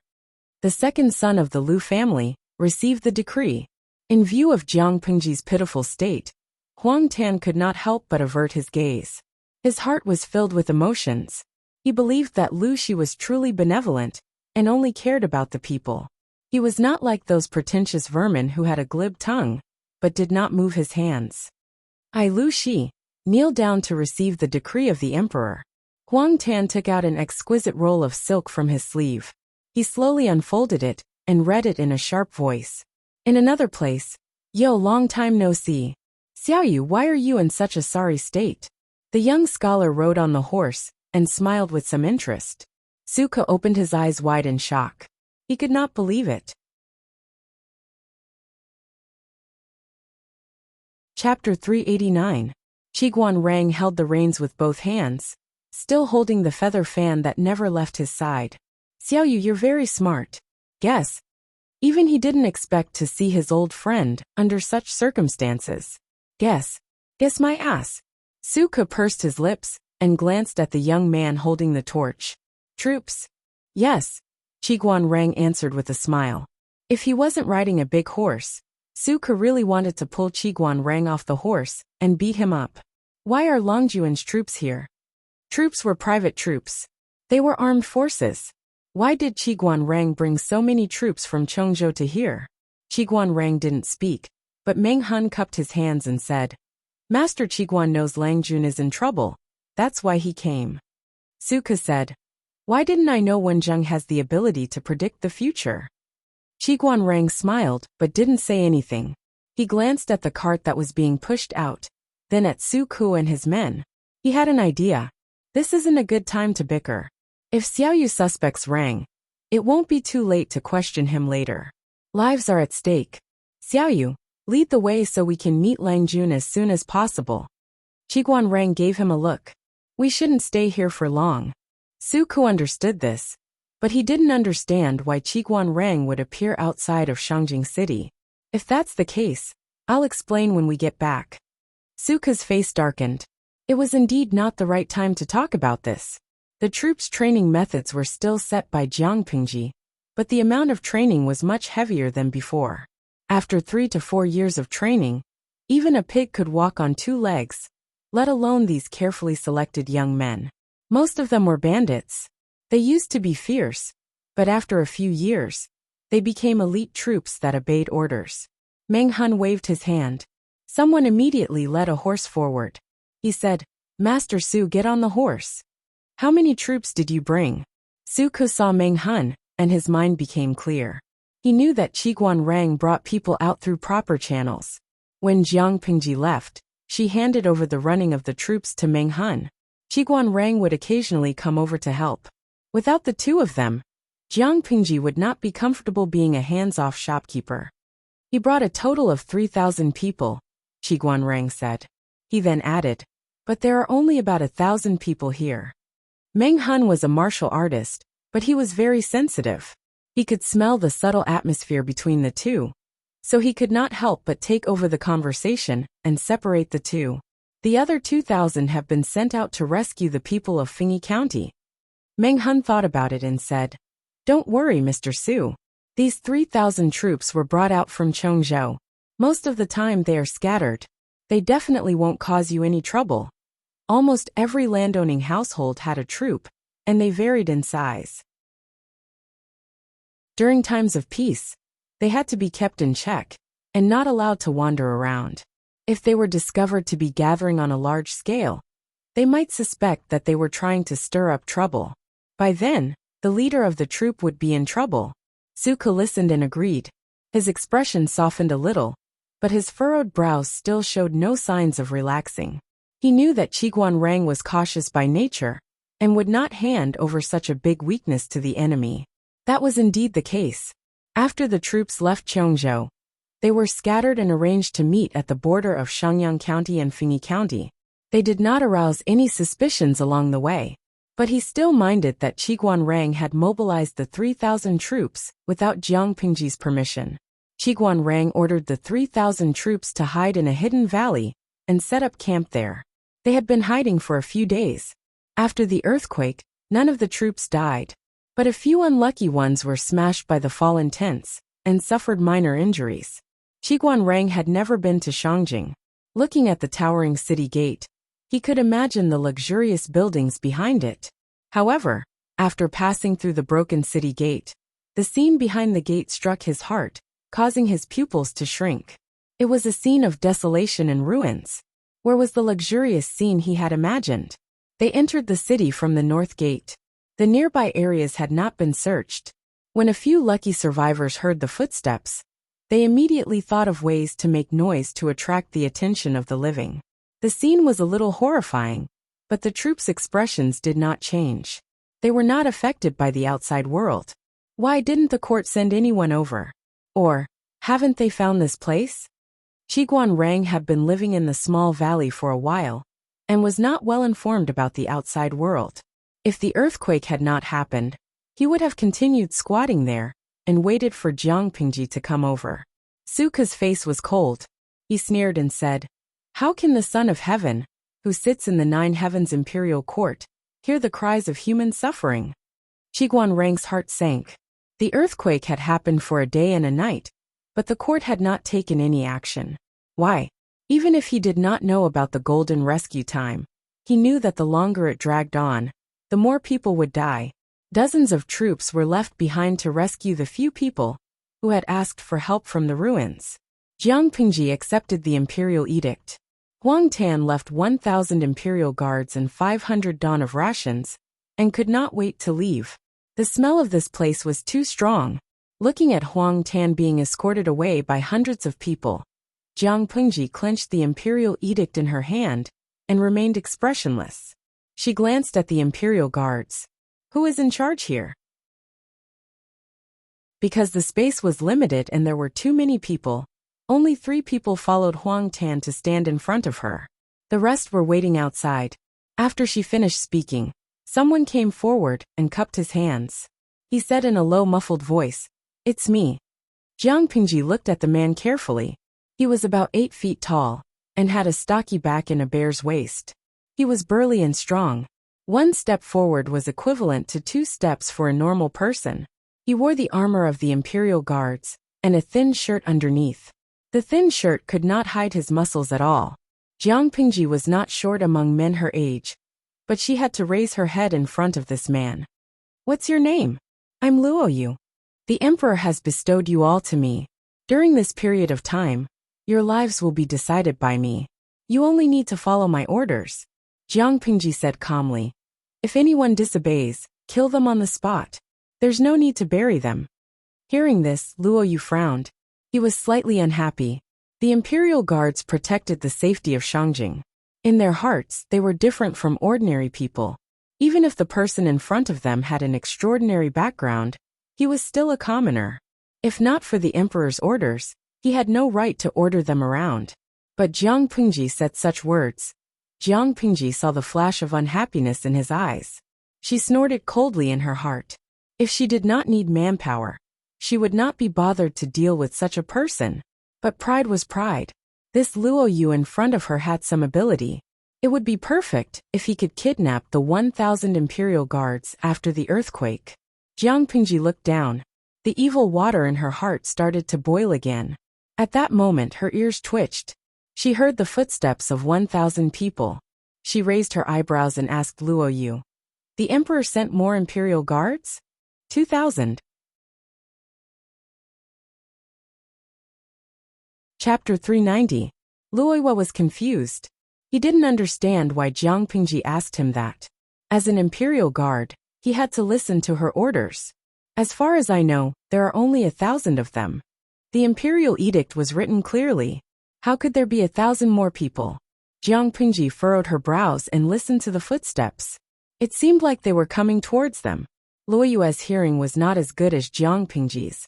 The second son of the Lu family received the decree. In view of Jiang Pingji's pitiful state, Huang Tan could not help but avert his gaze. His heart was filled with emotions. He believed that Lu Shi was truly benevolent and only cared about the people. He was not like those pretentious vermin who had a glib tongue, but did not move his hands. "I, Lu Shi, kneel down to receive the decree of the emperor. Huang Tan took out an exquisite roll of silk from his sleeve. He slowly unfolded it and read it in a sharp voice. In another place, "Yo, long time no see. Xiaoyu, why are you in such a sorry state?" The young scholar rode on the horse and smiled with some interest. Suke opened his eyes wide in shock. He could not believe it. Chapter 389. Qiguan Rang held the reins with both hands, still holding the feather fan that never left his side. "Xiaoyu, you're very smart. Guess." Even he didn't expect to see his old friend under such circumstances. Guess my ass." Suke pursed his lips and glanced at the young man holding the torch. "Troops?" "Yes," Qiguan Rang answered with a smile. If he wasn't riding a big horse, Suke really wanted to pull Qiguan Rang off the horse and beat him up. "Why are Longjuan's troops here?" Troops were private troops. They were armed forces. Why did Qiguan Rang bring so many troops from Chongzhou to here? Qiguan Rang didn't speak, but Meng Hun cupped his hands and said, "Master Qiguan knows Langjun is in trouble. That's why he came." Suke said, "Why didn't I know Wenjeng has the ability to predict the future?" Qiguan Rang smiled but didn't say anything. He glanced at the cart that was being pushed out, then at Suke and his men. He had an idea. This isn't a good time to bicker. If Xiaoyu suspects Rang, it won't be too late to question him later. Lives are at stake. "Xiaoyu, lead the way so we can meet Langjun as soon as possible." Qiguan Rang gave him a look. "We shouldn't stay here for long." Suke understood this, but he didn't understand why Qiguan Rang would appear outside of Shangjing City. "If that's the case, I'll explain when we get back." Suke's face darkened. It was indeed not the right time to talk about this. The troops' training methods were still set by Jiang Pingji, but the amount of training was much heavier than before. After 3 to 4 years of training, even a pig could walk on 2 legs, let alone these carefully selected young men. Most of them were bandits. They used to be fierce, but after a few years, they became elite troops that obeyed orders. Meng Hun waved his hand. Someone immediately led a horse forward. He said, "Master Su, get on the horse." "How many troops did you bring?" Suke saw Meng Hun, and his mind became clear. He knew that Qiguan Rang brought people out through proper channels. When Jiang Pingji left, she handed over the running of the troops to Meng Hun. Qiguan Rang would occasionally come over to help. Without the two of them, Jiang Pingji would not be comfortable being a hands-off shopkeeper. "He brought a total of 3,000 people," Qiguan Rang said. He then added, "But there are only about 1,000 people here." Meng Hun was a martial artist, but he was very sensitive. He could smell the subtle atmosphere between the two, so he could not help but take over the conversation and separate the two. "The other 2,000 have been sent out to rescue the people of Fingyi County." Meng Hun thought about it and said, "Don't worry, Mr. Su. These 3,000 troops were brought out from Chongzhou. Most of the time they are scattered. They definitely won't cause you any trouble." Almost every landowning household had a troop, and they varied in size. During times of peace, they had to be kept in check, and not allowed to wander around. If they were discovered to be gathering on a large scale, they might suspect that they were trying to stir up trouble. By then, the leader of the troop would be in trouble. Suke listened and agreed. His expression softened a little, but his furrowed brows still showed no signs of relaxing. He knew that Qiguan Rang was cautious by nature, and would not hand over such a big weakness to the enemy. That was indeed the case. After the troops left Chongzhou, they were scattered and arranged to meet at the border of Shangyang County and Fingyi County. They did not arouse any suspicions along the way, but he still minded that Qiguan Rang had mobilized the 3,000 troops without Jiang Pingji's permission. Qiguan Rang ordered the 3,000 troops to hide in a hidden valley and set up camp there. They had been hiding for a few days. After the earthquake, none of the troops died, but a few unlucky ones were smashed by the fallen tents and suffered minor injuries. Qiguan Rang had never been to Shangjing. Looking at the towering city gate, he could imagine the luxurious buildings behind it. However, after passing through the broken city gate, the scene behind the gate struck his heart, causing his pupils to shrink. It was a scene of desolation and ruins. Where was the luxurious scene he had imagined? They entered the city from the north gate. The nearby areas had not been searched. When a few lucky survivors heard the footsteps, they immediately thought of ways to make noise to attract the attention of the living. The scene was a little horrifying, but the troops' expressions did not change. They were not affected by the outside world. Why didn't the court send anyone over? Or, haven't they found this place? Qiguan Rang had been living in the small valley for a while, and was not well informed about the outside world. If the earthquake had not happened, he would have continued squatting there, and waited for Jiang Pingji to come over. Suka's face was cold. He sneered and said, "How can the Son of Heaven, who sits in the nine heavens imperial court, hear the cries of human suffering?" Qiguan Rang's heart sank. The earthquake had happened for a day and a night, but the court had not taken any action. Why? Even if he did not know about the golden rescue time, he knew that the longer it dragged on, the more people would die. Dozens of troops were left behind to rescue the few people who had asked for help from the ruins. Jiang Pingji accepted the imperial edict. Huang Tan left 1,000 imperial guards and 500 dawn of rations, and could not wait to leave. The smell of this place was too strong. Looking at Huang Tan being escorted away by hundreds of people, Jiang Pingji clenched the imperial edict in her hand and remained expressionless. She glanced at the imperial guards. Who is in charge here? Because the space was limited and there were too many people, only 3 people followed Huang Tan to stand in front of her. The rest were waiting outside. After she finished speaking, someone came forward and cupped his hands. He said in a low muffled voice, "It's me." Jiang Pingji looked at the man carefully. He was about 8 feet tall, and had a stocky back and a bear's waist. He was burly and strong. 1 step forward was equivalent to 2 steps for a normal person. He wore the armor of the Imperial Guards, and a thin shirt underneath. The thin shirt could not hide his muscles at all. Jiang Pingji was not short among men her age, but she had to raise her head in front of this man. "What's your name?" "I'm Luo Yu. The Emperor has bestowed you all to me. During this period of time, your lives will be decided by me. You only need to follow my orders," Jiang Pingji said calmly. "If anyone disobeys, kill them on the spot. There's no need to bury them." Hearing this, Luo Yu frowned. He was slightly unhappy. The Imperial Guards protected the safety of Shangjing. In their hearts, they were different from ordinary people. Even if the person in front of them had an extraordinary background, he was still a commoner. If not for the Emperor's orders, he had no right to order them around. But Jiang Pingji said such words. Jiang Pingji saw the flash of unhappiness in his eyes. She snorted coldly in her heart. If she did not need manpower, she would not be bothered to deal with such a person. But pride was pride. This Luo Yu in front of her had some ability. It would be perfect if he could kidnap the 1,000 Imperial Guards after the earthquake. Jiang Pingji looked down. The evil water in her heart started to boil again. At that moment her ears twitched. She heard the footsteps of 1,000 people. She raised her eyebrows and asked Luo Yu, "The Emperor sent more Imperial Guards?" 2,000. Chapter 390. Luo Yu was confused. He didn't understand why Jiang Pingji asked him that. As an Imperial Guard, he had to listen to her orders. "As far as I know, there are only 1,000 of them. The Imperial Edict was written clearly. How could there be 1,000 more people?" Jiang Pingji furrowed her brows and listened to the footsteps. It seemed like they were coming towards them. Luo Yu's hearing was not as good as Jiang Pingji's,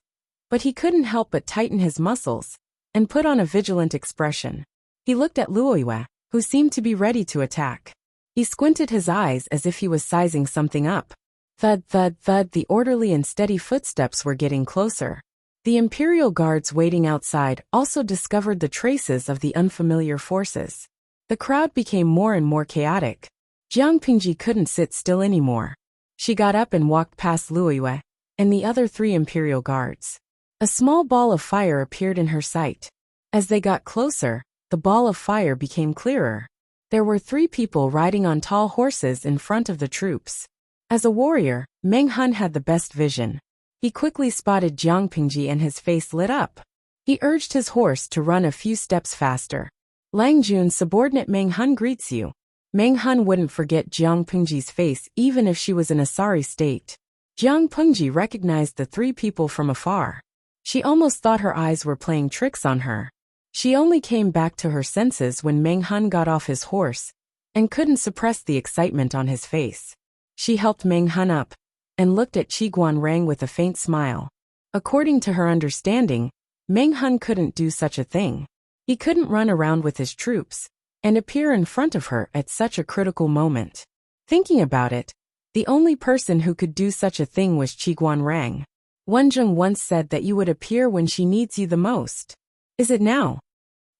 but he couldn't help but tighten his muscles and put on a vigilant expression. He looked at Luo Yu, who seemed to be ready to attack. He squinted his eyes as if he was sizing something up. Thud, thud, thud, the orderly and steady footsteps were getting closer. The Imperial Guards waiting outside also discovered the traces of the unfamiliar forces. The crowd became more and more chaotic. Jiang Pingji couldn't sit still anymore. She got up and walked past Luo Yu and the other 3 Imperial Guards. A small ball of fire appeared in her sight. As they got closer, the ball of fire became clearer. There were 3 people riding on tall horses in front of the troops. As a warrior, Meng Hun had the best vision. He quickly spotted Jiang Pingji and his face lit up. He urged his horse to run a few steps faster. Lang Jun's subordinate Meng Hun greets you. Meng Hun wouldn't forget Jiang Pengji's face even if she was in a sorry state. Jiang Pengji recognized the three people from afar. She almost thought her eyes were playing tricks on her. She only came back to her senses when Meng Hun got off his horse and couldn't suppress the excitement on his face. She helped Meng Hun up and looked at Qi Guanrang with a faint smile. According to her understanding, Meng Hun couldn't do such a thing. He couldn't run around with his troops and appear in front of her at such a critical moment. Thinking about it, the only person who could do such a thing was Qi Guanrang. Wenjing once said that you would appear when she needs you the most. Is it now?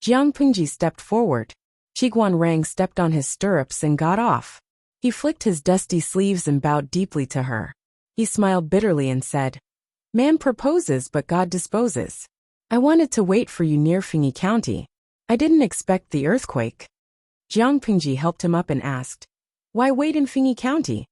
Jiang Pengji stepped forward. Qi Guanrang stepped on his stirrups and got off. He flicked his dusty sleeves and bowed deeply to her. He smiled bitterly and said, "Man proposes but God disposes. I wanted to wait for you near Fengyi County. I didn't expect the earthquake." Jiang Pengji helped him up and asked, "Why wait in Fengyi County?"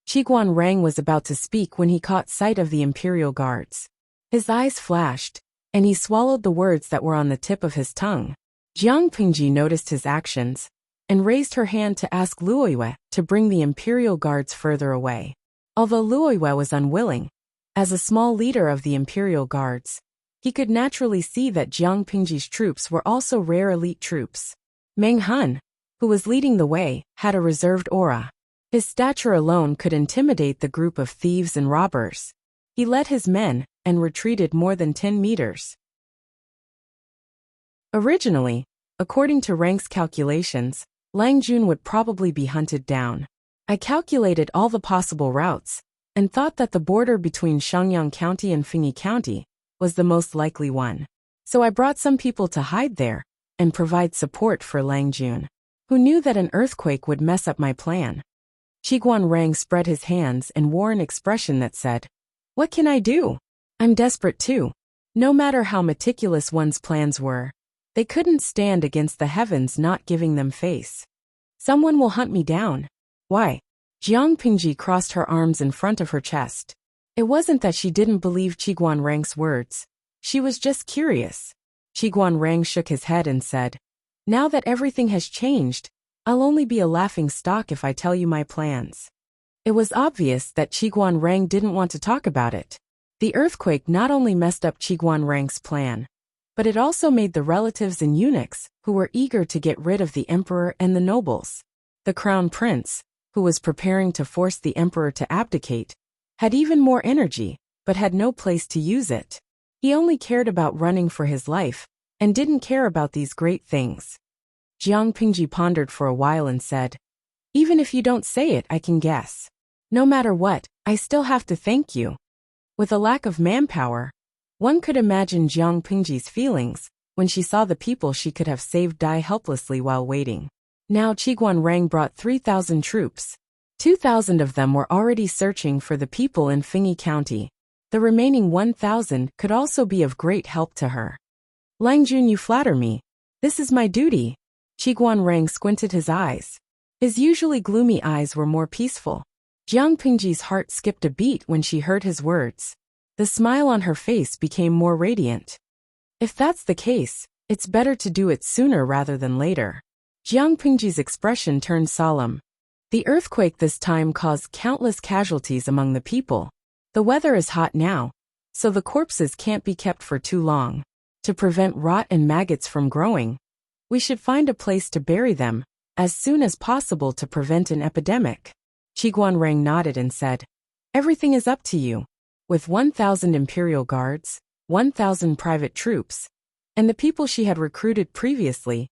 Qi Guanrang was about to speak when he caught sight of the Imperial Guards. His eyes flashed, and he swallowed the words that were on the tip of his tongue. Jiang Pengji noticed his actions and raised her hand to ask Luoyue to bring the Imperial Guards further away. Although Luoyue was unwilling, as a small leader of the Imperial Guards, he could naturally see that Jiang Pengji's troops were also rare elite troops. Meng Hun, who was leading the way, had a reserved aura. His stature alone could intimidate the group of thieves and robbers. He led his men and retreated more than 10 meters. Originally, according to Rang's calculations, Lang Jun would probably be hunted down. I calculated all the possible routes and thought that the border between Shangyang County and Fengyi County was the most likely one. So I brought some people to hide there and provide support for Lang Jun, who knew that an earthquake would mess up my plan. Qi Guanrang spread his hands and wore an expression that said, "What can I do? I'm desperate too." No matter how meticulous one's plans were, they couldn't stand against the heavens not giving them face. "Someone will hunt me down." "Why?" Jiang Pengji crossed her arms in front of her chest. It wasn't that she didn't believe Qi Guanrang's words. She was just curious. Qi Guanrang shook his head and said, "Now that everything has changed, I'll only be a laughing stock if I tell you my plans." It was obvious that Qi Guanrang didn't want to talk about it. The earthquake not only messed up Qi Guanrang's plan, but it also made the relatives and eunuchs, who were eager to get rid of the emperor and the nobles. The crown prince, who was preparing to force the emperor to abdicate, had even more energy, but had no place to use it. He only cared about running for his life, and didn't care about these great things. Jiang Pengji pondered for a while and said, "Even if you don't say it, I can guess. No matter what, I still have to thank you." With a lack of manpower, one could imagine Jiang Pengji's feelings when she saw the people she could have saved die helplessly while waiting. Now Qi Guanrang brought 3,000 troops. 2,000 of them were already searching for the people in Fengyi County. The remaining 1,000 could also be of great help to her. "Lang Jun, you flatter me. This is my duty." Qi Guanrang squinted his eyes. His usually gloomy eyes were more peaceful. Jiang Pengji's heart skipped a beat when she heard his words. The smile on her face became more radiant. "If that's the case, it's better to do it sooner rather than later." Jiang Pengji's expression turned solemn. The earthquake this time caused countless casualties among the people. The weather is hot now, so the corpses can't be kept for too long. To prevent rot and maggots from growing, we should find a place to bury them as soon as possible to prevent an epidemic. Qi Guanrang nodded and said, "Everything is up to you." With 1,000 imperial guards, 1,000 private troops, and the people she had recruited previously,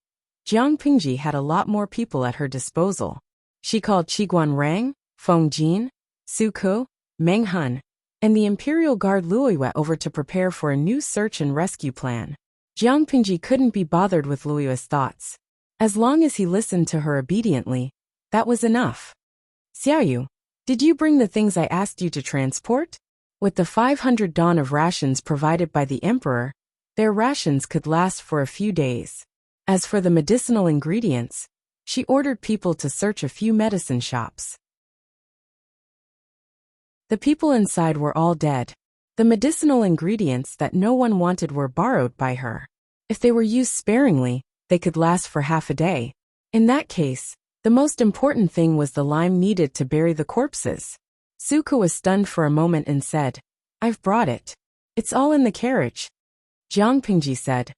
Jiang Pengji had a lot more people at her disposal. She called Qi Guanrang, Feng Jin, Su Ke, Meng Hun, and the Imperial Guard Luoyue over to prepare for a new search and rescue plan. Jiang Pengji couldn't be bothered with Luoyue's thoughts. As long as he listened to her obediently, that was enough. "Xiaoyu, did you bring the things I asked you to transport?" With the 500 dawn of rations provided by the emperor, their rations could last for a few days. As for the medicinal ingredients, she ordered people to search a few medicine shops. The people inside were all dead. The medicinal ingredients that no one wanted were borrowed by her. If they were used sparingly, they could last for half a day. In that case, the most important thing was the lime needed to bury the corpses. Suka was stunned for a moment and said, "I've brought it. It's all in the carriage." Jiang Pingji said,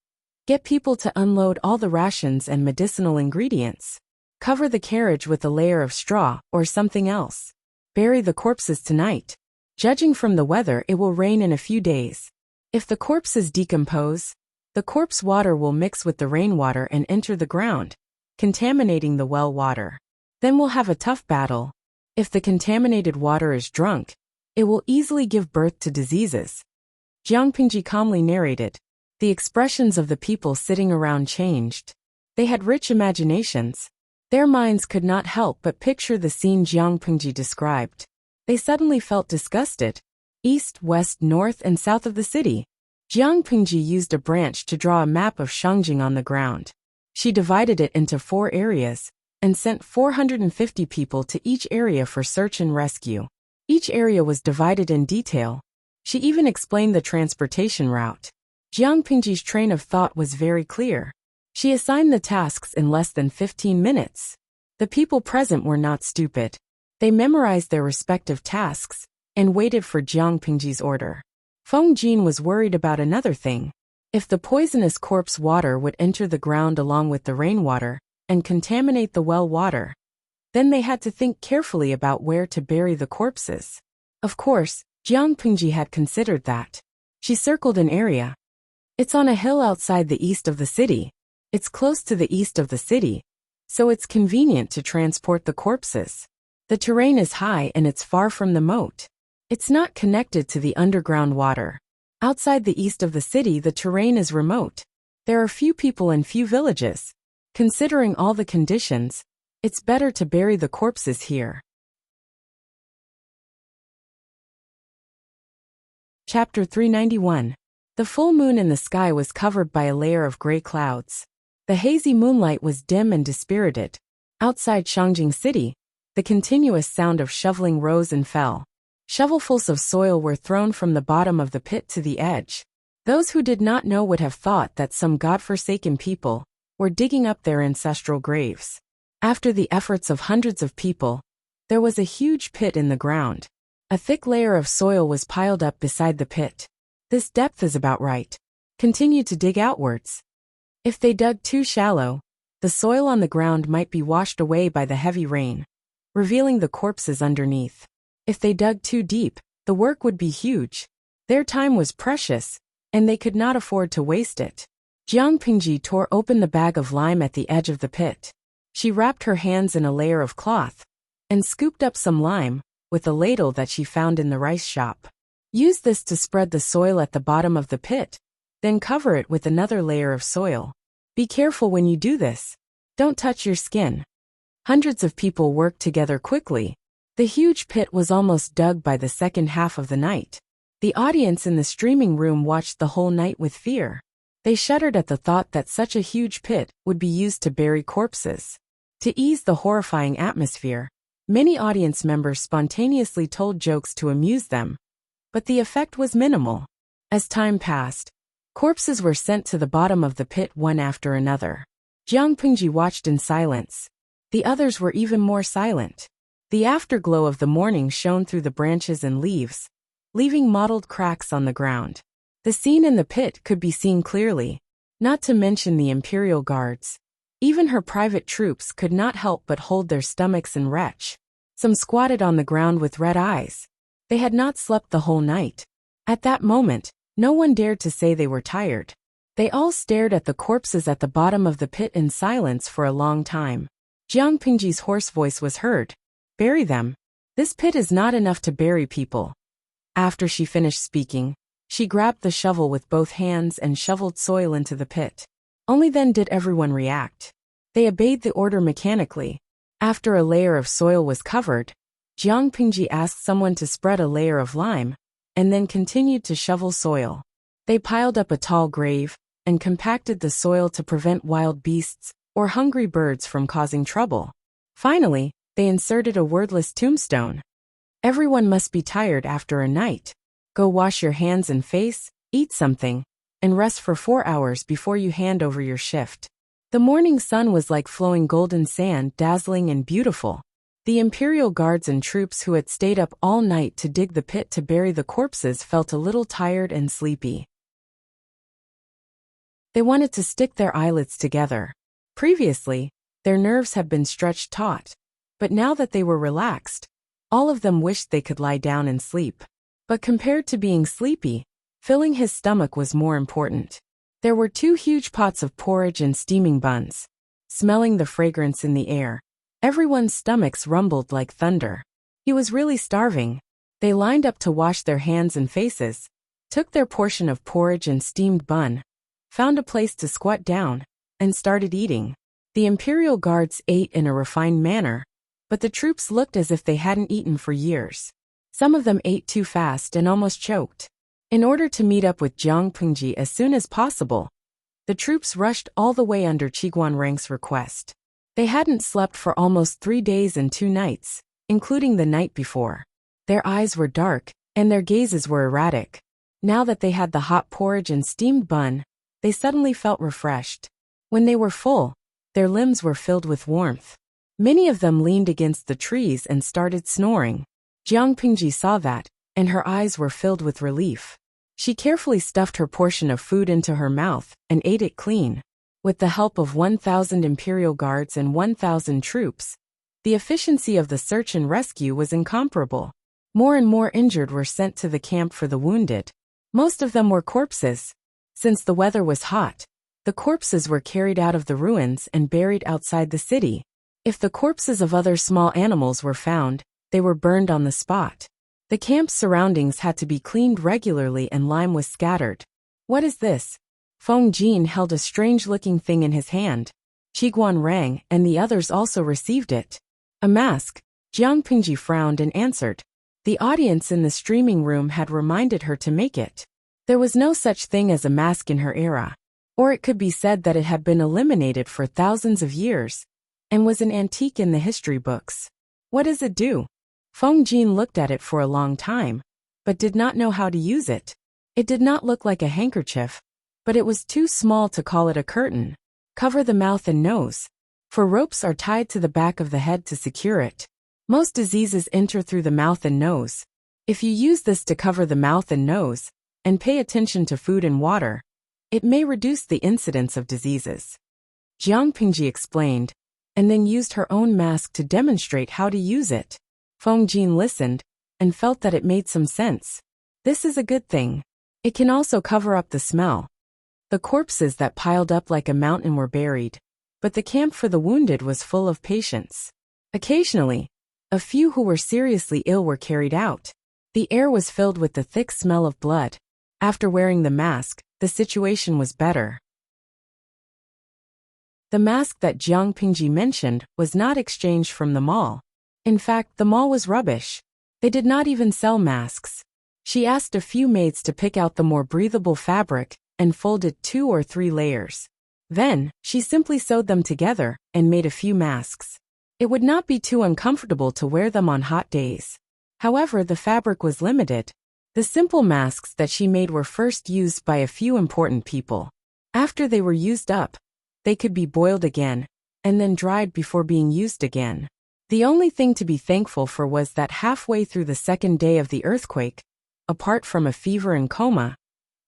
"Get people to unload all the rations and medicinal ingredients. Cover the carriage with a layer of straw or something else. Bury the corpses tonight. Judging from the weather, it will rain in a few days. If the corpses decompose, the corpse water will mix with the rainwater and enter the ground, contaminating the well water. Then we'll have a tough battle. If the contaminated water is drunk, it will easily give birth to diseases." Jiang Pingji calmly narrated. The expressions of the people sitting around changed. They had rich imaginations. Their minds could not help but picture the scene Jiang Pingji described. They suddenly felt disgusted. East, west, north, and south of the city. Jiang Pingji used a branch to draw a map of Shangjing on the ground. She divided it into 4 areas and sent 450 people to each area for search and rescue. Each area was divided in detail. She even explained the transportation route. Jiang Pingji's train of thought was very clear. She assigned the tasks in less than 15 minutes. The people present were not stupid. They memorized their respective tasks and waited for Jiang Pingji's order. Feng Jin was worried about another thing. If the poisonous corpse water would enter the ground along with the rainwater and contaminate the well water, then they had to think carefully about where to bury the corpses. Of course, Jiang Pingji had considered that. She circled an area. It's on a hill outside the east of the city. It's close to the east of the city, so it's convenient to transport the corpses. The terrain is high and it's far from the moat. It's not connected to the underground water. Outside the east of the city, the terrain is remote. There are few people and few villages. Considering all the conditions, it's better to bury the corpses here. Chapter 391. The full moon in the sky was covered by a layer of gray clouds. The hazy moonlight was dim and dispirited. Outside Shangjing City, the continuous sound of shoveling rose and fell. Shovelfuls of soil were thrown from the bottom of the pit to the edge. Those who did not know would have thought that some godforsaken people were digging up their ancestral graves. After the efforts of hundreds of people, there was a huge pit in the ground. A thick layer of soil was piled up beside the pit. This depth is about right. Continue to dig outwards. If they dug too shallow, the soil on the ground might be washed away by the heavy rain, revealing the corpses underneath. If they dug too deep, the work would be huge. Their time was precious, and they could not afford to waste it. Jiang Pingji tore open the bag of lime at the edge of the pit. She wrapped her hands in a layer of cloth and scooped up some lime with a ladle that she found in the rice shop. Use this to spread the soil at the bottom of the pit, then cover it with another layer of soil. Be careful when you do this. Don't touch your skin. Hundreds of people worked together quickly. The huge pit was almost dug by the second half of the night. The audience in the streaming room watched the whole night with fear. They shuddered at the thought that such a huge pit would be used to bury corpses. To ease the horrifying atmosphere, many audience members spontaneously told jokes to amuse them. But the effect was minimal. As time passed, corpses were sent to the bottom of the pit one after another. Jiang Pingji watched in silence. The others were even more silent. The afterglow of the morning shone through the branches and leaves, leaving mottled cracks on the ground. The scene in the pit could be seen clearly, not to mention the imperial guards. Even her private troops could not help but hold their stomachs and retch. Some squatted on the ground with red eyes. They had not slept the whole night. At that moment, no one dared to say they were tired. They all stared at the corpses at the bottom of the pit in silence for a long time. Jiang Pingji's hoarse voice was heard. Bury them. This pit is not enough to bury people. After she finished speaking, she grabbed the shovel with both hands and shoveled soil into the pit. Only then did everyone react. They obeyed the order mechanically. After a layer of soil was covered, Jiang Pingji asked someone to spread a layer of lime, and then continued to shovel soil. They piled up a tall grave, and compacted the soil to prevent wild beasts or hungry birds from causing trouble. Finally, they inserted a wordless tombstone. Everyone must be tired after a night. Go wash your hands and face, eat something, and rest for 4 hours before you hand over your shift. The morning sun was like flowing golden sand, dazzling and beautiful. The imperial guards and troops who had stayed up all night to dig the pit to bury the corpses felt a little tired and sleepy. They wanted to stick their eyelids together. Previously, their nerves had been stretched taut, but now that they were relaxed, all of them wished they could lie down and sleep. But compared to being sleepy, filling his stomach was more important. There were 2 huge pots of porridge and steaming buns. Smelling the fragrance in the air, everyone's stomachs rumbled like thunder. He was really starving. They lined up to wash their hands and faces, took their portion of porridge and steamed bun, found a place to squat down, and started eating. The imperial guards ate in a refined manner, but the troops looked as if they hadn't eaten for years. Some of them ate too fast and almost choked. In order to meet up with Jiang Pengji as soon as possible, the troops rushed all the way under Qiguan Rang's request. They hadn't slept for almost 3 days and 2 nights, including the night before. Their eyes were dark, and their gazes were erratic. Now that they had the hot porridge and steamed bun, they suddenly felt refreshed. When they were full, their limbs were filled with warmth. Many of them leaned against the trees and started snoring. Jiang Pengji saw that, and her eyes were filled with relief. She carefully stuffed her portion of food into her mouth and ate it clean. With the help of 1,000 imperial guards and 1,000 troops, the efficiency of the search and rescue was incomparable. More and more injured were sent to the camp for the wounded. Most of them were corpses. Since the weather was hot, the corpses were carried out of the ruins and buried outside the city. If the corpses of other small animals were found, they were burned on the spot. The camp's surroundings had to be cleaned regularly and lime was scattered. What is this? Feng Jin held a strange-looking thing in his hand. Qiguan Rang and the others also received it. A mask. Jiang Pengji frowned and answered. The audience in the streaming room had reminded her to make it. There was no such thing as a mask in her era. Or it could be said that it had been eliminated for thousands of years, and was an antique in the history books. What does it do? Feng Jin looked at it for a long time, but did not know how to use it. It did not look like a handkerchief, but it was too small to call it a curtain. Cover the mouth and nose. For ropes are tied to the back of the head to secure it. Most diseases enter through the mouth and nose. If you use this to cover the mouth and nose, and pay attention to food and water, it may reduce the incidence of diseases. Jiang Pengji explained, and then used her own mask to demonstrate how to use it. Feng Jin listened, and felt that it made some sense. This is a good thing. It can also cover up the smell. The corpses that piled up like a mountain were buried, but the camp for the wounded was full of patients. Occasionally, a few who were seriously ill were carried out. The air was filled with the thick smell of blood. After wearing the mask, the situation was better. The mask that Jiang Pengji mentioned was not exchanged from the mall. In fact, the mall was rubbish. They did not even sell masks. She asked a few maids to pick out the more breathable fabric and folded 2 or 3 layers. Then, she simply sewed them together and made a few masks. It would not be too uncomfortable to wear them on hot days. However, the fabric was limited. The simple masks that she made were first used by a few important people. After they were used up, they could be boiled again, and then dried before being used again. The only thing to be thankful for was that halfway through the 2nd day of the earthquake, apart from a fever and coma,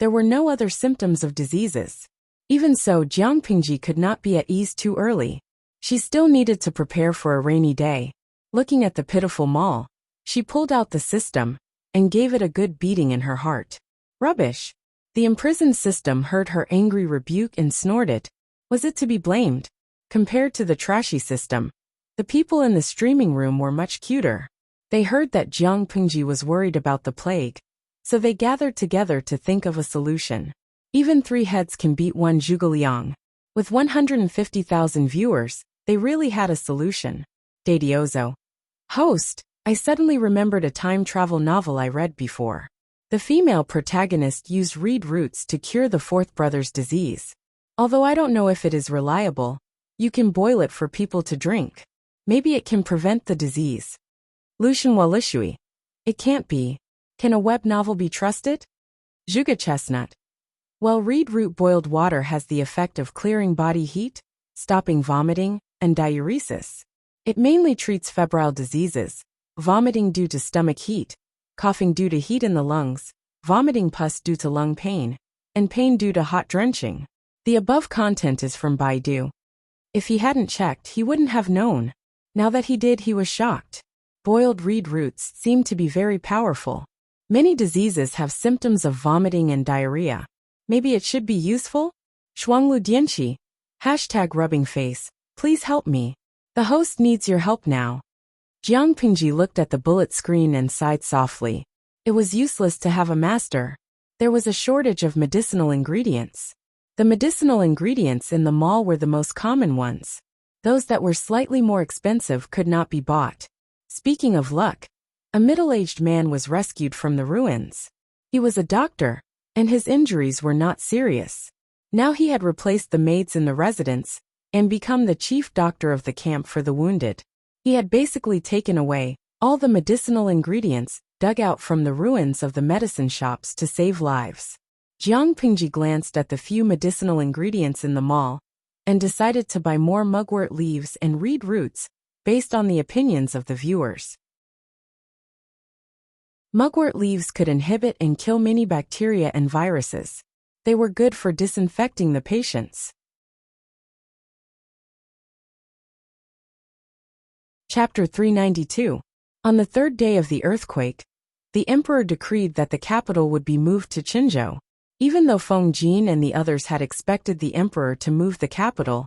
there were no other symptoms of diseases. Even so, Jiang Pengji could not be at ease too early. She still needed to prepare for a rainy day. Looking at the pitiful mall, she pulled out the system and gave it a good beating in her heart. Rubbish. The imprisoned system heard her angry rebuke and snorted. Was it to be blamed? Compared to the trashy system, the people in the streaming room were much cuter. They heard that Jiang Pengji was worried about the plague, so they gathered together to think of a solution. Even 3 heads can beat 1 zhuge. With 150,000 viewers, they really had a solution. Dadiozo. Host, I suddenly remembered a time travel novel I read before. The female protagonist used reed roots to cure the 4th brother's disease. Although I don't know if it is reliable, you can boil it for people to drink. Maybe it can prevent the disease. Lucianwa Lishui. It can't be. Can a web novel be trusted? Zhuge chestnut. Well, reed root boiled water has the effect of clearing body heat, stopping vomiting, and diuresis. It mainly treats febrile diseases, vomiting due to stomach heat, coughing due to heat in the lungs, vomiting pus due to lung pain, and pain due to hot drenching. The above content is from Baidu. If he hadn't checked, he wouldn't have known. Now that he did, he was shocked. Boiled reed roots seem to be very powerful. Many diseases have symptoms of vomiting and diarrhea. Maybe it should be useful? Shuanglu Dianqi. Hashtag rubbing face. Please help me. The host needs your help now. Jiang Pingji looked at the bullet screen and sighed softly. It was useless to have a master. There was a shortage of medicinal ingredients. The medicinal ingredients in the mall were the most common ones. Those that were slightly more expensive could not be bought. Speaking of luck, a middle-aged man was rescued from the ruins. He was a doctor, and his injuries were not serious. Now he had replaced the maids in the residence and become the chief doctor of the camp for the wounded. He had basically taken away all the medicinal ingredients dug out from the ruins of the medicine shops to save lives. Jiang Pingji glanced at the few medicinal ingredients in the mall and decided to buy more mugwort leaves and reed roots based on the opinions of the viewers. Mugwort leaves could inhibit and kill many bacteria and viruses. They were good for disinfecting the patients. Chapter 392. On the third day of the earthquake, the emperor decreed that the capital would be moved to Qinzhou. Even though Feng Jin and the others had expected the emperor to move the capital,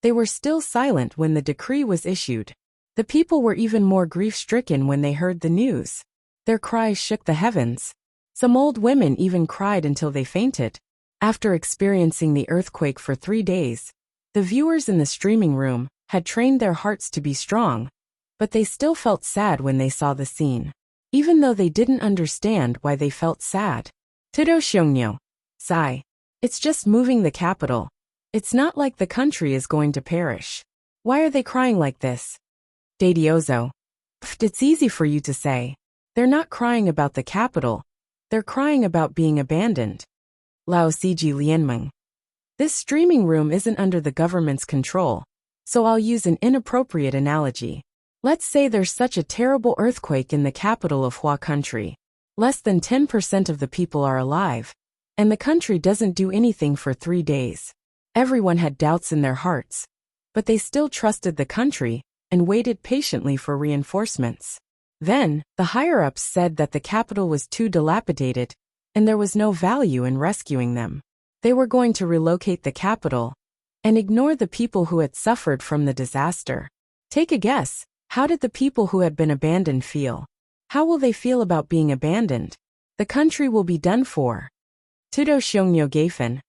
they were still silent when the decree was issued. The people were even more grief-stricken when they heard the news. Their cries shook the heavens. Some old women even cried until they fainted. After experiencing the earthquake for 3 days, the viewers in the streaming room had trained their hearts to be strong, but they still felt sad when they saw the scene. Even though they didn't understand why they felt sad. Tudo Xiongniu. Sigh. It's just moving the capital. It's not like the country is going to perish. Why are they crying like this? Dadiozo. Pfft, it's easy for you to say. They're not crying about the capital. They're crying about being abandoned. Lao Ciji Lianmeng. This streaming room isn't under the government's control, so I'll use an inappropriate analogy. Let's say there's such a terrible earthquake in the capital of Hua country. Less than 10% of the people are alive, and the country doesn't do anything for 3 days. Everyone had doubts in their hearts, but they still trusted the country and waited patiently for reinforcements. Then, the higher-ups said that the capital was too dilapidated, and there was no value in rescuing them. They were going to relocate the capital and ignore the people who had suffered from the disaster. Take a guess. How did the people who had been abandoned feel? How will they feel about being abandoned? The country will be done for. Tudo Xiongniu Geifen.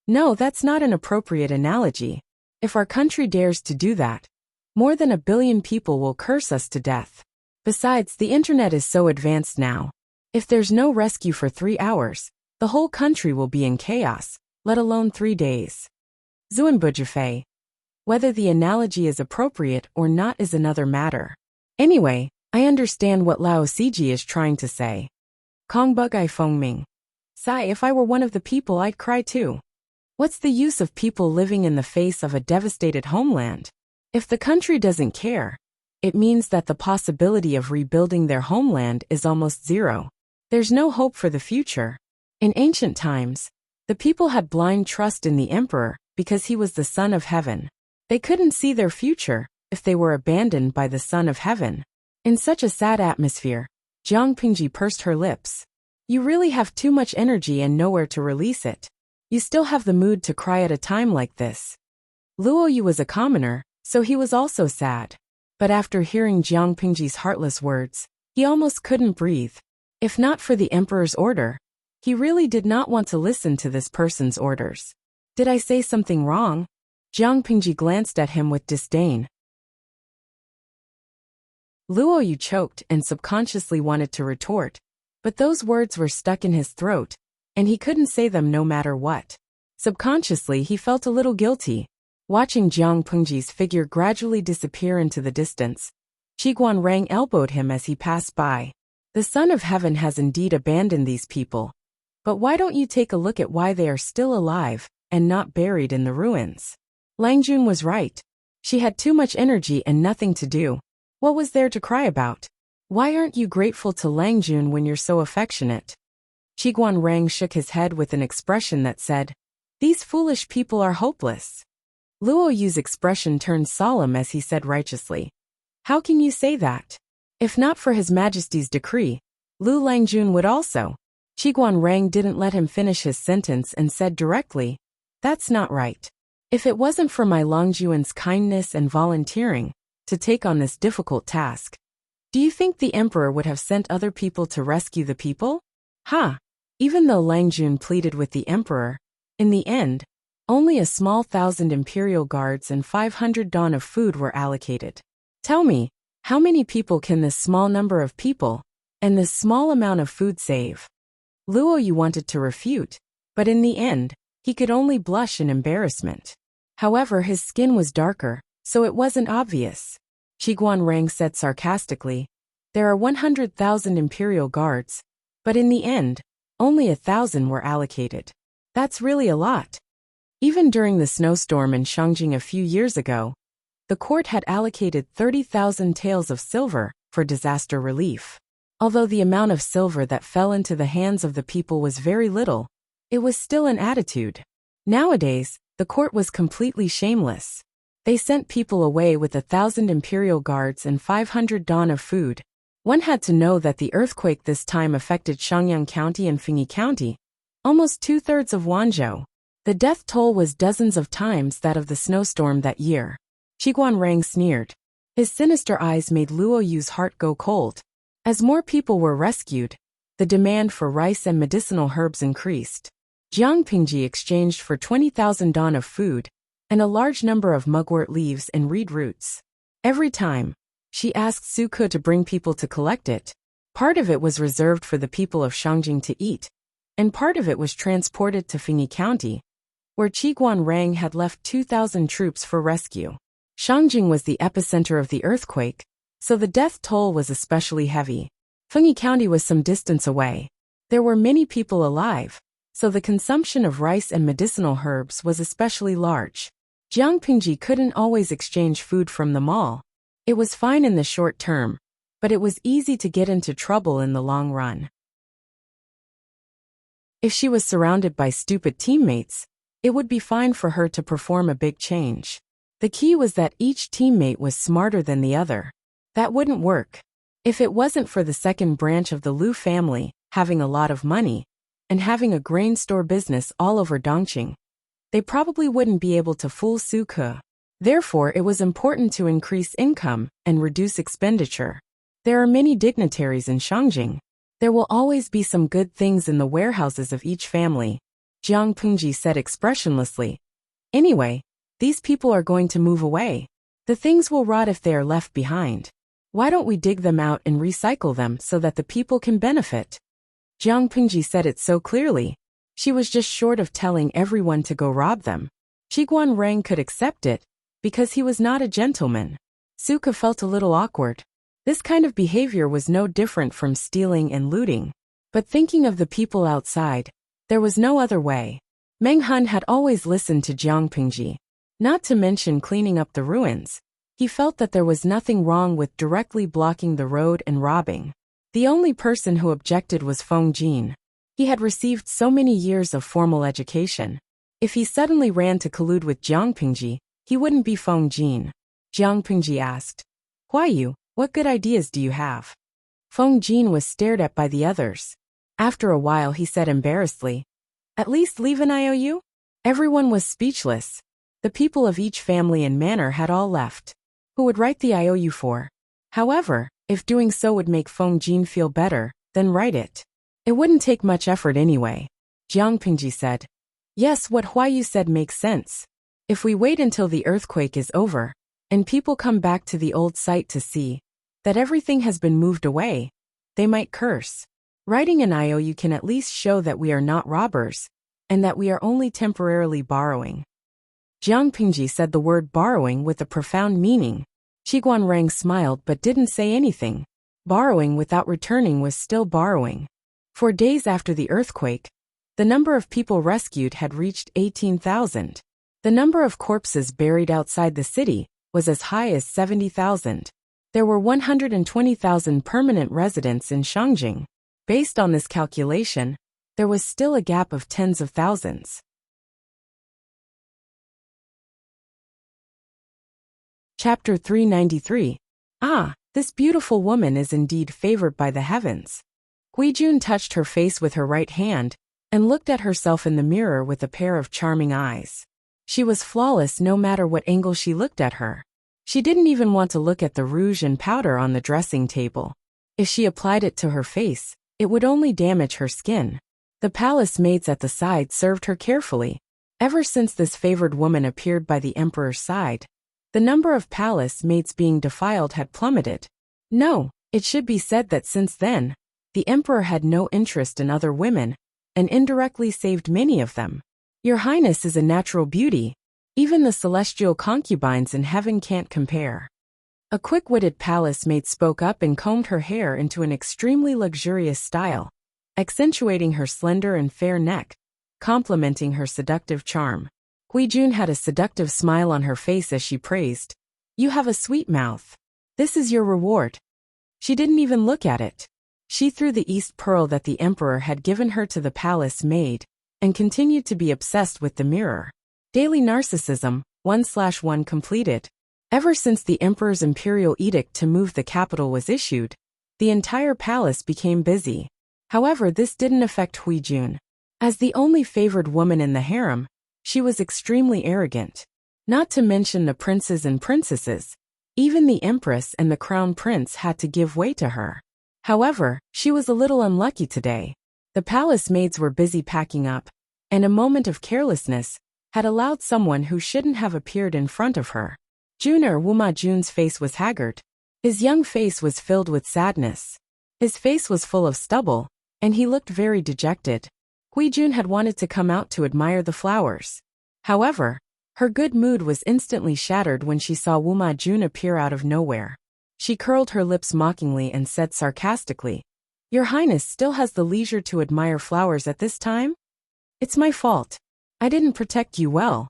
No, that's not an appropriate analogy. If our country dares to do that, more than 1 billion people will curse us to death. Besides, the internet is so advanced now. If there's no rescue for 3 hours, the whole country will be in chaos, let alone 3 days. Zuanbujafei. Whether the analogy is appropriate or not is another matter. Anyway, I understand what Lao Ciji is trying to say. Kongbugai Fengming. Sigh, if I were one of the people, I'd cry too. What's the use of people living in the face of a devastated homeland? If the country doesn't care, it means that the possibility of rebuilding their homeland is almost zero. There's no hope for the future. In ancient times, the people had blind trust in the emperor because he was the son of heaven. They couldn't see their future if they were abandoned by the Son of Heaven. In such a sad atmosphere, Jiang Pingji pursed her lips. You really have too much energy and nowhere to release it. You still have the mood to cry at a time like this. Luoyu was a commoner, so he was also sad. But after hearing Jiang Pingji's heartless words, he almost couldn't breathe. If not for the emperor's order, he really did not want to listen to this person's orders. Did I say something wrong? Jiang Pingji glanced at him with disdain. Luoyu choked and subconsciously wanted to retort, but those words were stuck in his throat, and he couldn't say them no matter what. Subconsciously, he felt a little guilty. Watching Jiang Pingji's figure gradually disappear into the distance, Qiguan Rang elbowed him as he passed by. The Son of Heaven has indeed abandoned these people. But why don't you take a look at why they are still alive and not buried in the ruins? Lang Jun was right. She had too much energy and nothing to do. What was there to cry about? Why aren't you grateful to Lang Jun when you're so affectionate? Qiguan Rang shook his head with an expression that said, "These foolish people are hopeless." Luo Yu's expression turned solemn as he said righteously, "How can you say that? If not for His Majesty's decree, Lu Langjun would also." Qiguan Rang didn't let him finish his sentence and said directly, "That's not right. If it wasn't for my Longjuan's kindness and volunteering to take on this difficult task, do you think the emperor would have sent other people to rescue the people?" Ha! Even though Langjun pleaded with the emperor, in the end, only a small 1,000 imperial guards and 500 dawn of food were allocated. Tell me, how many people can this small number of people and this small amount of food save? Luo Yu wanted to refute, but in the end, he could only blush in embarrassment. However, his skin was darker, so it wasn't obvious. Qiguan Rang said sarcastically, "There are 100,000 imperial guards, but in the end, only 1,000 were allocated. That's really a lot." Even during the snowstorm in Shangjing a few years ago, the court had allocated 30,000 taels of silver for disaster relief. Although the amount of silver that fell into the hands of the people was very little, it was still an attitude. Nowadays, the court was completely shameless. They sent people away with 1,000 imperial guards and 500 dawn of food. One had to know that the earthquake this time affected Shangyang County and Fengyi County, almost 2/3 of Wanzhou. The death toll was dozens of times that of the snowstorm that year. Qiguan Rang sneered. His sinister eyes made Luo Yu's heart go cold. As more people were rescued, the demand for rice and medicinal herbs increased. Jiang Pingji exchanged for 20,000 dawn of food and a large number of mugwort leaves and reed roots. Every time, she asked Su Ke to bring people to collect it. Part of it was reserved for the people of Shangjing to eat, and part of it was transported to Fengyi County, where Qiguan Rang had left 2,000 troops for rescue. Shangjing was the epicenter of the earthquake, so the death toll was especially heavy. Fengyi County was some distance away. There were many people alive, so the consumption of rice and medicinal herbs was especially large. Jiang Pingji couldn't always exchange food from them all. It was fine in the short term, but it was easy to get into trouble in the long run. If she was surrounded by stupid teammates, it would be fine for her to perform a big change. The key was that each teammate was smarter than the other. That wouldn't work. If it wasn't for the second branch of the Lu family having a lot of money and having a grain store business all over Dongqing, they probably wouldn't be able to fool Su Ke. Therefore, it was important to increase income and reduce expenditure. There are many dignitaries in Shangjing. There will always be some good things in the warehouses of each family, Jiang Pingji said expressionlessly. Anyway, these people are going to move away. The things will rot if they are left behind. Why don't we dig them out and recycle them so that the people can benefit? Jiang Pingji said it so clearly. She was just short of telling everyone to go rob them. Qiguan Rang could accept it, because he was not a gentleman. Su Ke felt a little awkward. This kind of behavior was no different from stealing and looting. But thinking of the people outside, there was no other way. Meng Han had always listened to Jiang Pingji. Not to mention cleaning up the ruins. He felt that there was nothing wrong with directly blocking the road and robbing. The only person who objected was Feng Jin. He had received so many years of formal education. If he suddenly ran to collude with Jiang Pingji, he wouldn't be Feng Jin. Jiang Pingji asked, "Huaiyu, what good ideas do you have?" Feng Jin was stared at by the others. After a while he said embarrassedly, "At least leave an IOU?" Everyone was speechless. The people of each family and manor had all left. Who would write the IOU for? However, if doing so would make Feng Jin feel better, then write it. It wouldn't take much effort anyway. Jiang Pingji said, "Yes, what Huaiyu said makes sense. If we wait until the earthquake is over, and people come back to the old site to see that everything has been moved away, they might curse. Writing an IOU can at least show that we are not robbers, and that we are only temporarily borrowing." Jiang Pingji said the word borrowing with a profound meaning. Qiguan Rang smiled but didn't say anything. Borrowing without returning was still borrowing. For days after the earthquake, the number of people rescued had reached 18,000. The number of corpses buried outside the city was as high as 70,000. There were 120,000 permanent residents in Shangjing. Based on this calculation, there was still a gap of tens of thousands. Chapter 393. Ah, this beautiful woman is indeed favored by the heavens. Guijun touched her face with her right hand and looked at herself in the mirror with a pair of charming eyes. She was flawless no matter what angle she looked at her. She didn't even want to look at the rouge and powder on the dressing table. If she applied it to her face, it would only damage her skin. The palace maids at the side served her carefully. Ever since this favored woman appeared by the emperor's side, the number of palace maids being defiled had plummeted. No, it should be said that since then, the emperor had no interest in other women, and indirectly saved many of them. Your Highness is a natural beauty. Even the celestial concubines in heaven can't compare. A quick-witted palace maid spoke up and combed her hair into an extremely luxurious style, accentuating her slender and fair neck, complementing her seductive charm. Guijun had a seductive smile on her face as she praised, "You have a sweet mouth. This is your reward." She didn't even look at it. She threw the East Pearl that the emperor had given her to the palace maid, and continued to be obsessed with the mirror. Daily narcissism, 1/1 completed. Ever since the emperor's imperial edict to move the capital was issued, the entire palace became busy. However, this didn't affect Guijun. As the only favored woman in the harem, she was extremely arrogant. Not to mention the princes and princesses, even the empress and the crown prince had to give way to her. However, she was a little unlucky today. The palace maids were busy packing up, and a moment of carelessness had allowed someone who shouldn't have appeared in front of her. Junior Wuma Jun's face was haggard. His young face was filled with sadness. His face was full of stubble, and he looked very dejected. Guijun had wanted to come out to admire the flowers. However, her good mood was instantly shattered when she saw Wuma Jun appear out of nowhere. She curled her lips mockingly and said sarcastically, "Your Highness still has the leisure to admire flowers at this time? It's my fault. I didn't protect you well."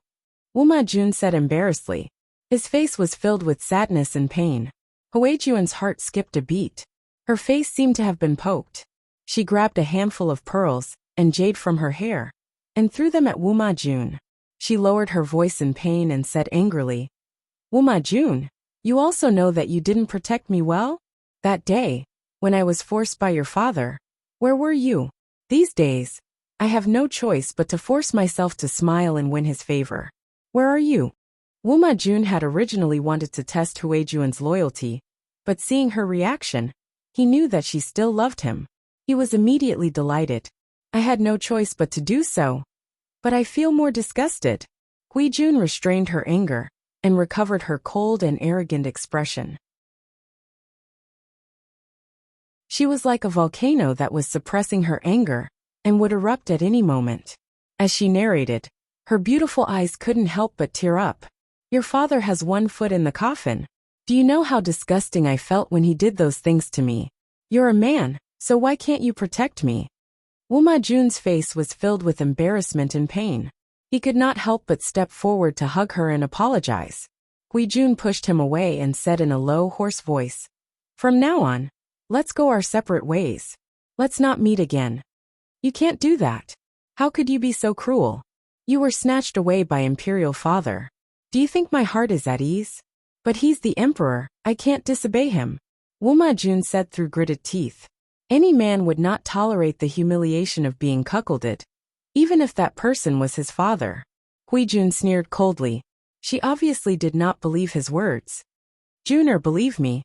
Wuma Jun said embarrassedly. His face was filled with sadness and pain. Huijuan's heart skipped a beat. Her face seemed to have been poked. She grabbed a handful of pearls and jade from her hair, and threw them at Wuma Jun. She lowered her voice in pain and said angrily, "Wuma Jun, you also know that you didn't protect me well? That day, when I was forced by your father, where were you? These days, I have no choice but to force myself to smile and win his favor. Where are you?" Wuma Jun had originally wanted to test Huijuan's loyalty, but seeing her reaction, he knew that she still loved him. He was immediately delighted. "I had no choice but to do so. But I feel more disgusted." Guijun restrained her anger and recovered her cold and arrogant expression. She was like a volcano that was suppressing her anger and would erupt at any moment. As she narrated, her beautiful eyes couldn't help but tear up. "Your father has one foot in the coffin. Do you know how disgusting I felt when he did those things to me? You're a man, so why can't you protect me?" Wuma Jun's face was filled with embarrassment and pain. He could not help but step forward to hug her and apologize. Guijun pushed him away and said in a low, hoarse voice, "From now on, let's go our separate ways. Let's not meet again." "You can't do that. How could you be so cruel? You were snatched away by Imperial Father. Do you think my heart is at ease? But he's the emperor, I can't disobey him," Wuma Jun said through gritted teeth. Any man would not tolerate the humiliation of being cuckolded, even if that person was his father. Guijun sneered coldly. She obviously did not believe his words. "Junior, believe me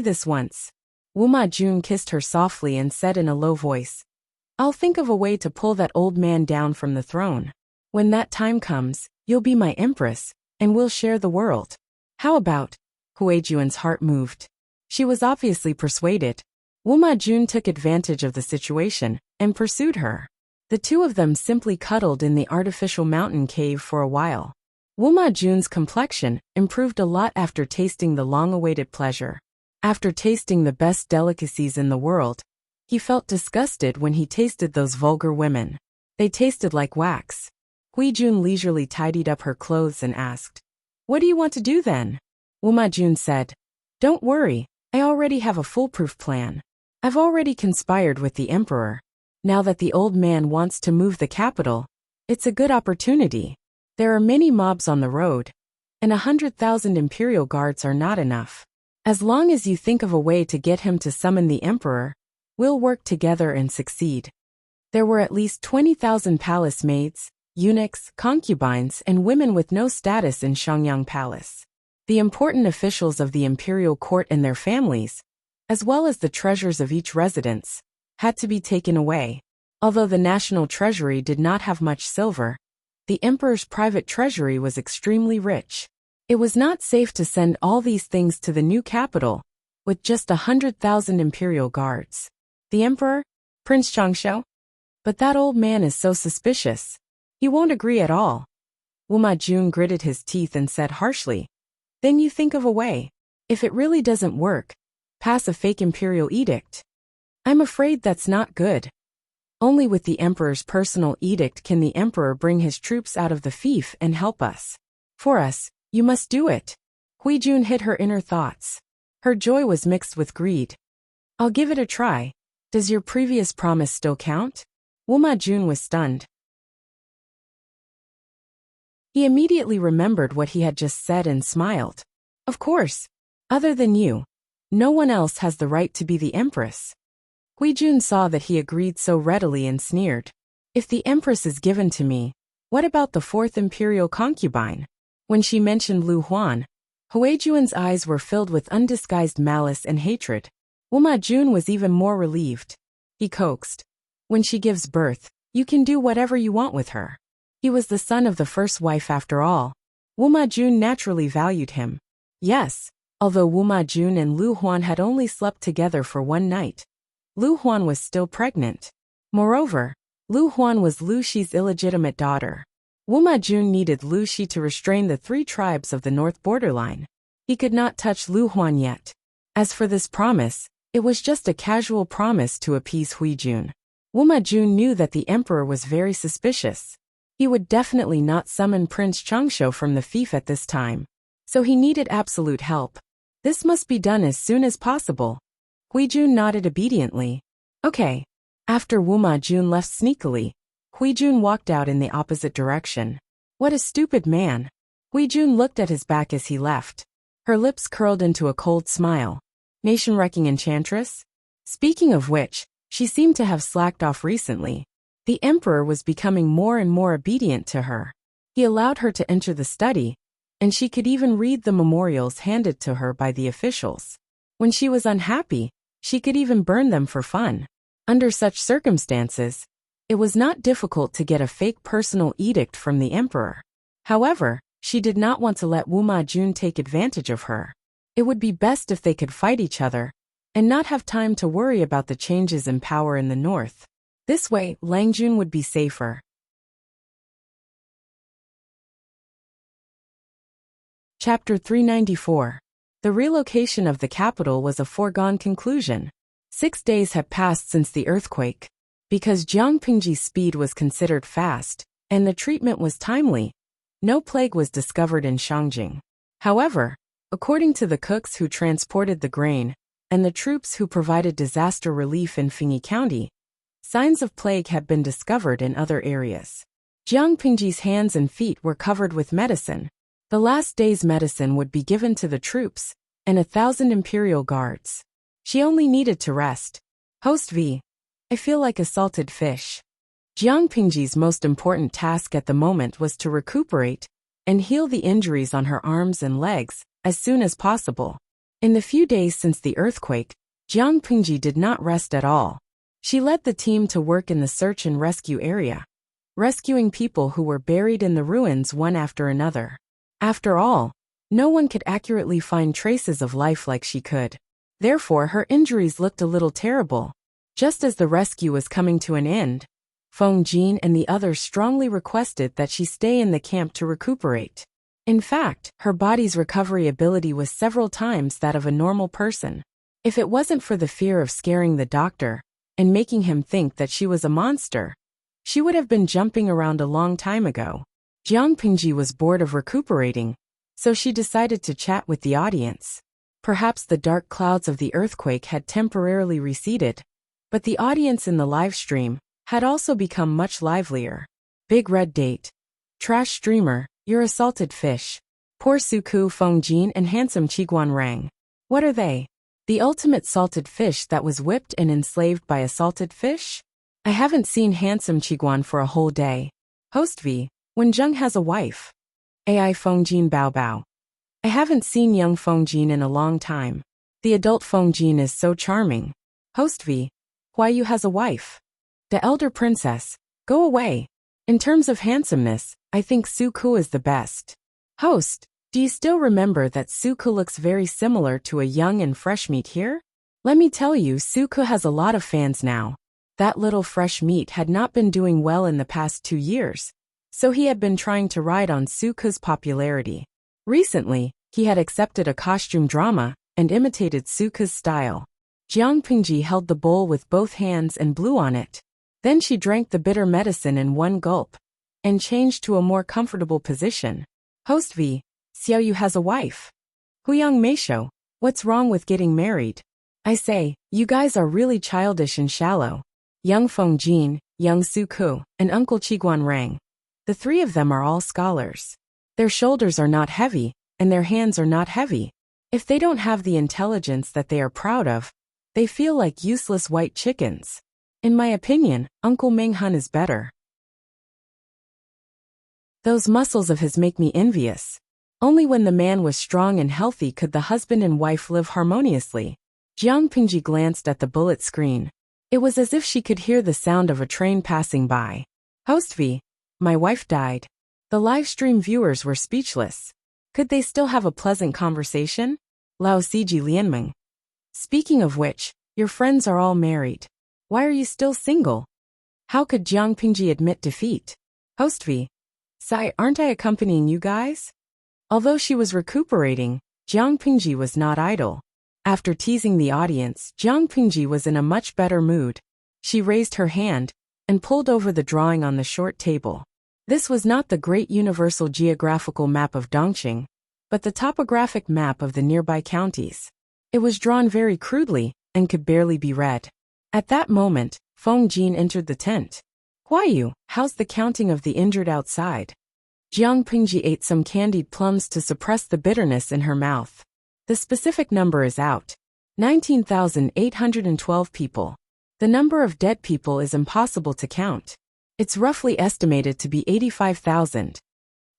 this once." Wuma Jun kissed her softly and said in a low voice, "I'll think of a way to pull that old man down from the throne. When that time comes, you'll be my empress, and we'll share the world. How about?" Huijuan's heart moved. She was obviously persuaded. Wuma Jun took advantage of the situation and pursued her. The two of them simply cuddled in the artificial mountain cave for a while. Wuma Jun's complexion improved a lot after tasting the long-awaited pleasure. After tasting the best delicacies in the world, he felt disgusted when he tasted those vulgar women. They tasted like wax. Hui Jun leisurely tidied up her clothes and asked, "What do you want to do then?" Wuma Jun said, "Don't worry, I already have a foolproof plan. I've already conspired with the emperor. Now that the old man wants to move the capital, it's a good opportunity. There are many mobs on the road, and 100,000 imperial guards are not enough. As long as you think of a way to get him to summon the emperor, we'll work together and succeed." There were at least 20,000 palace maids, eunuchs, concubines, and women with no status in Shangyang Palace. The important officials of the imperial court and their families, as well as the treasures of each residence, had to be taken away. Although the national treasury did not have much silver, the emperor's private treasury was extremely rich. It was not safe to send all these things to the new capital, with just 100,000 imperial guards. The emperor? Prince Changsha? But that old man is so suspicious. He won't agree at all. Wuma Jun gritted his teeth and said harshly, "Then you think of a way. If it really doesn't work, pass a fake imperial edict." "I'm afraid that's not good. Only with the emperor's personal edict can the emperor bring his troops out of the fief and help us. For us, you must do it." Hui Jun hid her inner thoughts. Her joy was mixed with greed. "I'll give it a try. Does your previous promise still count?" Wuma Jun was stunned. He immediately remembered what he had just said and smiled. "Of course. Other than you, no one else has the right to be the empress." Hui Jun saw that he agreed so readily and sneered. "If the empress is given to me, what about the fourth imperial concubine?" When she mentioned Lu Huan, Hui Jun's eyes were filled with undisguised malice and hatred. Wuma Jun was even more relieved. He coaxed, "When she gives birth, you can do whatever you want with her." He was the son of the first wife after all. Wuma Jun naturally valued him. Yes, although Wuma Jun and Lu Huan had only slept together for one night, Lu Huan was still pregnant. Moreover, Lu Huan was Lu Shi's illegitimate daughter. Wuma Jun needed Lu Shi to restrain the 3 tribes of the north borderline. He could not touch Lu Huan yet. As for this promise, it was just a casual promise to appease Hui Jun. Wuma Jun knew that the emperor was very suspicious. He would definitely not summon Prince Changsha from the fief at this time. So he needed absolute help. This must be done as soon as possible. Hui Jun nodded obediently. Okay. After Wuma Jun left sneakily, Hui Jun walked out in the opposite direction. What a stupid man. Hui Jun looked at his back as he left. Her lips curled into a cold smile. Nation-wrecking enchantress? Speaking of which, she seemed to have slacked off recently. The emperor was becoming more and more obedient to her. He allowed her to enter the study, and she could even read the memorials handed to her by the officials. When she was unhappy, she could even burn them for fun. Under such circumstances, it was not difficult to get a fake personal edict from the emperor. However, she did not want to let Wuma Jun take advantage of her. It would be best if they could fight each other, and not have time to worry about the changes in power in the north. This way, Langjun would be safer. Chapter 394. The relocation of the capital was a foregone conclusion. 6 days had passed since the earthquake. Because Jiang Pingji's speed was considered fast, and the treatment was timely, no plague was discovered in Shangjing. However, according to the cooks who transported the grain, and the troops who provided disaster relief in Fengyi County, signs of plague had been discovered in other areas. Jiang Pingji's hands and feet were covered with medicine. The last day's medicine would be given to the troops, and 1,000 imperial guards. She only needed to rest. Host V. I feel like a salted fish. Jiang Pingji's most important task at the moment was to recuperate and heal the injuries on her arms and legs as soon as possible. In the few days since the earthquake, Jiang Pingji did not rest at all. She led the team to work in the search and rescue area, rescuing people who were buried in the ruins one after another. After all, no one could accurately find traces of life like she could. Therefore, her injuries looked a little terrible. Just as the rescue was coming to an end, Feng Jin and the others strongly requested that she stay in the camp to recuperate. In fact, her body's recovery ability was several times that of a normal person. If it wasn't for the fear of scaring the doctor and making him think that she was a monster, she would have been jumping around a long time ago. Jiang Pingji was bored of recuperating, so she decided to chat with the audience. Perhaps the dark clouds of the earthquake had temporarily receded, but the audience in the live stream had also become much livelier. Big red date. Trash streamer, you're a salted fish. Poor Suku Fengjin and handsome Qiguan Rang. What are they? The ultimate salted fish that was whipped and enslaved by a salted fish? I haven't seen handsome Qiguan for a whole day. Host V, when Zheng has a wife. AI Fengjin Bao Bao. I haven't seen young Fengjin in a long time. The adult Fengjin is so charming. Host V, why you has a wife? The elder princess, go away. In terms of handsomeness, I think Suku is the best. Host, do you still remember that Suku looks very similar to a young and fresh meat here? Let me tell you, Suku has a lot of fans now. That little fresh meat had not been doing well in the past 2 years, so he had been trying to ride on Suku's popularity. Recently, he had accepted a costume drama and imitated Suku's style. Jiang Pingji held the bowl with both hands and blew on it. Then she drank the bitter medicine in one gulp and changed to a more comfortable position. Host V, Xiao Yu has a wife. Huyang Meisho, what's wrong with getting married? I say, you guys are really childish and shallow. Young Fengjin, young Suku, and Uncle Qiguan Rang. The 3 of them are all scholars. Their shoulders are not heavy, and their hands are not heavy. If they don't have the intelligence that they are proud of, they feel like useless white chickens. In my opinion, Uncle Minghun is better. Those muscles of his make me envious. Only when the man was strong and healthy could the husband and wife live harmoniously. Jiang Pingji glanced at the bullet screen. It was as if she could hear the sound of a train passing by. Host V, my wife died. The live stream viewers were speechless. Could they still have a pleasant conversation? Lao Siji Lianmeng. Speaking of which, your friends are all married. Why are you still single? How could Jiang Pingji admit defeat? Host V, Sai, aren't I accompanying you guys? Although she was recuperating, Jiang Pingji was not idle. After teasing the audience, Jiang Pingji was in a much better mood. She raised her hand and pulled over the drawing on the short table. This was not the great universal geographical map of Dongqing, but the topographic map of the nearby counties. It was drawn very crudely and could barely be read. At that moment, Feng Jin entered the tent. Huayu, how's the counting of the injured outside? Jiang Pingji ate some candied plums to suppress the bitterness in her mouth. The specific number is out. 19,812 people. The number of dead people is impossible to count. It's roughly estimated to be 85,000.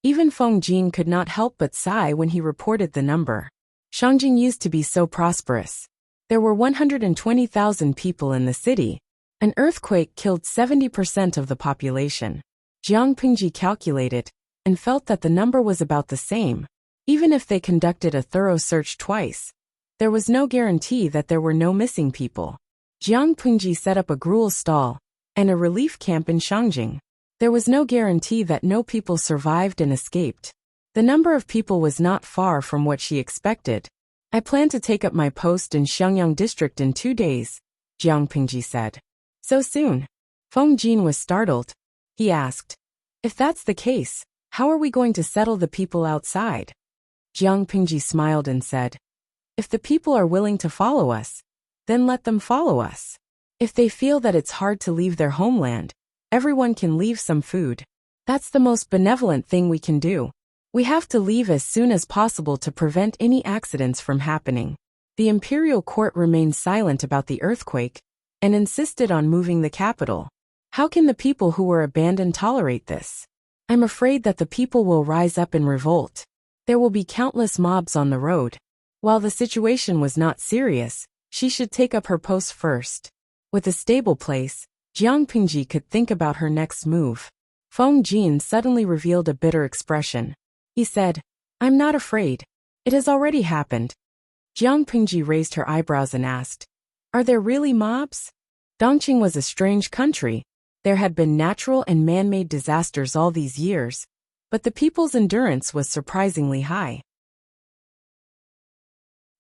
Even Feng Jin could not help but sigh when he reported the number. Shangjing used to be so prosperous. There were 120,000 people in the city. An earthquake killed 70% of the population. Jiang Pingji calculated and felt that the number was about the same. Even if they conducted a thorough search twice, there was no guarantee that there were no missing people. Jiang Pingji set up a gruel stall and a relief camp in Shangjing. There was no guarantee that no people survived and escaped. The number of people was not far from what she expected. I plan to take up my post in Xiangyang district in 2 days, Jiang Pingji said. So soon? Feng Jin was startled. He asked, if that's the case, how are we going to settle the people outside? Jiang Pingji smiled and said, if the people are willing to follow us, then let them follow us. If they feel that it's hard to leave their homeland, everyone can leave some food. That's the most benevolent thing we can do. We have to leave as soon as possible to prevent any accidents from happening. The imperial court remained silent about the earthquake and insisted on moving the capital. How can the people who were abandoned tolerate this? I'm afraid that the people will rise up in revolt. There will be countless mobs on the road. While the situation was not serious, she should take up her post first. With a stable place, Jiang Pingji could think about her next move. Feng Jin suddenly revealed a bitter expression. He said, I'm not afraid. It has already happened. Jiang Pingji raised her eyebrows and asked, are there really mobs? Dongqing was a strange country. There had been natural and man-made disasters all these years, but the people's endurance was surprisingly high.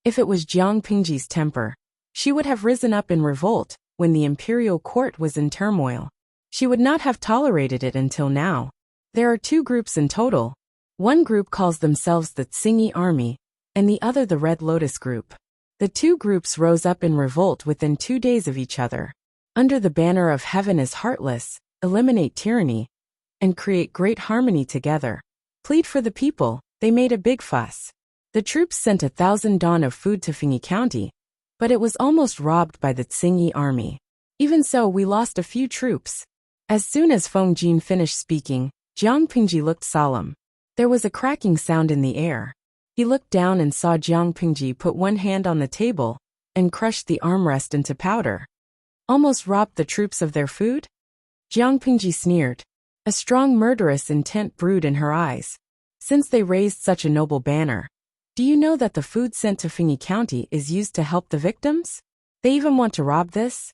If it was Jiang Pingji's temper, she would have risen up in revolt when the imperial court was in turmoil. She would not have tolerated it until now. There are two groups in total. One group calls themselves the Tsingy Army, and the other the Red Lotus Group. The two groups rose up in revolt within 2 days of each other. Under the banner of heaven is heartless, eliminate tyranny, and create great harmony together. Plead for the people, they made a big fuss. The troops sent 1,000 don of food to Phingy County, but it was almost robbed by the Tsingy Army. Even so, we lost a few troops. As soon as Feng Jin finished speaking, Jiang Pingji looked solemn. There was a cracking sound in the air. He looked down and saw Jiang Pingji put one hand on the table and crushed the armrest into powder. Almost robbed the troops of their food? Jiang Pingji sneered. A strong murderous intent brewed in her eyes. Since they raised such a noble banner, do you know that the food sent to Phingy County is used to help the victims? They even want to rob this?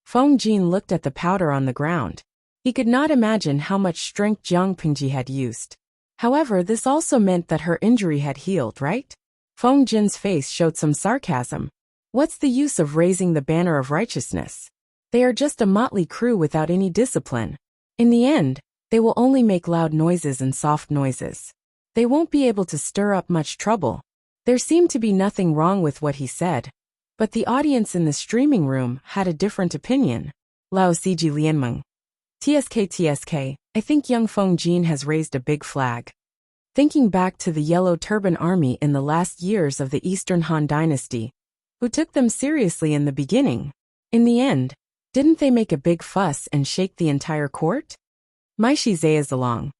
Feng Jin looked at the powder on the ground. He could not imagine how much strength Jiang Pingji had used. However, this also meant that her injury had healed, right? Feng Jin's face showed some sarcasm. What's the use of raising the banner of righteousness? They are just a motley crew without any discipline. In the end, they will only make loud noises and soft noises. They won't be able to stir up much trouble. There seemed to be nothing wrong with what he said, but the audience in the streaming room had a different opinion. Lao Siji Lianmeng. TSK, I think young Feng Jin has raised a big flag. Thinking back to the Yellow Turban Army in the last years of the Eastern Han Dynasty, who took them seriously in the beginning. In the end, didn't they make a big fuss and shake the entire court? Maishi Zayazalong.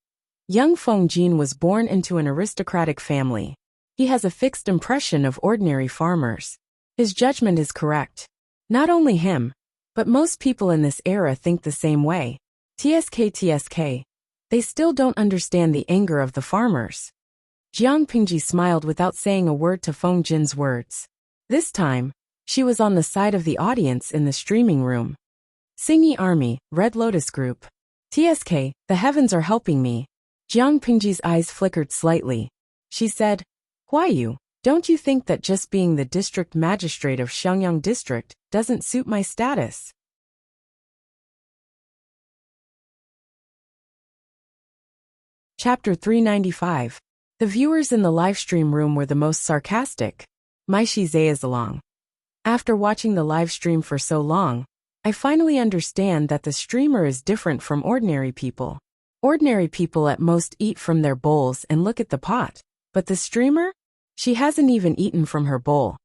Young Feng Jin was born into an aristocratic family. He has a fixed impression of ordinary farmers. His judgment is correct. Not only him, but most people in this era think the same way. TSK, they still don't understand the anger of the farmers. Jiang Pingji smiled without saying a word to Feng Jin's words. This time, she was on the side of the audience in the streaming room. Tsingy Army, Red Lotus Group. TSK, the heavens are helping me. Jiang Pingji's eyes flickered slightly. She said, why you? Don't you think that just being the district magistrate of Xiangyang district doesn't suit my status? Chapter 395. The viewers in the livestream room were the most sarcastic. Maishi Zayazalong. After watching the livestream for so long, I finally understand that the streamer is different from ordinary people. Ordinary people at most eat from their bowls and look at the pot. But the streamer? She hasn't even eaten from her bowl.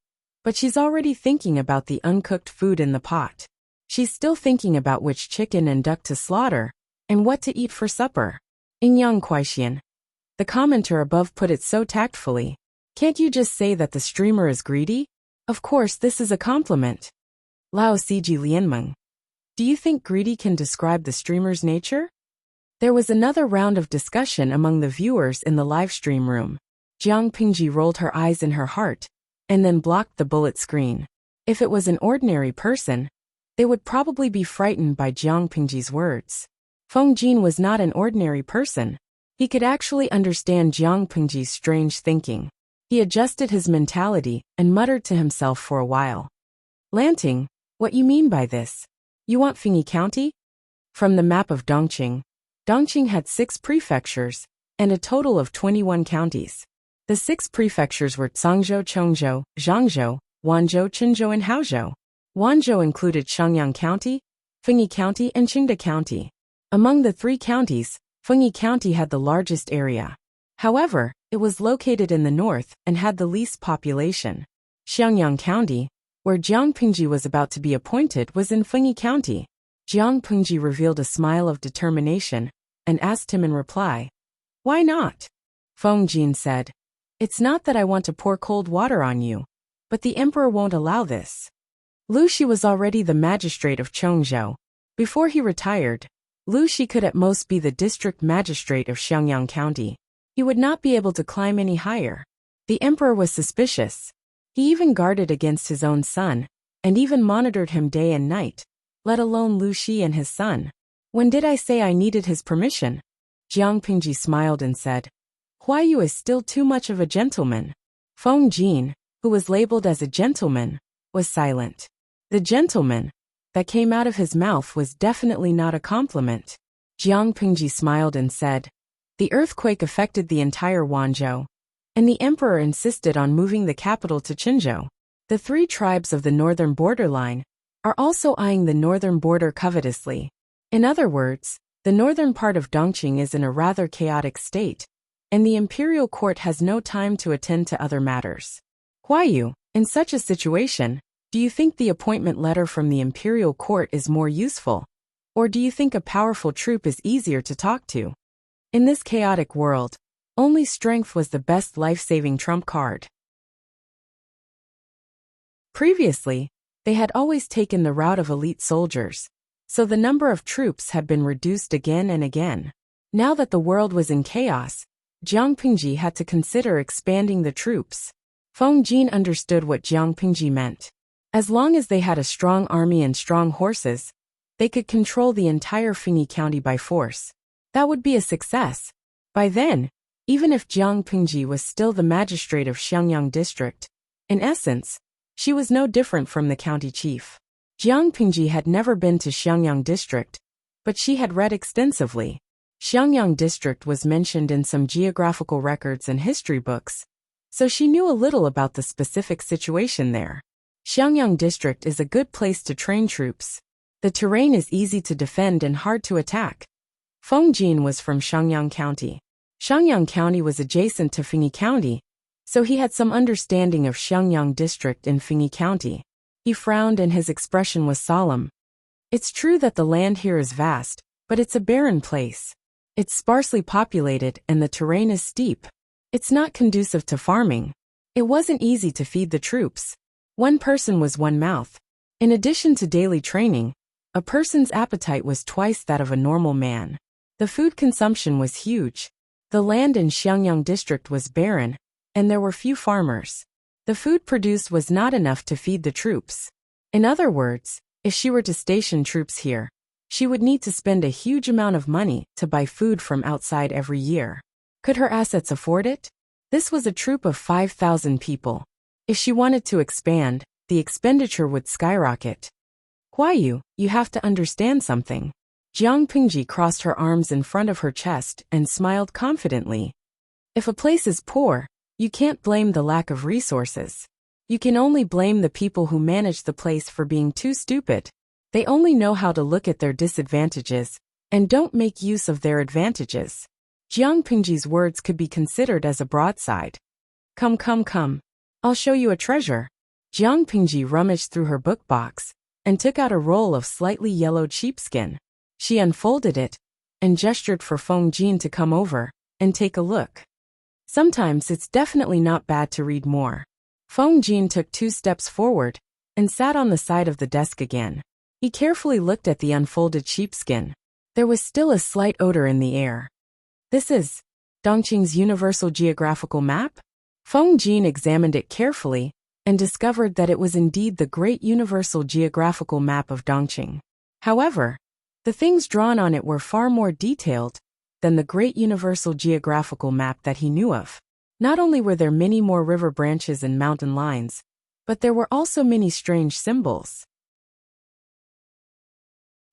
But she's already thinking about the uncooked food in the pot. She's still thinking about which chicken and duck to slaughter, and what to eat for supper. Ingyang Kuaixian. The commenter above put it so tactfully. Can't you just say that the streamer is greedy? Of course, this is a compliment. Lao Siji Lianmeng. Do you think greedy can describe the streamer's nature? There was another round of discussion among the viewers in the livestream room. Jiang Pingji rolled her eyes in her heart, and then blocked the bullet screen. If it was an ordinary person, they would probably be frightened by Jiang Pingji's words. Feng Jin was not an ordinary person. He could actually understand Jiang Pingji's strange thinking. He adjusted his mentality and muttered to himself for a while. Lanting, what you mean by this? You want Phingy County? From the map of Dongqing, Dongqing had 6 prefectures, and a total of 21 counties. The 6 prefectures were Cangzhou, Chongzhou, Zhangzhou, Wanzhou, Qinzhou, and Haozhou. Wanzhou included Xiangyang County, Phingy County, and Qingda County. Among the 3 counties, Phingy County had the largest area. However, it was located in the north and had the least population. Xiangyang County, where Jiang Pingji was about to be appointed, was in Phingy County. Jiang Pingji revealed a smile of determination and asked him in reply, why not? Feng Jin said, it's not that I want to pour cold water on you, but the emperor won't allow this. Lu Shi was already the magistrate of Chongzhou. Before he retired, Lu Shi could at most be the district magistrate of Xiangyang County. He would not be able to climb any higher. The emperor was suspicious. He even guarded against his own son, and even monitored him day and night, let alone Lu Shi and his son. When did I say I needed his permission? Jiang Pingji smiled and said, Huaiyu is still too much of a gentleman. Feng Jin, who was labeled as a gentleman, was silent. The gentleman that came out of his mouth was definitely not a compliment. Jiang Pingji smiled and said, The earthquake affected the entire Wanzhou, and the emperor insisted on moving the capital to Qinzhou. The three tribes of the northern borderline are also eyeing the northern border covetously. In other words, the northern part of Dongqing is in a rather chaotic state, and the imperial court has no time to attend to other matters. Huayu, in such a situation, do you think the appointment letter from the imperial court is more useful? Or do you think a powerful troop is easier to talk to? In this chaotic world, only strength was the best life-saving trump card. Previously, they had always taken the route of elite soldiers, so the number of troops had been reduced again and again. Now that the world was in chaos, Jiang Pingji had to consider expanding the troops. Feng Jin understood what Jiang Pingji meant. As long as they had a strong army and strong horses, they could control the entire Fengyi County by force. That would be a success. By then, even if Jiang Pingji was still the magistrate of Xiangyang district, in essence, she was no different from the county chief. Jiang Pingji had never been to Xiangyang district, but she had read extensively. Xiangyang district was mentioned in some geographical records and history books, so she knew a little about the specific situation there. Xiangyang district is a good place to train troops. The terrain is easy to defend and hard to attack. Feng Jin was from Xiangyang County. Xiangyang County was adjacent to Fengyi County, so he had some understanding of Xiangyang district in Fengyi County. He frowned and his expression was solemn. It's true that the land here is vast, but it's a barren place. It's sparsely populated and the terrain is steep. It's not conducive to farming. It wasn't easy to feed the troops. One person was one mouth. In addition to daily training, a person's appetite was twice that of a normal man. The food consumption was huge. The land in Xiangyang district was barren, and there were few farmers. The food produced was not enough to feed the troops. In other words, if she were to station troops here, she would need to spend a huge amount of money to buy food from outside every year. Could her assets afford it? This was a troop of 5,000 people. If she wanted to expand, the expenditure would skyrocket. Huayu, you have to understand something. Jiang Pingji crossed her arms in front of her chest and smiled confidently. If a place is poor, you can't blame the lack of resources. You can only blame the people who manage the place for being too stupid. They only know how to look at their disadvantages and don't make use of their advantages. Jiang Pingji's words could be considered as a broadside. Come, come, come. I'll show you a treasure. Jiang Pingji rummaged through her book box and took out a roll of slightly yellowed sheepskin. She unfolded it and gestured for Feng Jin to come over and take a look. Sometimes it's definitely not bad to read more. Feng Jin took 2 steps forward and sat on the side of the desk again. He carefully looked at the unfolded sheepskin. There was still a slight odor in the air. This is Dongqing's Universal Geographical Map? Feng Jin examined it carefully and discovered that it was indeed the Great Universal Geographical Map of Dongqing. However, the things drawn on it were far more detailed than the Great Universal Geographical Map that he knew of. Not only were there many more river branches and mountain lines, but there were also many strange symbols.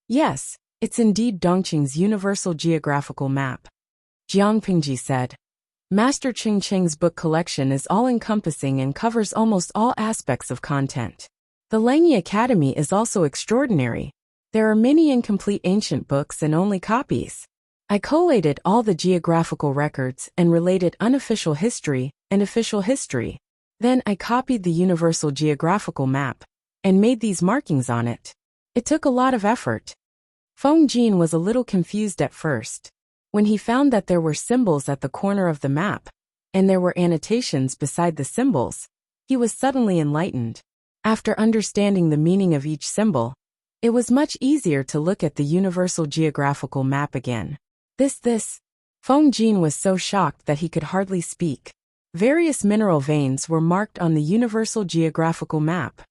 Yes, it's indeed Dongqing's Universal Geographical Map. Jiang Pingji said. Master Ching Cheng's book collection is all-encompassing and covers almost all aspects of content. The Langyi Academy is also extraordinary. There are many incomplete ancient books and only copies. I collated all the geographical records and related unofficial history and official history. Then I copied the Universal Geographical Map and made these markings on it. It took a lot of effort. Feng Jin was a little confused at first. When he found that there were symbols at the corner of the map, and there were annotations beside the symbols, he was suddenly enlightened. After understanding the meaning of each symbol, it was much easier to look at the Universal Geographical Map again. Feng Jin was so shocked that he could hardly speak. Various mineral veins were marked on the Universal Geographical Map.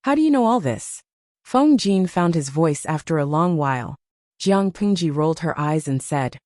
How do you know all this? Feng Jin found his voice after a long while. Jiang Pingji rolled her eyes and said,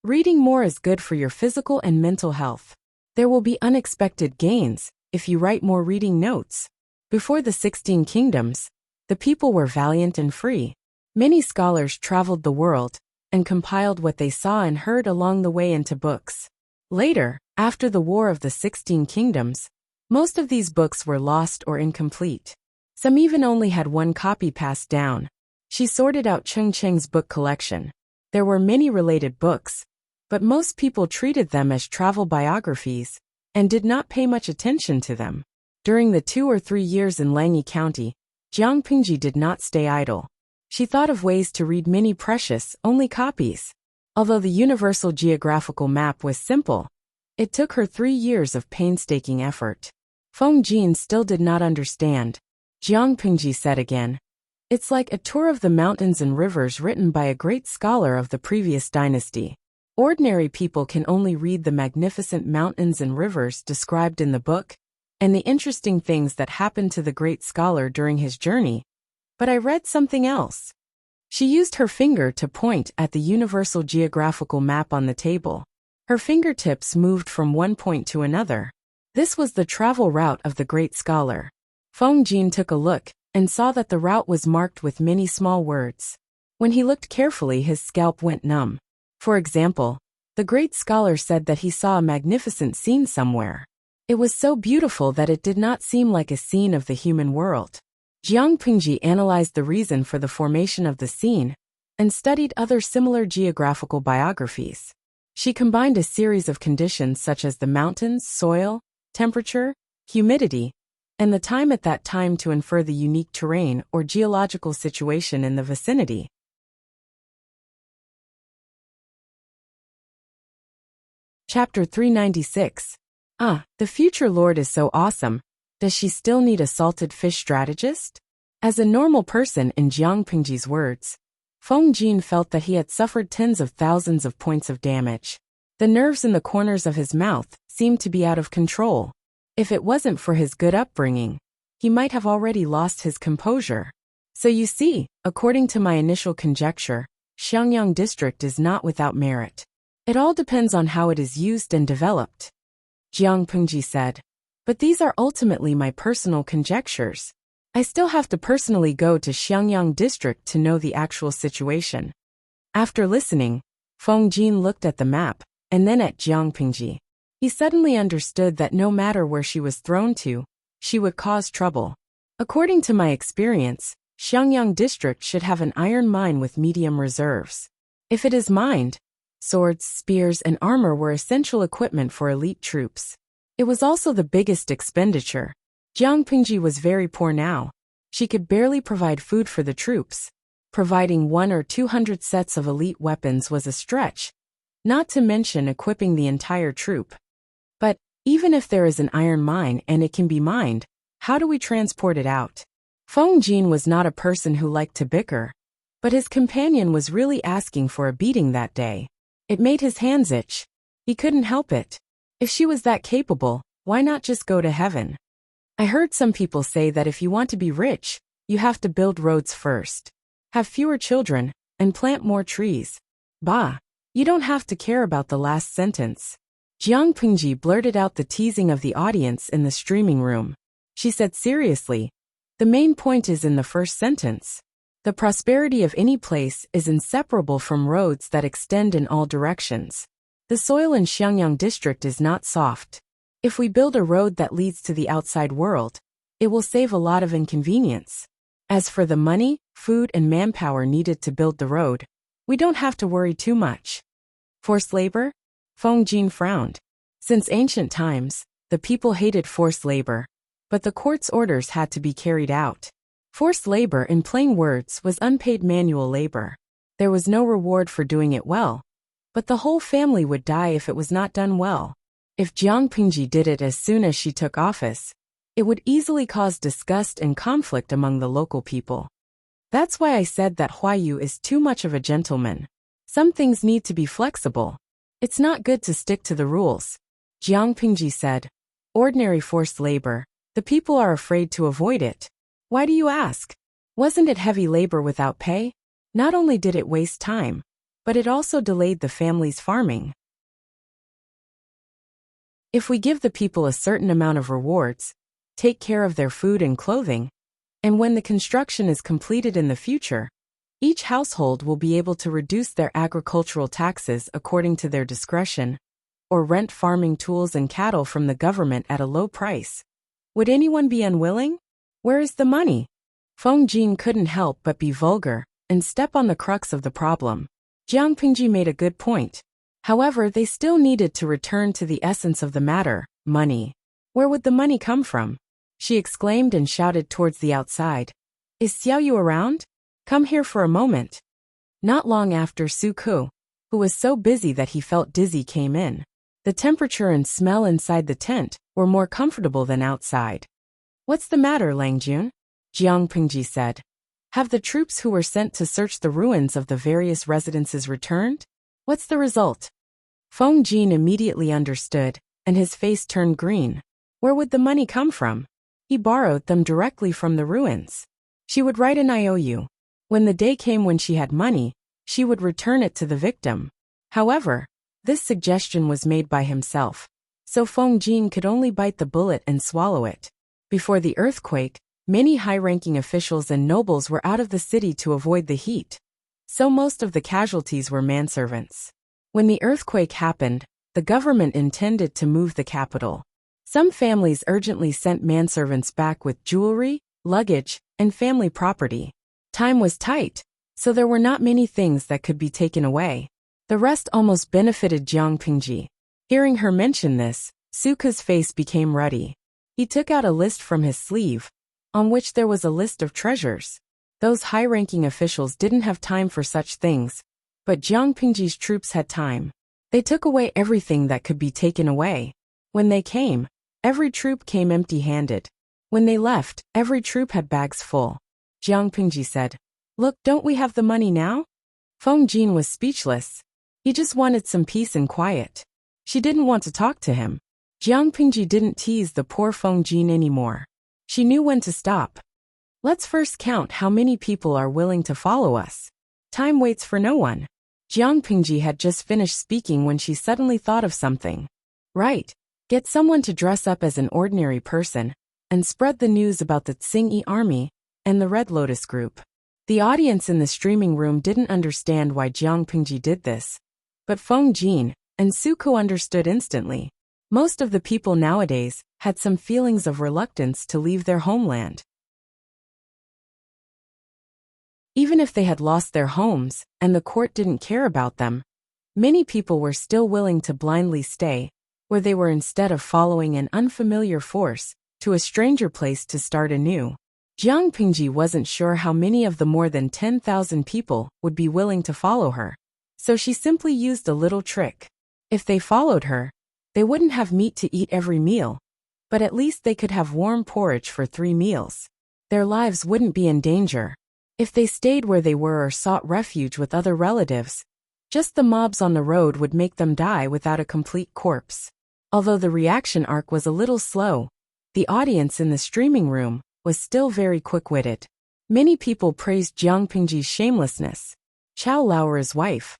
reading more is good for your physical and mental health. There will be unexpected gains if you write more reading notes. Before the 16 kingdoms, the people were valiant and free. Many scholars traveled the world and compiled what they saw and heard along the way into books. Later, after the War of the 16 Kingdoms, most of these books were lost or incomplete. Some even only had one copy passed down. She sorted out Cheng Cheng's book collection. There were many related books, but most people treated them as travel biographies and did not pay much attention to them. During the 2 or 3 years in Langyi County, Jiang Pingji did not stay idle. She thought of ways to read many precious, only copies. Although the Universal Geographical Map was simple, it took her 3 years of painstaking effort. Feng Jin still did not understand. Jiang Pingji said again, "It's like a tour of the mountains and rivers written by a great scholar of the previous dynasty. Ordinary people can only read the magnificent mountains and rivers described in the book, and the interesting things that happened to the great scholar during his journey. But I read something else." She used her finger to point at the Universal Geographical Map on the table. Her fingertips moved from one point to another. This was the travel route of the great scholar. Feng Jin took a look and saw that the route was marked with many small words. When he looked carefully, his scalp went numb. For example, the great scholar said that he saw a magnificent scene somewhere. It was so beautiful that it did not seem like a scene of the human world. Jiang Pingji analyzed the reason for the formation of the scene and studied other similar geographical biographies. She combined a series of conditions such as the mountains, soil, temperature, humidity, and the time at that time to infer the unique terrain or geological situation in the vicinity. Chapter 396. The future lord is so awesome. Does she still need a salted fish strategist? As a normal person, in Jiang Pingji's words, Feng Jin felt that he had suffered tens of thousands of points of damage. The nerves in the corners of his mouth seemed to be out of control. If it wasn't for his good upbringing, he might have already lost his composure. So you see, according to my initial conjecture, Xiangyang district is not without merit. It all depends on how it is used and developed. Jiang Pingji said, "But these are ultimately my personal conjectures. I still have to personally go to Xiangyang district to know the actual situation." After listening, Feng Jin looked at the map, and then at Jiang Pingji. He suddenly understood that no matter where she was thrown to, she would cause trouble. According to my experience, Xiangyang district should have an iron mine with medium reserves. If it is mined, swords, spears, and armor were essential equipment for elite troops. It was also the biggest expenditure. Jiang Pingji was very poor now. She could barely provide food for the troops. Providing 100 or 200 sets of elite weapons was a stretch, not to mention equipping the entire troop. But even if there is an iron mine and it can be mined, how do we transport it out? Feng Jin was not a person who liked to bicker, but his companion was really asking for a beating that day. It made his hands itch. He couldn't help it. If she was that capable, why not just go to heaven? I heard some people say that if you want to be rich, you have to build roads first, have fewer children, and plant more trees. Bah, you don't have to care about the last sentence. Jiang Pingji blurted out the teasing of the audience in the streaming room. She said seriously, "The main point is in the first sentence. The prosperity of any place is inseparable from roads that extend in all directions. The soil in Xiangyang district is not soft. If we build a road that leads to the outside world, it will save a lot of inconvenience. As for the money, food, and manpower needed to build the road, we don't have to worry too much." Forced labor? Feng Jin frowned. Since ancient times, the people hated forced labor, but the court's orders had to be carried out. Forced labor, in plain words, was unpaid manual labor. There was no reward for doing it well, but the whole family would die if it was not done well. If Jiang Pingji did it as soon as she took office, it would easily cause disgust and conflict among the local people. That's why I said that Huayu is too much of a gentleman. Some things need to be flexible. It's not good to stick to the rules. Jiang Pingji said, "Ordinary forced labor, the people are afraid to avoid it. Why do you ask? Wasn't it heavy labor without pay? Not only did it waste time, but it also delayed the family's farming. If we give the people a certain amount of rewards, take care of their food and clothing, and when the construction is completed in the future, Each household will be able to reduce their agricultural taxes according to their discretion, or rent farming tools and cattle from the government at a low price. Would anyone be unwilling? Where is the money? Feng Jin couldn't help but be vulgar and step on the crux of the problem. Jiang Pingji made a good point. However, they still needed to return to the essence of the matter, money. Where would the money come from? She exclaimed and shouted towards the outside. Is Xiao Yu around? Come here for a moment. Not long after, Su Ku, who was so busy that he felt dizzy, came in. The temperature and smell inside the tent were more comfortable than outside. What's the matter, Lang Jun? Jiang Pingji said. Have the troops who were sent to search the ruins of the various residences returned? What's the result? Feng Jin immediately understood, and his face turned green. Where would the money come from? He borrowed them directly from the ruins. She would write an IOU. When the day came when she had money, she would return it to the victim. However, this suggestion was made by himself, so Feng Jin could only bite the bullet and swallow it. Before the earthquake, many high-ranking officials and nobles were out of the city to avoid the heat, so most of the casualties were manservants. When the earthquake happened, the government intended to move the capital. Some families urgently sent manservants back with jewelry, luggage, and family property. Time was tight, so there were not many things that could be taken away. The rest almost benefited Jiang Pingji. Hearing her mention this, Suka's face became ruddy. He took out a list from his sleeve, on which there was a list of treasures. Those high-ranking officials didn't have time for such things, but Jiang Pingji's troops had time. They took away everything that could be taken away. When they came, every troop came empty-handed. When they left, every troop had bags full. Jiang Pingji said, Look, don't we have the money now? Feng Jin was speechless. He just wanted some peace and quiet. She didn't want to talk to him. Jiang Pingji didn't tease the poor Feng Jin anymore. She knew when to stop. Let's first count how many people are willing to follow us. Time waits for no one. Jiang Pingji had just finished speaking when she suddenly thought of something. Right. Get someone to dress up as an ordinary person and spread the news about the Tsingyi army and the Red Lotus group. The audience in the streaming room didn't understand why Jiang Pingji did this, but Feng Jin and Suko understood instantly. Most of the people nowadays had some feelings of reluctance to leave their homeland. Even if they had lost their homes and the court didn't care about them, many people were still willing to blindly stay where they were instead of following an unfamiliar force to a stranger place to start anew. Jiang Pingji wasn't sure how many of the more than 10,000 people would be willing to follow her, so she simply used a little trick. If they followed her, they wouldn't have meat to eat every meal, but at least they could have warm porridge for 3 meals. Their lives wouldn't be in danger. If they stayed where they were or sought refuge with other relatives, just the mobs on the road would make them die without a complete corpse. Although the reaction arc was a little slow, the audience in the streaming room was still very quick-witted. Many people praised Jiang Pingji's shamelessness. Chao Laura's wife.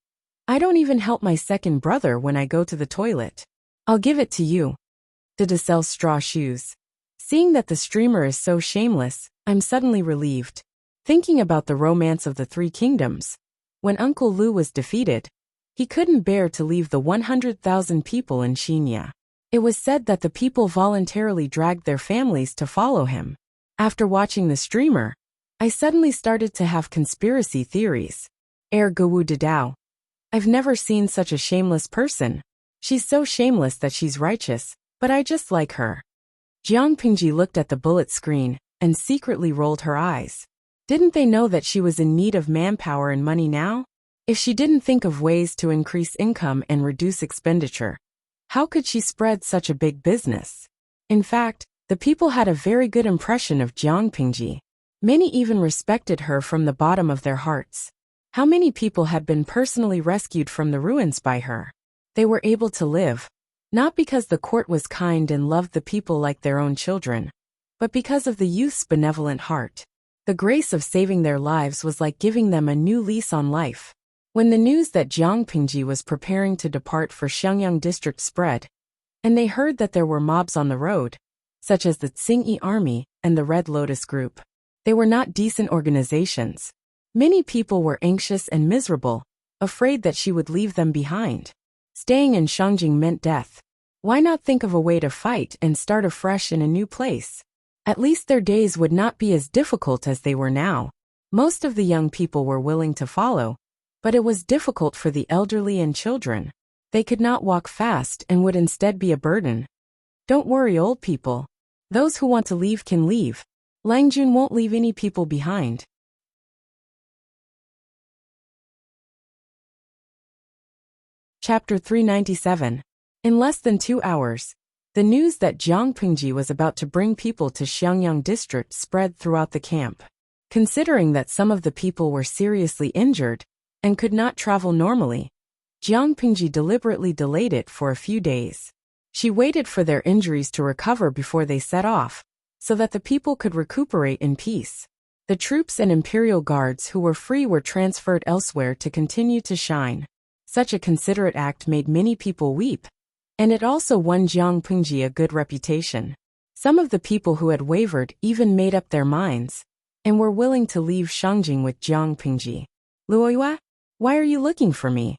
I don't even help my second brother when I go to the toilet. I'll give it to you. To sell straw shoes. Seeing that the streamer is so shameless, I'm suddenly relieved. Thinking about the romance of the 3 kingdoms. When Uncle Lu was defeated, he couldn't bear to leave the 100,000 people in Xinya. It was said that the people voluntarily dragged their families to follow him. After watching the streamer, I suddenly started to have conspiracy theories. Gu Dao. I've never seen such a shameless person. She's so shameless that she's righteous, but I just like her. Jiang Pingji looked at the bullet screen and secretly rolled her eyes. Didn't they know that she was in need of manpower and money now? If she didn't think of ways to increase income and reduce expenditure, how could she spread such a big business? In fact, the people had a very good impression of Jiang Pingji. Many even respected her from the bottom of their hearts. How many people had been personally rescued from the ruins by her? They were able to live, not because the court was kind and loved the people like their own children, but because of the youth's benevolent heart. The grace of saving their lives was like giving them a new lease on life. When the news that Jiang Pingji was preparing to depart for Shenyang district spread, and they heard that there were mobs on the road, such as the Tsingyi army and the Red Lotus group. They were not decent organizations. Many people were anxious and miserable, afraid that she would leave them behind. Staying in Shangjing meant death. Why not think of a way to fight and start afresh in a new place? At least their days would not be as difficult as they were now. Most of the young people were willing to follow, but it was difficult for the elderly and children. They could not walk fast and would instead be a burden. Don't worry, old people. Those who want to leave can leave. Lang Jun won't leave any people behind. Chapter 397. In less than 2 hours, the news that Jiang Pingji was about to bring people to Xiangyang district spread throughout the camp. Considering that some of the people were seriously injured and could not travel normally, Jiang Pingji deliberately delayed it for a few days. She waited for their injuries to recover before they set off, so that the people could recuperate in peace. The troops and imperial guards who were free were transferred elsewhere to continue to shine. Such a considerate act made many people weep, and it also won Jiang Pingji a good reputation. Some of the people who had wavered even made up their minds, and were willing to leave Shangjing with Jiang Pingji. Luoyue, why are you looking for me?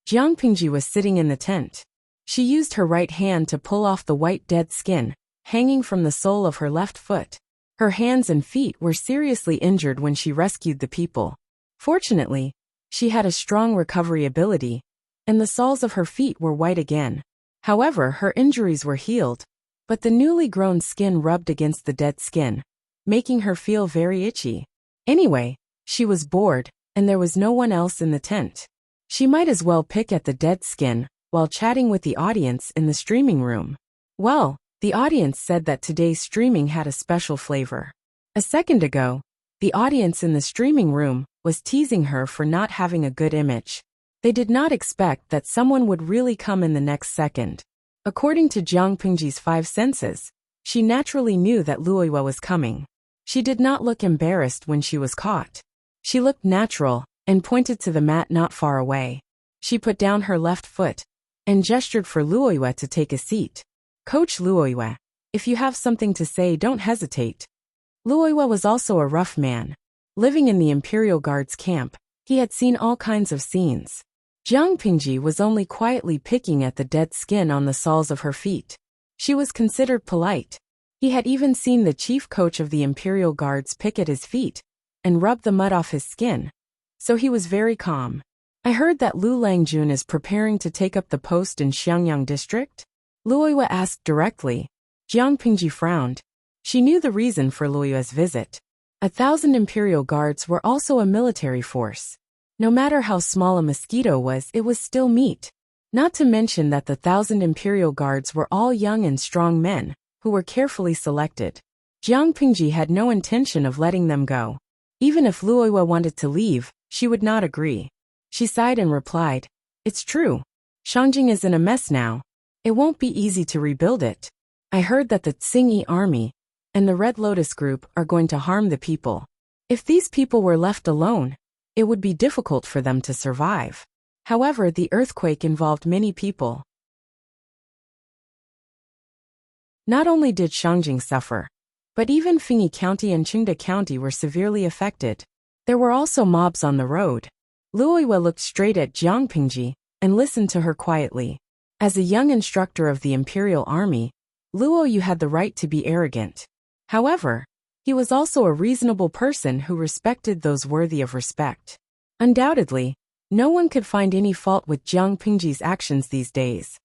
Jiang Pingji was sitting in the tent. She used her right hand to pull off the white dead skin, hanging from the sole of her left foot. Her hands and feet were seriously injured when she rescued the people. Fortunately, she had a strong recovery ability, and the soles of her feet were white again. However, her injuries were healed, but the newly grown skin rubbed against the dead skin, making her feel very itchy. Anyway, she was bored, and there was no one else in the tent. She might as well pick at the dead skin while chatting with the audience in the streaming room. Well, the audience said that today's streaming had a special flavor. A second ago, the audience in the streaming room was teasing her for not having a good image. They did not expect that someone would really come in the next second. According to Jiang Pingji's 5 senses, she naturally knew that Luoyue was coming. She did not look embarrassed when she was caught. She looked natural and pointed to the mat not far away. She put down her left foot and gestured for Luoyue to take a seat. Coach Luoyue, if you have something to say, don't hesitate. Luoyue was also a rough man. Living in the Imperial Guard's camp, he had seen all kinds of scenes. Jiang Pingji was only quietly picking at the dead skin on the soles of her feet. She was considered polite. He had even seen the chief coach of the Imperial Guards pick at his feet and rub the mud off his skin. So he was very calm. I heard that Lu Langjun is preparing to take up the post in Xiangyang district? Luoyue asked directly. Jiang Pingji frowned. She knew the reason for Luoyue's visit. 1,000 Imperial Guards were also a military force. No matter how small a mosquito was, it was still meat. Not to mention that the 1,000 Imperial Guards were all young and strong men, who were carefully selected. Jiang Pingji had no intention of letting them go. Even if Luoyue wanted to leave, she would not agree. She sighed and replied, "It's true. Shangjing is in a mess now. It won't be easy to rebuild it. I heard that the Tsingyi army and the Red Lotus group are going to harm the people. If these people were left alone, it would be difficult for them to survive." However, the earthquake involved many people. Not only did Shangjing suffer, but even Fengyi County and Qingde County were severely affected. There were also mobs on the road. Luoyue looked straight at Jiang Pingji and listened to her quietly. As a young instructor of the Imperial Army, Luoyue had the right to be arrogant. However, he was also a reasonable person who respected those worthy of respect. Undoubtedly, no one could find any fault with Jiang Pingji's actions these days.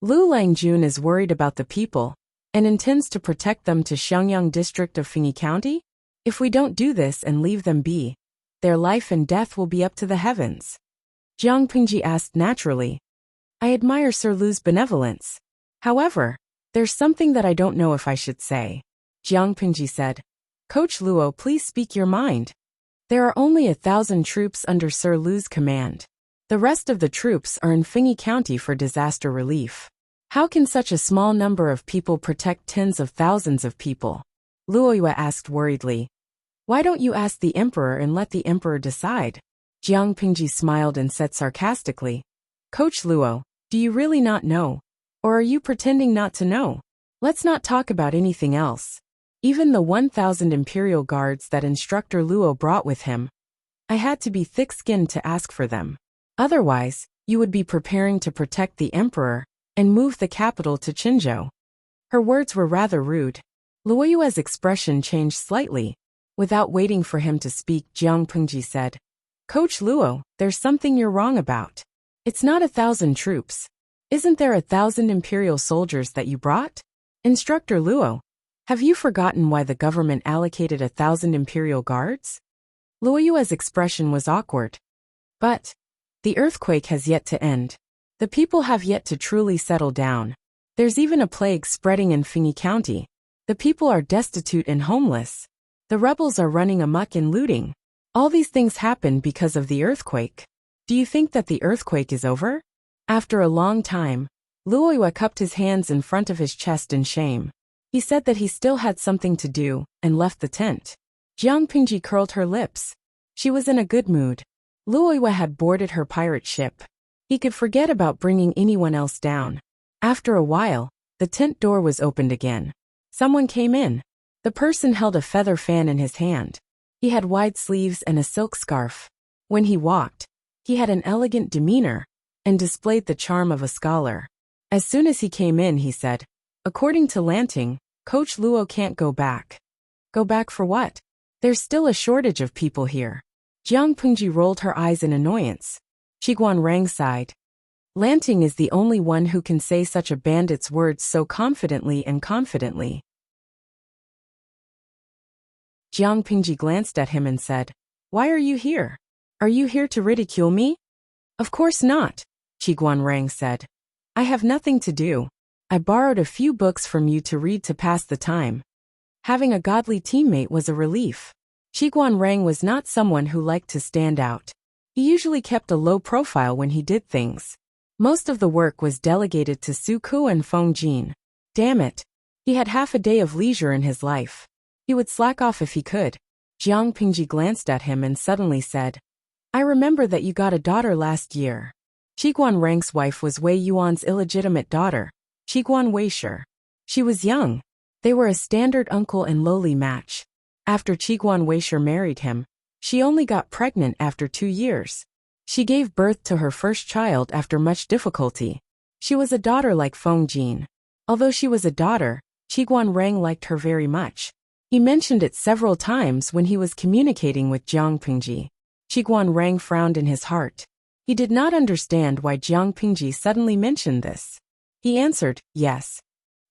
Lu Langjun is worried about the people and intends to protect them to Xiangyang district of Fengyi County? If we don't do this and leave them be, their life and death will be up to the heavens. Jiang Pingji asked naturally. I admire Sir Lu's benevolence. However, there's something that I don't know if I should say. Jiang Pingji said. Coach Luo, please speak your mind. There are only 1,000 troops under Sir Lu's command. The rest of the troops are in Fengyi County for disaster relief. How can such a small number of people protect tens of thousands of people? Luoyue asked worriedly. Why don't you ask the emperor and let the emperor decide? Jiang Pingji smiled and said sarcastically. Coach Luo, do you really not know? Or are you pretending not to know? Let's not talk about anything else. Even the 1,000 Imperial Guards that Instructor Luo brought with him I had to be thick-skinned to ask for them. Otherwise, you would be preparing to protect the emperor and move the capital to Qinzhou. Her words were rather rude. Luoyue's expression changed slightly. Without waiting for him to speak, Jiang Pengji said, Coach Luo, there's something you're wrong about. It's not 1,000 troops. Isn't there 1,000 imperial soldiers that you brought? Instructor Luo, have you forgotten why the government allocated 1,000 imperial guards? Luoyue's expression was awkward. But the earthquake has yet to end. The people have yet to truly settle down. There's even a plague spreading in Fengyi County. The people are destitute and homeless. The rebels are running amok and looting. All these things happen because of the earthquake. Do you think that the earthquake is over? After a long time, Luoyue cupped his hands in front of his chest in shame. He said that he still had something to do and left the tent. Jiang Pengji curled her lips. She was in a good mood. Luoyue had boarded her pirate ship. He could forget about bringing anyone else down. After a while, the tent door was opened again. Someone came in. The person held a feather fan in his hand. He had wide sleeves and a silk scarf. When he walked, he had an elegant demeanor and displayed the charm of a scholar. As soon as he came in, he said, According to Lanting, Coach Luo can't go back. Go back for what? There's still a shortage of people here. Jiang Pengji rolled her eyes in annoyance. Qiguan Rang sighed. Lanting is the only one who can say such a bandit's words so confidently and confidently. Jiang Pengji glanced at him and said, Why are you here? Are you here to ridicule me? Of course not, Qiguan Rang said. I have nothing to do. I borrowed a few books from you to read to pass the time. Having a godly teammate was a relief. Qiguan Rang was not someone who liked to stand out. He usually kept a low profile when he did things. Most of the work was delegated to Su Ku and Feng Jin. Damn it. He had half a day of leisure in his life. He would slack off if he could. Jiang Pengji glanced at him and suddenly said, I remember that you got a daughter last year. Qiguan Rang's wife was Wei Yuan's illegitimate daughter, Qiguan Weisher. She was young. They were a standard uncle and lowly match. After Qiguan Weisher married him, she only got pregnant after 2 years. She gave birth to her first child after much difficulty. She was a daughter like Feng Jin. Although she was a daughter, Qiguan Rang liked her very much. He mentioned it several times when he was communicating with Jiang Pengji. Qiguan Rang frowned in his heart. He did not understand why Jiang Pengji suddenly mentioned this. He answered, yes.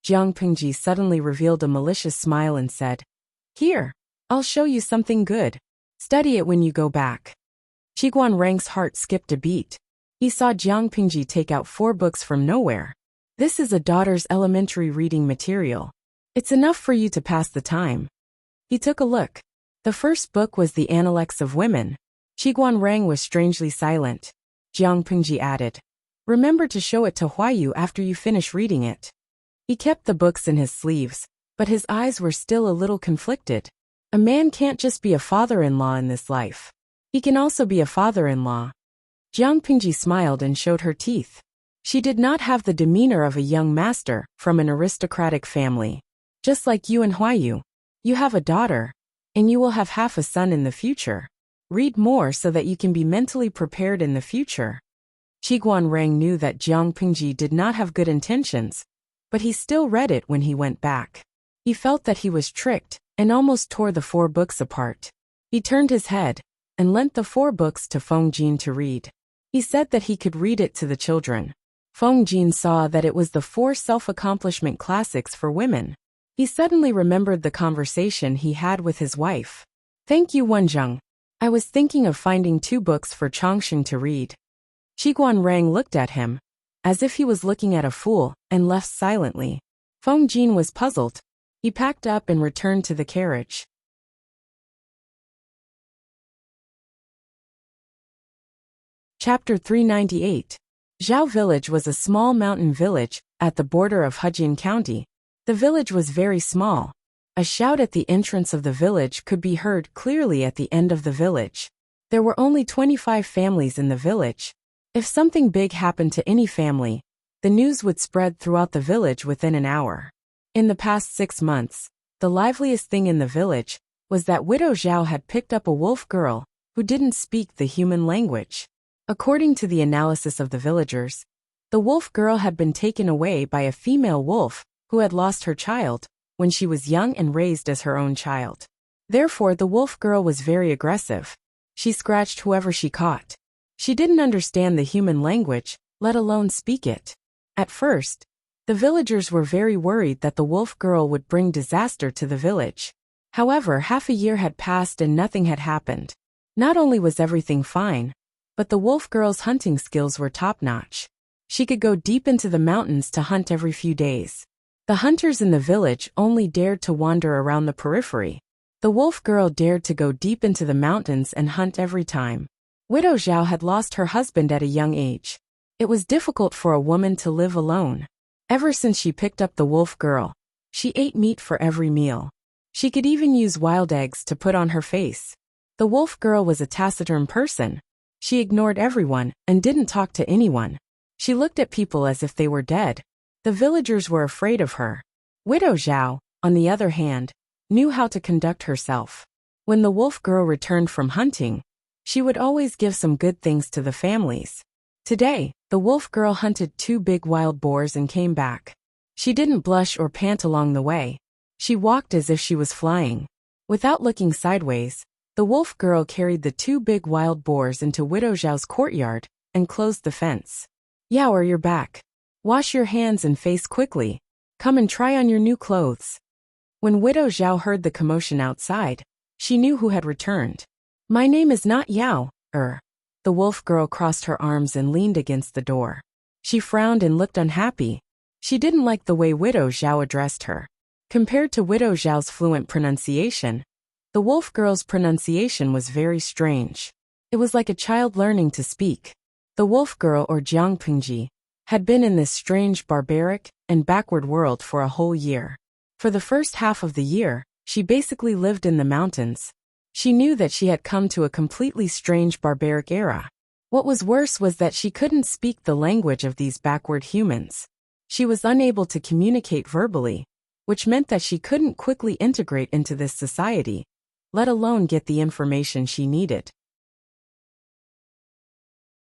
Jiang Pengji suddenly revealed a malicious smile and said, Here, I'll show you something good. Study it when you go back. Qiguan Rang's heart skipped a beat. He saw Jiang Pengji take out 4 books from nowhere. This is a daughter's elementary reading material. It's enough for you to pass the time. He took a look. The first book was The Analects of Women. Qiguan Rang was strangely silent. Jiang Pengji added, Remember to show it to Huayu after you finish reading it. He kept the books in his sleeves, but his eyes were still a little conflicted. A man can't just be a father-in-law in this life. He can also be a father-in-law. Jiang Pengji smiled and showed her teeth. She did not have the demeanor of a young master from an aristocratic family. Just like you and Huayu. You have a daughter, and you will have half a son in the future. Read more so that you can be mentally prepared in the future. Qiguan Rang knew that Jiang Pengji did not have good intentions, but he still read it when he went back. He felt that he was tricked and almost tore the 4 books apart. He turned his head and lent the 4 books to Feng Jin to read. He said that he could read it to the children. Feng Jin saw that it was the 4 self-accomplishment classics for women. He suddenly remembered the conversation he had with his wife. Thank you, Wenzheng. I was thinking of finding 2 books for Chongqing to read. Qiguan Rang looked at him, as if he was looking at a fool, and left silently. Feng Jin was puzzled. He packed up and returned to the carriage. Chapter 398. Zhao Village was a small mountain village at the border of Hejian County. The village was very small. A shout at the entrance of the village could be heard clearly at the end of the village. There were only 25 families in the village. If something big happened to any family, the news would spread throughout the village within an hour. In the past 6 months, the liveliest thing in the village was that Widow Zhao had picked up a wolf girl who didn't speak the human language. According to the analysis of the villagers, the wolf girl had been taken away by a female wolf who had lost her child when she was young and raised as her own child. Therefore, the wolf girl was very aggressive. She scratched whoever she caught. She didn't understand the human language, let alone speak it. At first, the villagers were very worried that the wolf girl would bring disaster to the village. However, half a year had passed and nothing had happened. Not only was everything fine, but the wolf girl's hunting skills were top-notch. She could go deep into the mountains to hunt every few days. The hunters in the village only dared to wander around the periphery. The wolf girl dared to go deep into the mountains and hunt every time. Widow Zhao had lost her husband at a young age. It was difficult for a woman to live alone. Ever since she picked up the wolf girl, she ate meat for every meal. She could even use wild eggs to put on her face. The wolf girl was a taciturn person. She ignored everyone and didn't talk to anyone. She looked at people as if they were dead. The villagers were afraid of her. Widow Zhao, on the other hand, knew how to conduct herself. When the wolf girl returned from hunting, she would always give some good things to the families. Today, the wolf girl hunted 2 big wild boars and came back. She didn't blush or pant along the way. She walked as if she was flying. Without looking sideways, the wolf girl carried the 2 big wild boars into Widow Zhao's courtyard and closed the fence. "Yao, you're back. Wash your hands and face quickly. Come and try on your new clothes." When Widow Zhao heard the commotion outside, she knew who had returned. "My name is not Yao, The wolf girl crossed her arms and leaned against the door. She frowned and looked unhappy. She didn't like the way Widow Zhao addressed her. Compared to Widow Zhao's fluent pronunciation, the wolf girl's pronunciation was very strange. It was like a child learning to speak. The wolf girl, or Jiang Pingji, had been in this strange, barbaric, and backward world for a whole year. For the first half of the year, she basically lived in the mountains. She knew that she had come to a completely strange, barbaric era. What was worse was that she couldn't speak the language of these backward humans. She was unable to communicate verbally, which meant that she couldn't quickly integrate into this society, let alone get the information she needed.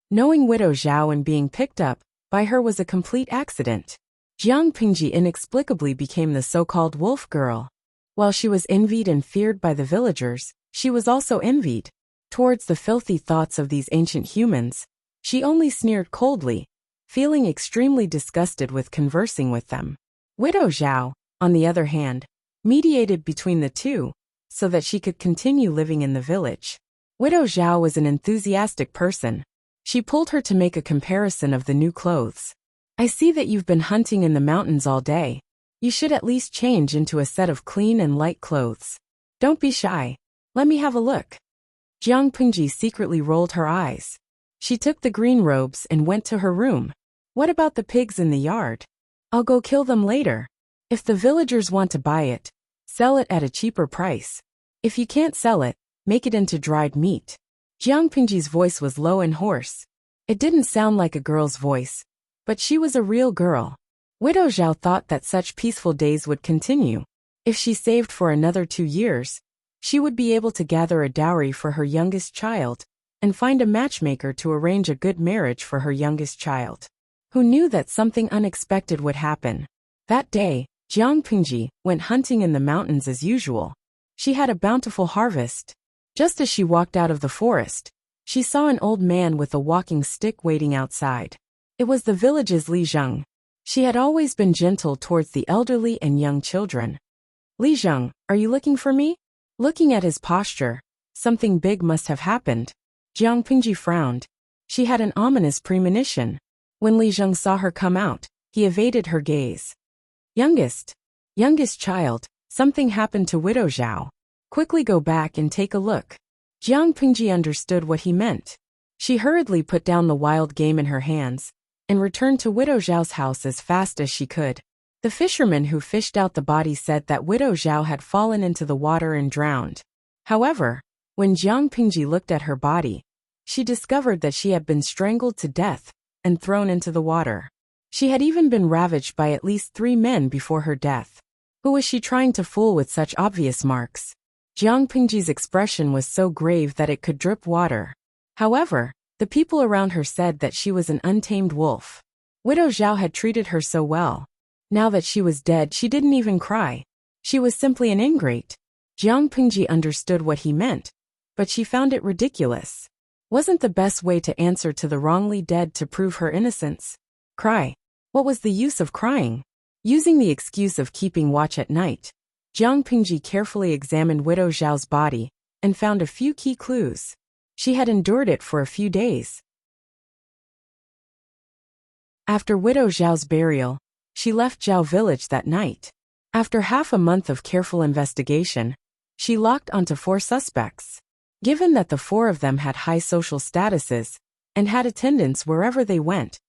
Knowing Widow Zhao and being picked up by her was a complete accident. Jiang Pingji inexplicably became the so-called wolf girl. While she was envied and feared by the villagers, she was also envied. Towards the filthy thoughts of these ancient humans, she only sneered coldly, feeling extremely disgusted with conversing with them. Widow Zhao, on the other hand, mediated between the two, so that she could continue living in the village. Widow Zhao was an enthusiastic person. She pulled her to make a comparison of the new clothes. "I see that you've been hunting in the mountains all day. You should at least change into a set of clean and light clothes. Don't be shy. Let me have a look." Jiang Pingji secretly rolled her eyes. She took the green robes and went to her room. "What about the pigs in the yard? I'll go kill them later. If the villagers want to buy it, sell it at a cheaper price. If you can't sell it, make it into dried meat." Jiang Pingji's voice was low and hoarse. It didn't sound like a girl's voice, but she was a real girl. Widow Zhao thought that such peaceful days would continue. If she saved for another 2 years, she would be able to gather a dowry for her youngest child and find a matchmaker to arrange a good marriage for her youngest child. Who knew that something unexpected would happen? That day, Jiang Pingji went hunting in the mountains as usual. She had a bountiful harvest. Just as she walked out of the forest, she saw an old man with a walking stick waiting outside. It was the village's Li Zheng. She had always been gentle towards the elderly and young children. "Li Zheng, are you looking for me?" Looking at his posture, something big must have happened. Jiang Pingji frowned. She had an ominous premonition. When Li Zheng saw her come out, he evaded her gaze. Youngest child, something happened to Widow Zhao. Quickly go back and take a look." Jiang Pingji understood what he meant. She hurriedly put down the wild game in her hands and returned to Widow Zhao's house as fast as she could. The fisherman who fished out the body said that Widow Zhao had fallen into the water and drowned. However, when Jiang Pingji looked at her body, she discovered that she had been strangled to death and thrown into the water. She had even been ravaged by at least 3 men before her death. Who was she trying to fool with such obvious marks? Jiang Pingji's expression was so grave that it could drip water. However, the people around her said that she was an untamed wolf. Widow Zhao had treated her so well. Now that she was dead, she didn't even cry. She was simply an ingrate. Jiang Pingji understood what he meant, but she found it ridiculous. Wasn't the best way to answer to the wrongly dead to prove her innocence? Cry. What was the use of crying? Using the excuse of keeping watch at night, Jiang Pingji carefully examined Widow Zhao's body and found a few key clues. She had endured it for a few days. After Widow Zhao's burial, she left Zhao village that night. After half a month of careful investigation, she locked onto 4 suspects. Given that the 4 of them had high social statuses and had attendants wherever they went,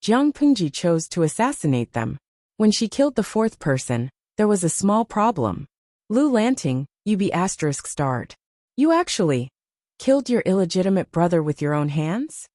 Jiang Pingji chose to assassinate them. When she killed the 4th person, there was a small problem. Lu Lanting, you be ****. You actually killed your illegitimate brother with your own hands?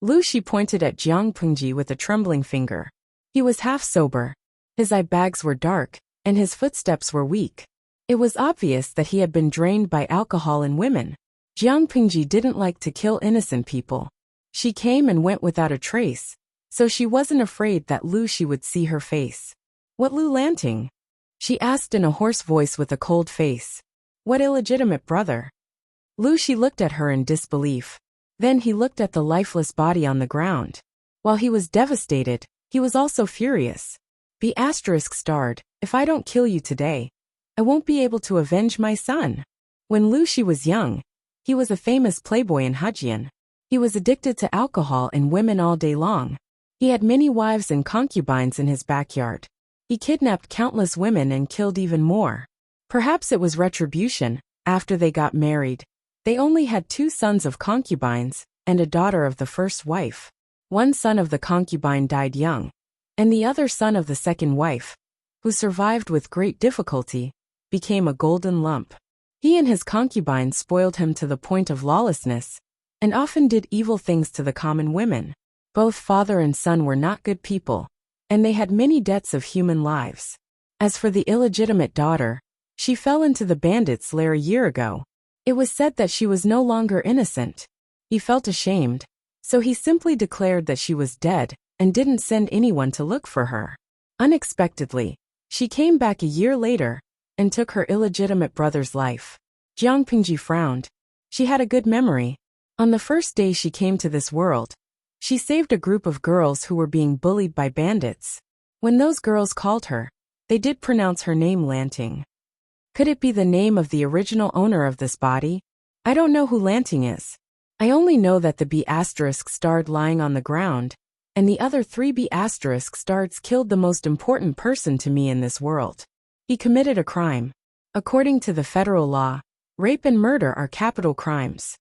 Lu Shi pointed at Jiang Pingji with a trembling finger. He was half sober. His eye bags were dark, and his footsteps were weak. It was obvious that he had been drained by alcohol and women. Jiang Pingji didn't like to kill innocent people. She came and went without a trace, so she wasn't afraid that Lu Shi would see her face. What Lu Lanting? She asked in a hoarse voice with a cold face. What illegitimate brother? Lu Shi looked at her in disbelief. Then he looked at the lifeless body on the ground. While he was devastated, he was also furious. Be ****, if I don't kill you today, I won't be able to avenge my son. When Lu Shi was young, he was a famous playboy in Hejian. He was addicted to alcohol and women all day long. He had many wives and concubines in his backyard. He kidnapped countless women and killed even more. Perhaps it was retribution. After they got married, they only had 2 sons of concubines and a daughter of the first wife. One son of the concubine died young, and the other son of the second wife, who survived with great difficulty, became a golden lump. He and his concubine spoiled him to the point of lawlessness, and often did evil things to the common women. Both father and son were not good people, and they had many debts of human lives. As for the illegitimate daughter, she fell into the bandits' lair a year ago. It was said that she was no longer innocent. He felt ashamed, so he simply declared that she was dead and didn't send anyone to look for her. Unexpectedly, she came back a year later and took her illegitimate brother's life. Jiang Pingji frowned. She had a good memory. On the first day she came to this world, she saved a group of girls who were being bullied by bandits. When those girls called her, they did pronounce her name Lanting. Could it be the name of the original owner of this body? I don't know who Lanting is. I only know that the B** starred lying on the ground, and the other 3 B** stards killed the most important person to me in this world. He committed a crime. According to the federal law, rape and murder are capital crimes.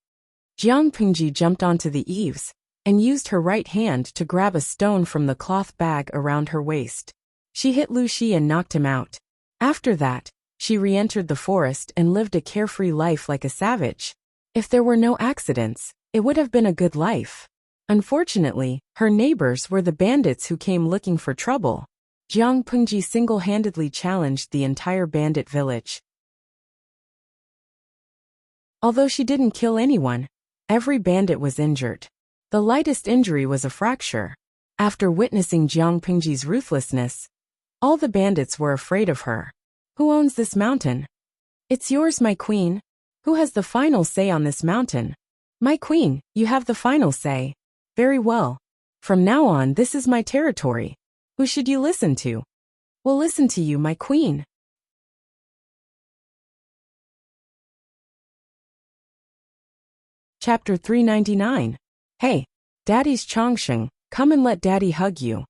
Jiang Pingji jumped onto the eaves and used her right hand to grab a stone from the cloth bag around her waist. She hit Lu Shi and knocked him out. After that, she re-entered the forest and lived a carefree life like a savage. If there were no accidents, it would have been a good life. Unfortunately, her neighbors were the bandits who came looking for trouble. Jiang Pingji single-handedly challenged the entire bandit village. Although she didn't kill anyone, every bandit was injured. The lightest injury was a fracture. After witnessing Jiang Pingji's ruthlessness, all the bandits were afraid of her. Who owns this mountain? It's yours, my queen. Who has the final say on this mountain? My queen, you have the final say. Very well. From now on, this is my territory. Who should you listen to? We'll listen to you, my queen. Chapter 399. Hey, Daddy's Chongsheng, come and let Daddy hug you.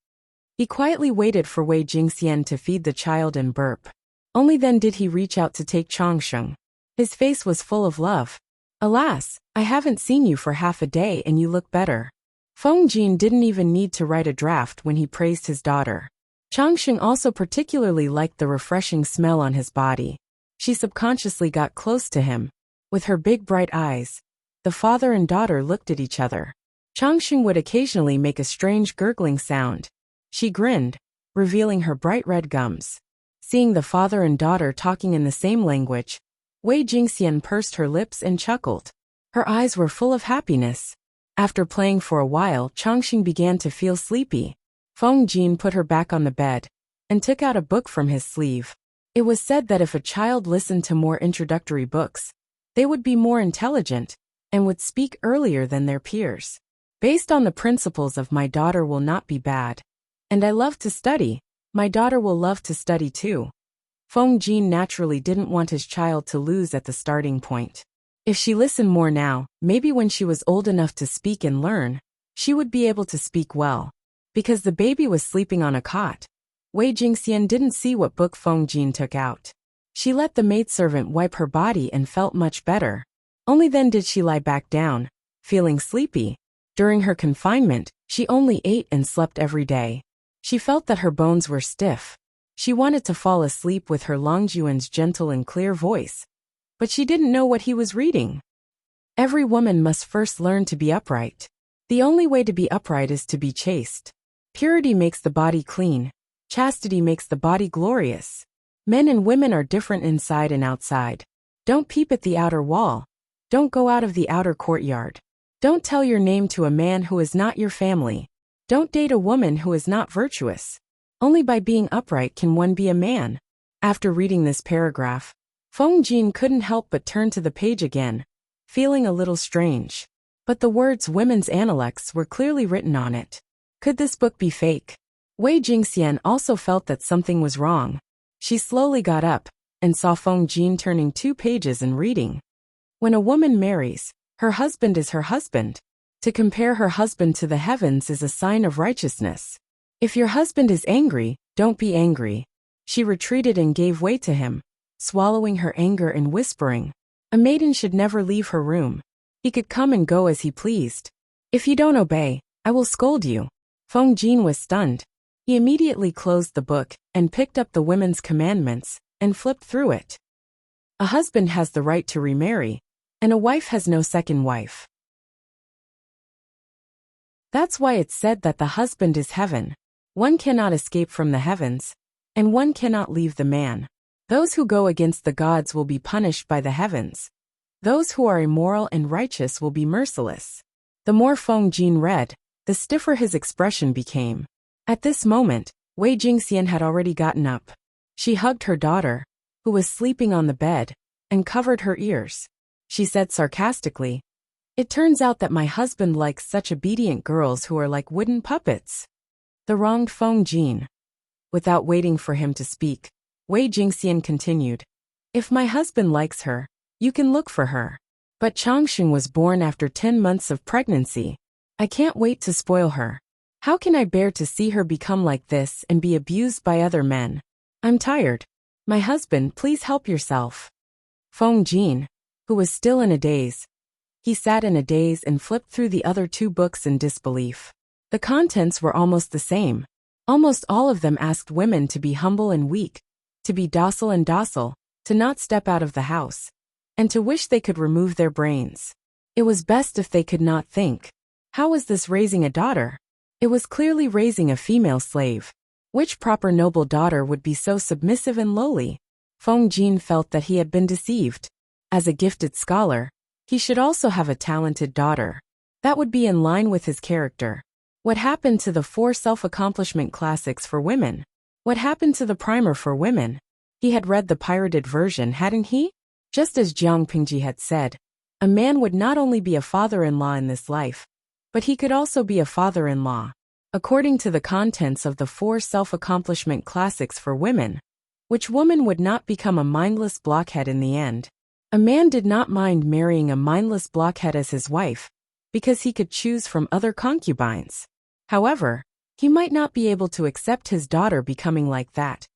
He quietly waited for Wei Jingxian to feed the child and burp. Only then did he reach out to take Chongsheng. His face was full of love. Alas, I haven't seen you for half a day and you look better. Feng Jin didn't even need to write a draft when he praised his daughter. Chongsheng also particularly liked the refreshing smell on his body. She subconsciously got close to him. With her big bright eyes, the father and daughter looked at each other. Chongsheng would occasionally make a strange gurgling sound. She grinned, revealing her bright red gums. Seeing the father and daughter talking in the same language, Wei Jingxian pursed her lips and chuckled. Her eyes were full of happiness. After playing for a while, Changxing began to feel sleepy. Feng Jin put her back on the bed and took out a book from his sleeve. It was said that if a child listened to more introductory books, they would be more intelligent and would speak earlier than their peers. Based on the principles of my daughter will not be bad, and I love to study, my daughter will love to study too. Feng Jin naturally didn't want his child to lose at the starting point. If she listened more now, maybe when she was old enough to speak and learn, she would be able to speak well. Because the baby was sleeping on a cot, Wei Jingxian didn't see what book Feng Jin took out. She let the maidservant wipe her body and felt much better. Only then did she lie back down, feeling sleepy. During her confinement, she only ate and slept every day. She felt that her bones were stiff. She wanted to fall asleep with her Longjuan's gentle and clear voice, but she didn't know what he was reading. Every woman must first learn to be upright. The only way to be upright is to be chaste. Purity makes the body clean. Chastity makes the body glorious. Men and women are different inside and outside. Don't peep at the outer wall. Don't go out of the outer courtyard. Don't tell your name to a man who is not your family. Don't date a woman who is not virtuous. Only by being upright can one be a man. After reading this paragraph, Feng Jin couldn't help but turn to the page again, feeling a little strange. But the words women's analects were clearly written on it. Could this book be fake? Wei Jingxian also felt that something was wrong. She slowly got up and saw Feng Jin turning 2 pages and reading. When a woman marries, her husband is her husband. To compare her husband to the heavens is a sign of righteousness. If your husband is angry, don't be angry. She retreated and gave way to him, swallowing her anger and whispering, a maiden should never leave her room. He could come and go as he pleased. If you don't obey, I will scold you. Feng Jin was stunned. He immediately closed the book and picked up the women's commandments and flipped through it. A husband has the right to remarry, and a wife has no second wife. That's why it's said that the husband is heaven. One cannot escape from the heavens, and one cannot leave the man. Those who go against the gods will be punished by the heavens. Those who are immoral and righteous will be merciless. The more Feng Jin read, the stiffer his expression became. At this moment, Wei Jingxian had already gotten up. She hugged her daughter, who was sleeping on the bed, and covered her ears. She said sarcastically, "It turns out that my husband likes such obedient girls who are like wooden puppets." The wronged Feng Jin. Without waiting for him to speak, Wei Jingxian continued, "If my husband likes her, you can look for her. But Changxing was born after 10 months of pregnancy. I can't wait to spoil her. How can I bear to see her become like this and be abused by other men? I'm tired. My husband, please help yourself." Feng Jin, who was still in a daze. He sat in a daze and flipped through the other 2 books in disbelief. The contents were almost the same. Almost all of them asked women to be humble and weak, to be docile and docile, to not step out of the house, and to wish they could remove their brains. It was best if they could not think. How was this raising a daughter? It was clearly raising a female slave. Which proper noble daughter would be so submissive and lowly? Feng Jin felt that he had been deceived. As a gifted scholar, he should also have a talented daughter. That would be in line with his character. What happened to the 4 self-accomplishment classics for women? What happened to the primer for women? He had read the pirated version, hadn't he? Just as Jiang Pingji had said, a man would not only be a father-in-law in this life, but he could also be a father-in-law. According to the contents of the 4 self-accomplishment classics for women, which woman would not become a mindless blockhead in the end? A man did not mind marrying a mindless blockhead as his wife, because he could choose from other concubines. However, he might not be able to accept his daughter becoming like that,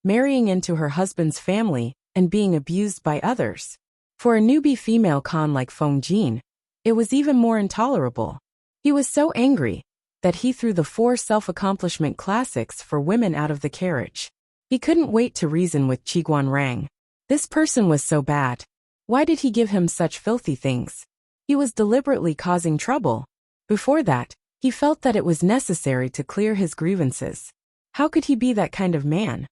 marrying into her husband's family and being abused by others. For a newbie female con like Feng Jin, it was even more intolerable. He was so angry that he threw the 4 self-accomplishment classics for women out of the carriage. He couldn't wait to reason with Qiguan Rang. This person was so bad. Why did he give him such filthy things? He was deliberately causing trouble. Before that, he felt that it was necessary to clear his grievances. How could he be that kind of man?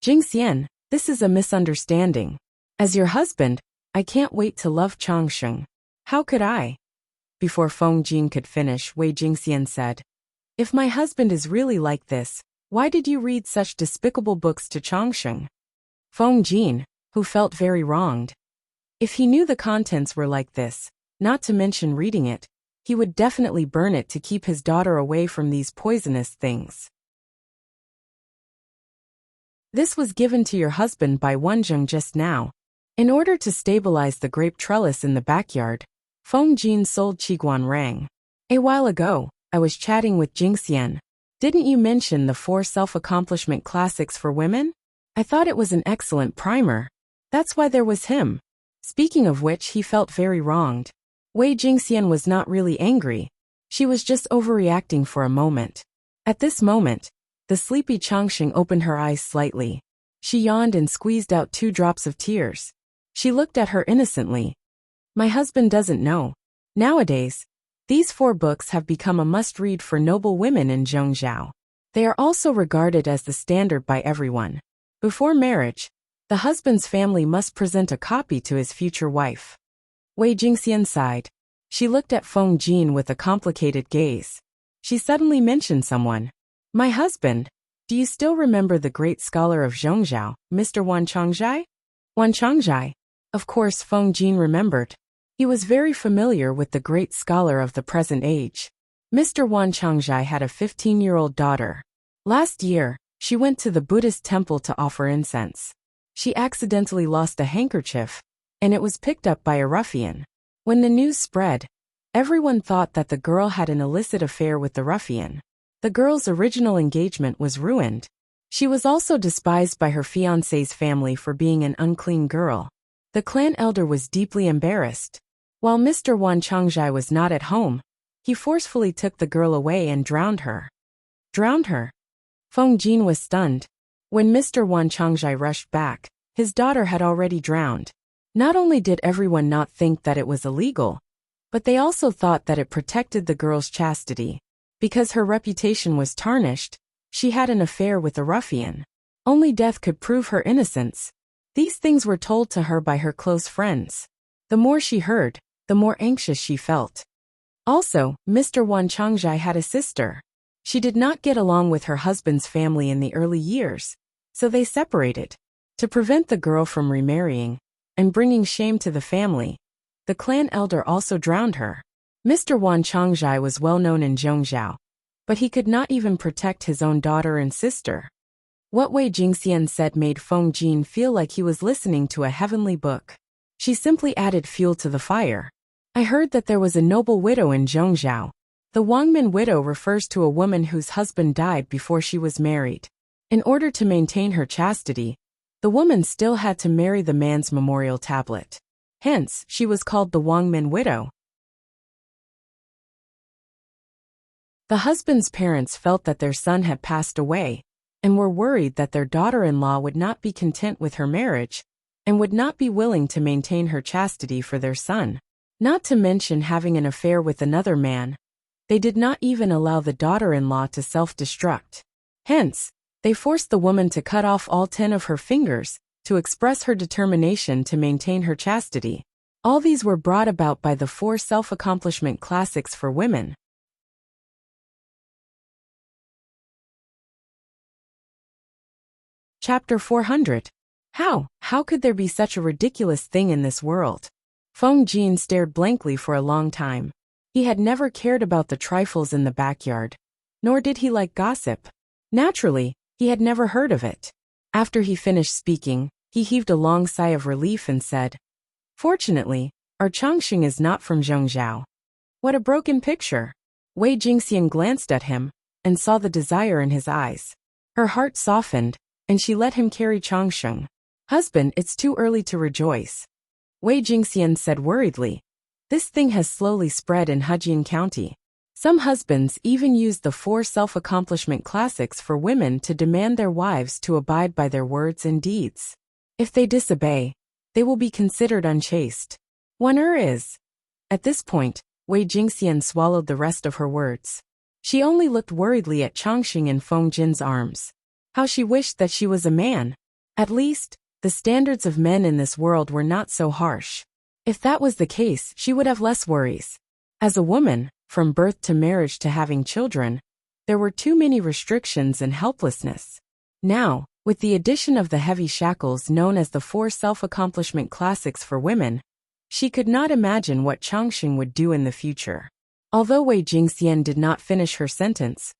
Jingxian, this is a misunderstanding. As your husband, I can't wait to love Changsheng. How could I? Before Feng Jin could finish, Wei Jingxian said, if my husband is really like this, why did you read such despicable books to Changsheng? Feng Jin, who felt very wronged. If he knew the contents were like this, not to mention reading it, he would definitely burn it to keep his daughter away from these poisonous things. This was given to your husband by Wenzheng just now. In order to stabilize the grape trellis in the backyard, Feng Jin sold Qiguan Rang. A while ago, I was chatting with Jingxian. Didn't you mention the 4 self-accomplishment classics for women? I thought it was an excellent primer. That's why there was him. Speaking of which, he felt very wronged. Wei Jingxian was not really angry. She was just overreacting for a moment. At this moment, the sleepy Changsheng opened her eyes slightly. She yawned and squeezed out 2 drops of tears. She looked at her innocently. My husband doesn't know. Nowadays, these 4 books have become a must-read for noble women in Zhongzhou. They are also regarded as the standard by everyone. Before marriage, the husband's family must present a copy to his future wife. Wei Jingxian sighed. She looked at Feng Jin with a complicated gaze. She suddenly mentioned someone. My husband. Do you still remember the great scholar of Zhongzhou, Mr. Wan Changzhai? Wan Changzhai. Of course, Feng Jin remembered. He was very familiar with the great scholar of the present age. Mr. Wan Changzhai had a 15-year-old daughter. Last year, she went to the Buddhist temple to offer incense. She accidentally lost a handkerchief, and it was picked up by a ruffian. When the news spread, everyone thought that the girl had an illicit affair with the ruffian. The girl's original engagement was ruined. She was also despised by her fiancé's family for being an unclean girl. The clan elder was deeply embarrassed. While Mr. Wan Changzhai was not at home, he forcefully took the girl away and drowned her. Drowned her? Feng Jin was stunned. When Mr. Wan Changzhai rushed back, his daughter had already drowned. Not only did everyone not think that it was illegal, but they also thought that it protected the girl's chastity. Because her reputation was tarnished, she had an affair with a ruffian. Only death could prove her innocence. These things were told to her by her close friends. The more she heard, the more anxious she felt. Also, Mr. Wan Changzhai had a sister. She did not get along with her husband's family in the early years, so they separated. To prevent the girl from remarrying and bringing shame to the family, the clan elder also drowned her. Mr. Wan Changzhai was well known in Zhongzhou, but he could not even protect his own daughter and sister. What Wei Jingxian said made Feng Jin feel like he was listening to a heavenly book. She simply added fuel to the fire. I heard that there was a noble widow in Zhongzhou. The Wangmin widow refers to a woman whose husband died before she was married. In order to maintain her chastity, the woman still had to marry the man's memorial tablet. Hence, she was called the Wangmin widow. The husband's parents felt that their son had passed away, and were worried that their daughter-in-law would not be content with her marriage, and would not be willing to maintain her chastity for their son. Not to mention having an affair with another man. They did not even allow the daughter-in-law to self-destruct. Hence, they forced the woman to cut off all 10 of her fingers, to express her determination to maintain her chastity. All these were brought about by the 4 self-accomplishment classics for women. Chapter 400. How could there be such a ridiculous thing in this world? Feng Jin stared blankly for a long time. He had never cared about the trifles in the backyard, nor did he like gossip. Naturally, he had never heard of it. After he finished speaking, he heaved a long sigh of relief and said, Fortunately, our Changxing is not from Zhongzhou. What a broken picture. Wei Jingxian glanced at him, and saw the desire in his eyes. Her heart softened, and she let him carry Changsheng. Husband, it's too early to rejoice. Wei Jingxian said worriedly. This thing has slowly spread in Hejian County. Some husbands even use the 4 self-accomplishment classics for women to demand their wives to abide by their words and deeds. If they disobey, they will be considered unchaste. One is. At this point, Wei Jingxian swallowed the rest of her words. She only looked worriedly at Changxing in Feng Jin's arms. How she wished that she was a man. At least, The standards of men in this world were not so harsh. If that was the case, she would have less worries. As a woman, from birth to marriage to having children, there were too many restrictions and helplessness. Now, with the addition of the heavy shackles known as the 4 self-accomplishment classics for women, she could not imagine what Changxing would do in the future. Although Wei Jingxian did not finish her sentence,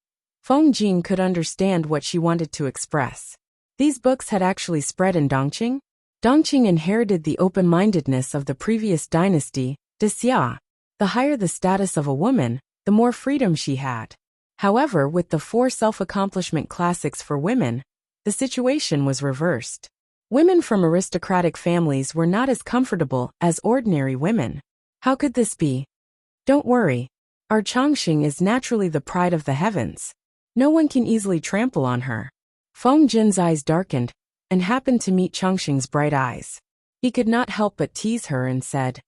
Feng Jin could understand what she wanted to express. These books had actually spread in Dongqing. Dongqing inherited the open-mindedness of the previous dynasty, de Xia. The higher the status of a woman, the more freedom she had. However, with the 4 self-accomplishment classics for women, the situation was reversed. Women from aristocratic families were not as comfortable as ordinary women. How could this be? Don't worry. Our Changxing is naturally the pride of the heavens. No one can easily trample on her. Feng Jin's eyes darkened and happened to meet Changxing's bright eyes. He could not help but tease her and said,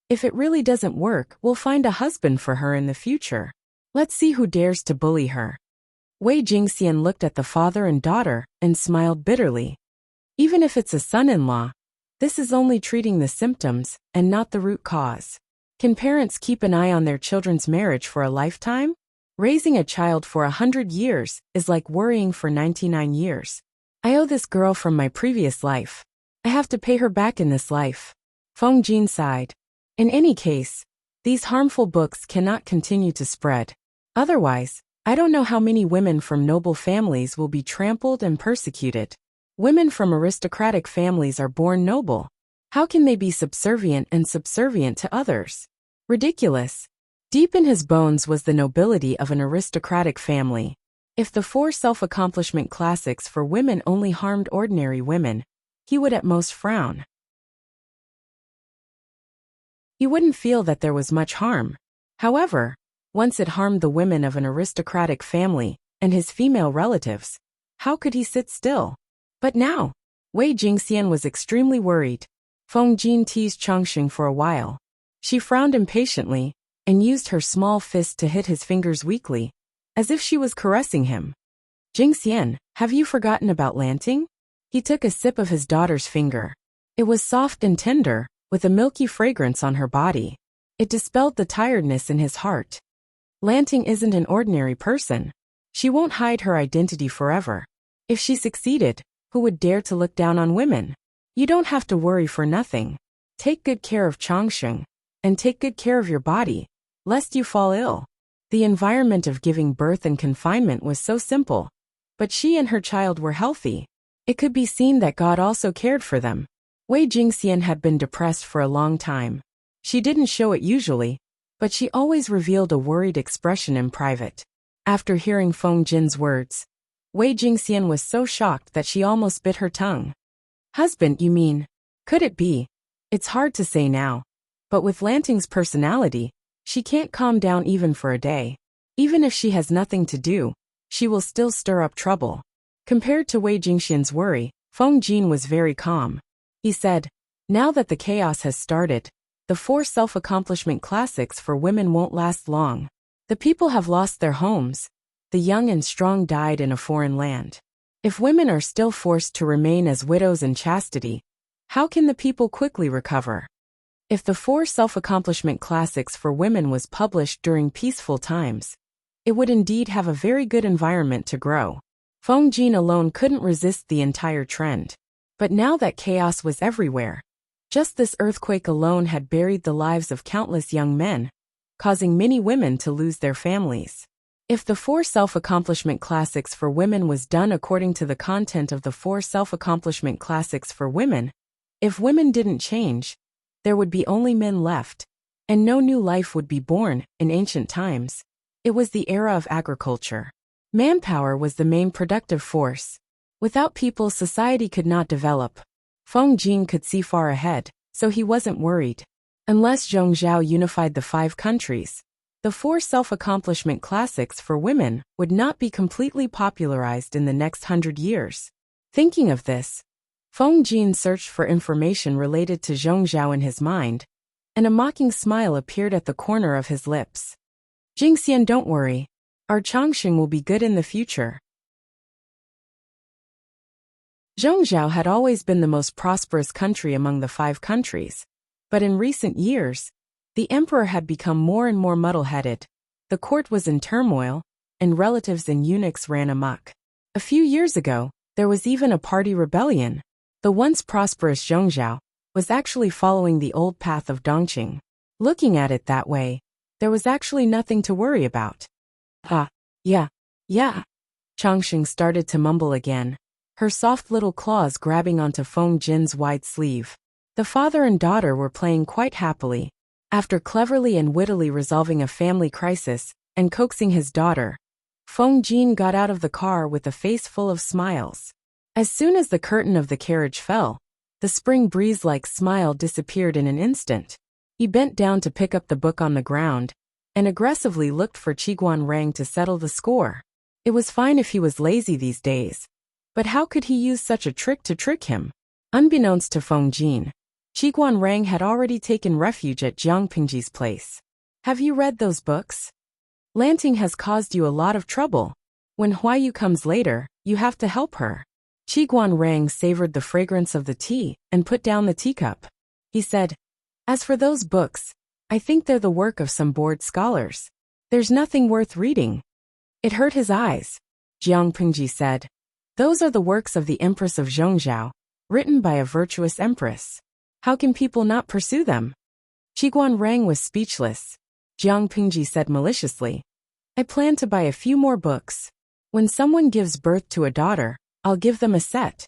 "If it really doesn't work, we'll find a husband for her in the future. Let's see who dares to bully her." Wei Jingxian looked at the father and daughter and smiled bitterly. Even if it's a son-in-law, this is only treating the symptoms and not the root cause. Can parents keep an eye on their children's marriage for a lifetime? Raising a child for 100 years is like worrying for 99 years. I owe this girl from my previous life. I have to pay her back in this life. Feng Jin sighed. In any case, these harmful books cannot continue to spread. Otherwise, I don't know how many women from noble families will be trampled and persecuted. Women from aristocratic families are born noble. How can they be subservient to others? Ridiculous. Deep in his bones was the nobility of an aristocratic family. If the 4 self-accomplishment classics for women only harmed ordinary women, he would at most frown. He wouldn't feel that there was much harm. However, once it harmed the women of an aristocratic family and his female relatives, how could he sit still? But now, Wei Jingxian was extremely worried. Feng Jin teased Changxing for a while. She frowned impatiently and used her small fist to hit his fingers weakly, as if she was caressing him. "Jingxian, have you forgotten about Lanting?" He took a sip of his daughter's finger. It was soft and tender, with a milky fragrance on her body. It dispelled the tiredness in his heart. Lanting isn't an ordinary person. She won't hide her identity forever. If she succeeded, who would dare to look down on women? You don't have to worry for nothing. Take good care of Changxing, and take good care of your body, lest you fall ill. The environment of giving birth and confinement was so simple, but she and her child were healthy. It could be seen that God also cared for them. Wei Jingxian had been depressed for a long time. She didn't show it usually, but she always revealed a worried expression in private. After hearing Feng Jin's words, Wei Jingxian was so shocked that she almost bit her tongue. "Husband, you mean? Could it be? It's hard to say now. But with Lanting's personality, she can't calm down even for a day. Even if she has nothing to do, she will still stir up trouble." Compared to Wei Jingxian's worry, Feng Jin was very calm. He said, "Now that the chaos has started, the 4 self-accomplishment classics for women won't last long. The people have lost their homes. The young and strong died in a foreign land. If women are still forced to remain as widows in chastity, how can the people quickly recover? If the 4 self-accomplishment classics for women was published during peaceful times, it would indeed have a very good environment to grow." Feng Jin alone couldn't resist the entire trend. But now that chaos was everywhere, just this earthquake alone had buried the lives of countless young men, causing many women to lose their families. If the 4 self-accomplishment classics for women was done according to the content of the 4 self-accomplishment classics for women, if women didn't change, there would be only men left, and no new life would be born. In ancient times, it was the era of agriculture. Manpower was the main productive force. Without people, society could not develop. Feng Jin could see far ahead, so he wasn't worried. Unless Zhong Zhao unified the 5 countries, the 4 self-accomplishment classics for women would not be completely popularized in the next 100 years. Thinking of this, Feng Jin searched for information related to Zhong Zhao in his mind, and a mocking smile appeared at the corner of his lips. "Jingxian, don't worry. Our Changxing will be good in the future." Zhongzhou had always been the most prosperous country among the 5 countries. But in recent years, the emperor had become more and more muddle-headed. The court was in turmoil, and relatives and eunuchs ran amok. A few years ago, there was even a party rebellion. The once prosperous Zhongzhou was actually following the old path of Dongqing. Looking at it that way, there was actually nothing to worry about. Yeah. Changxing started to mumble again, her soft little claws grabbing onto Feng Jin's wide sleeve. The father and daughter were playing quite happily. After cleverly and wittily resolving a family crisis and coaxing his daughter, Feng Jin got out of the car with a face full of smiles. As soon as the curtain of the carriage fell, the spring breeze-like smile disappeared in an instant. He bent down to pick up the book on the ground and aggressively looked for Qiguan Rang to settle the score. It was fine if he was lazy these days, but how could he use such a trick to trick him? Unbeknownst to Feng Jin, Qiguan Rang had already taken refuge at Jiang Pingji's place. Have you read those books? Lanting has caused you a lot of trouble. When Huayu comes later, you have to help her. Qiguan Rang savored the fragrance of the tea and put down the teacup. He said, "As for those books, I think they're the work of some bored scholars. There's nothing worth reading." It hurt his eyes. Jiang Pingji said, "Those are the works of the Empress of Zhongzhou, written by a virtuous empress. How can people not pursue them?" Qiguan Rang was speechless. Jiang Pingji said maliciously, "I plan to buy a few more books. When someone gives birth to a daughter, I'll give them a set."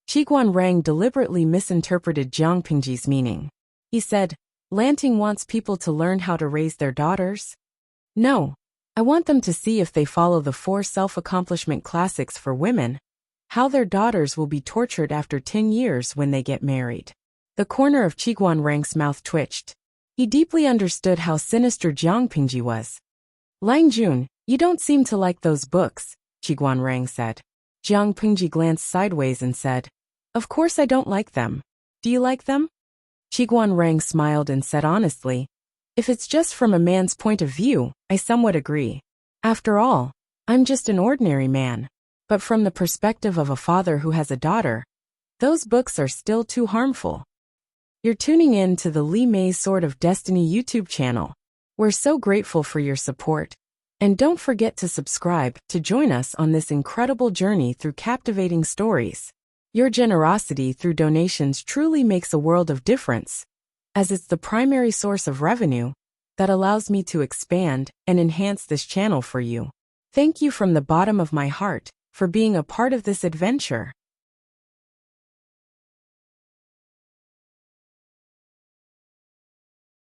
Qiguan Rang deliberately misinterpreted Jiang Pingji's meaning. He said, "Lanting wants people to learn how to raise their daughters? No. I want them to see if they follow the 4 self-accomplishment classics for women, how their daughters will be tortured after 10 years when they get married." The corner of Qiguan Rang's mouth twitched. He deeply understood how sinister Jiang Pingji was. "Lang Jun, you don't seem to like those books," Qiguan Rang said. Jiang Pingji glanced sideways and said, "Of course I don't like them. Do you like them?" Qiguan Rang smiled and said honestly, "If it's just from a man's point of view, I somewhat agree. After all, I'm just an ordinary man. But from the perspective of a father who has a daughter, those books are still too harmful." You're tuning in to the Li Mei's Sword of Destiny YouTube channel. We're so grateful for your support. And don't forget to subscribe to join us on this incredible journey through captivating stories. Your generosity through donations truly makes a world of difference, as it's the primary source of revenue that allows me to expand and enhance this channel for you. Thank you from the bottom of my heart for being a part of this adventure.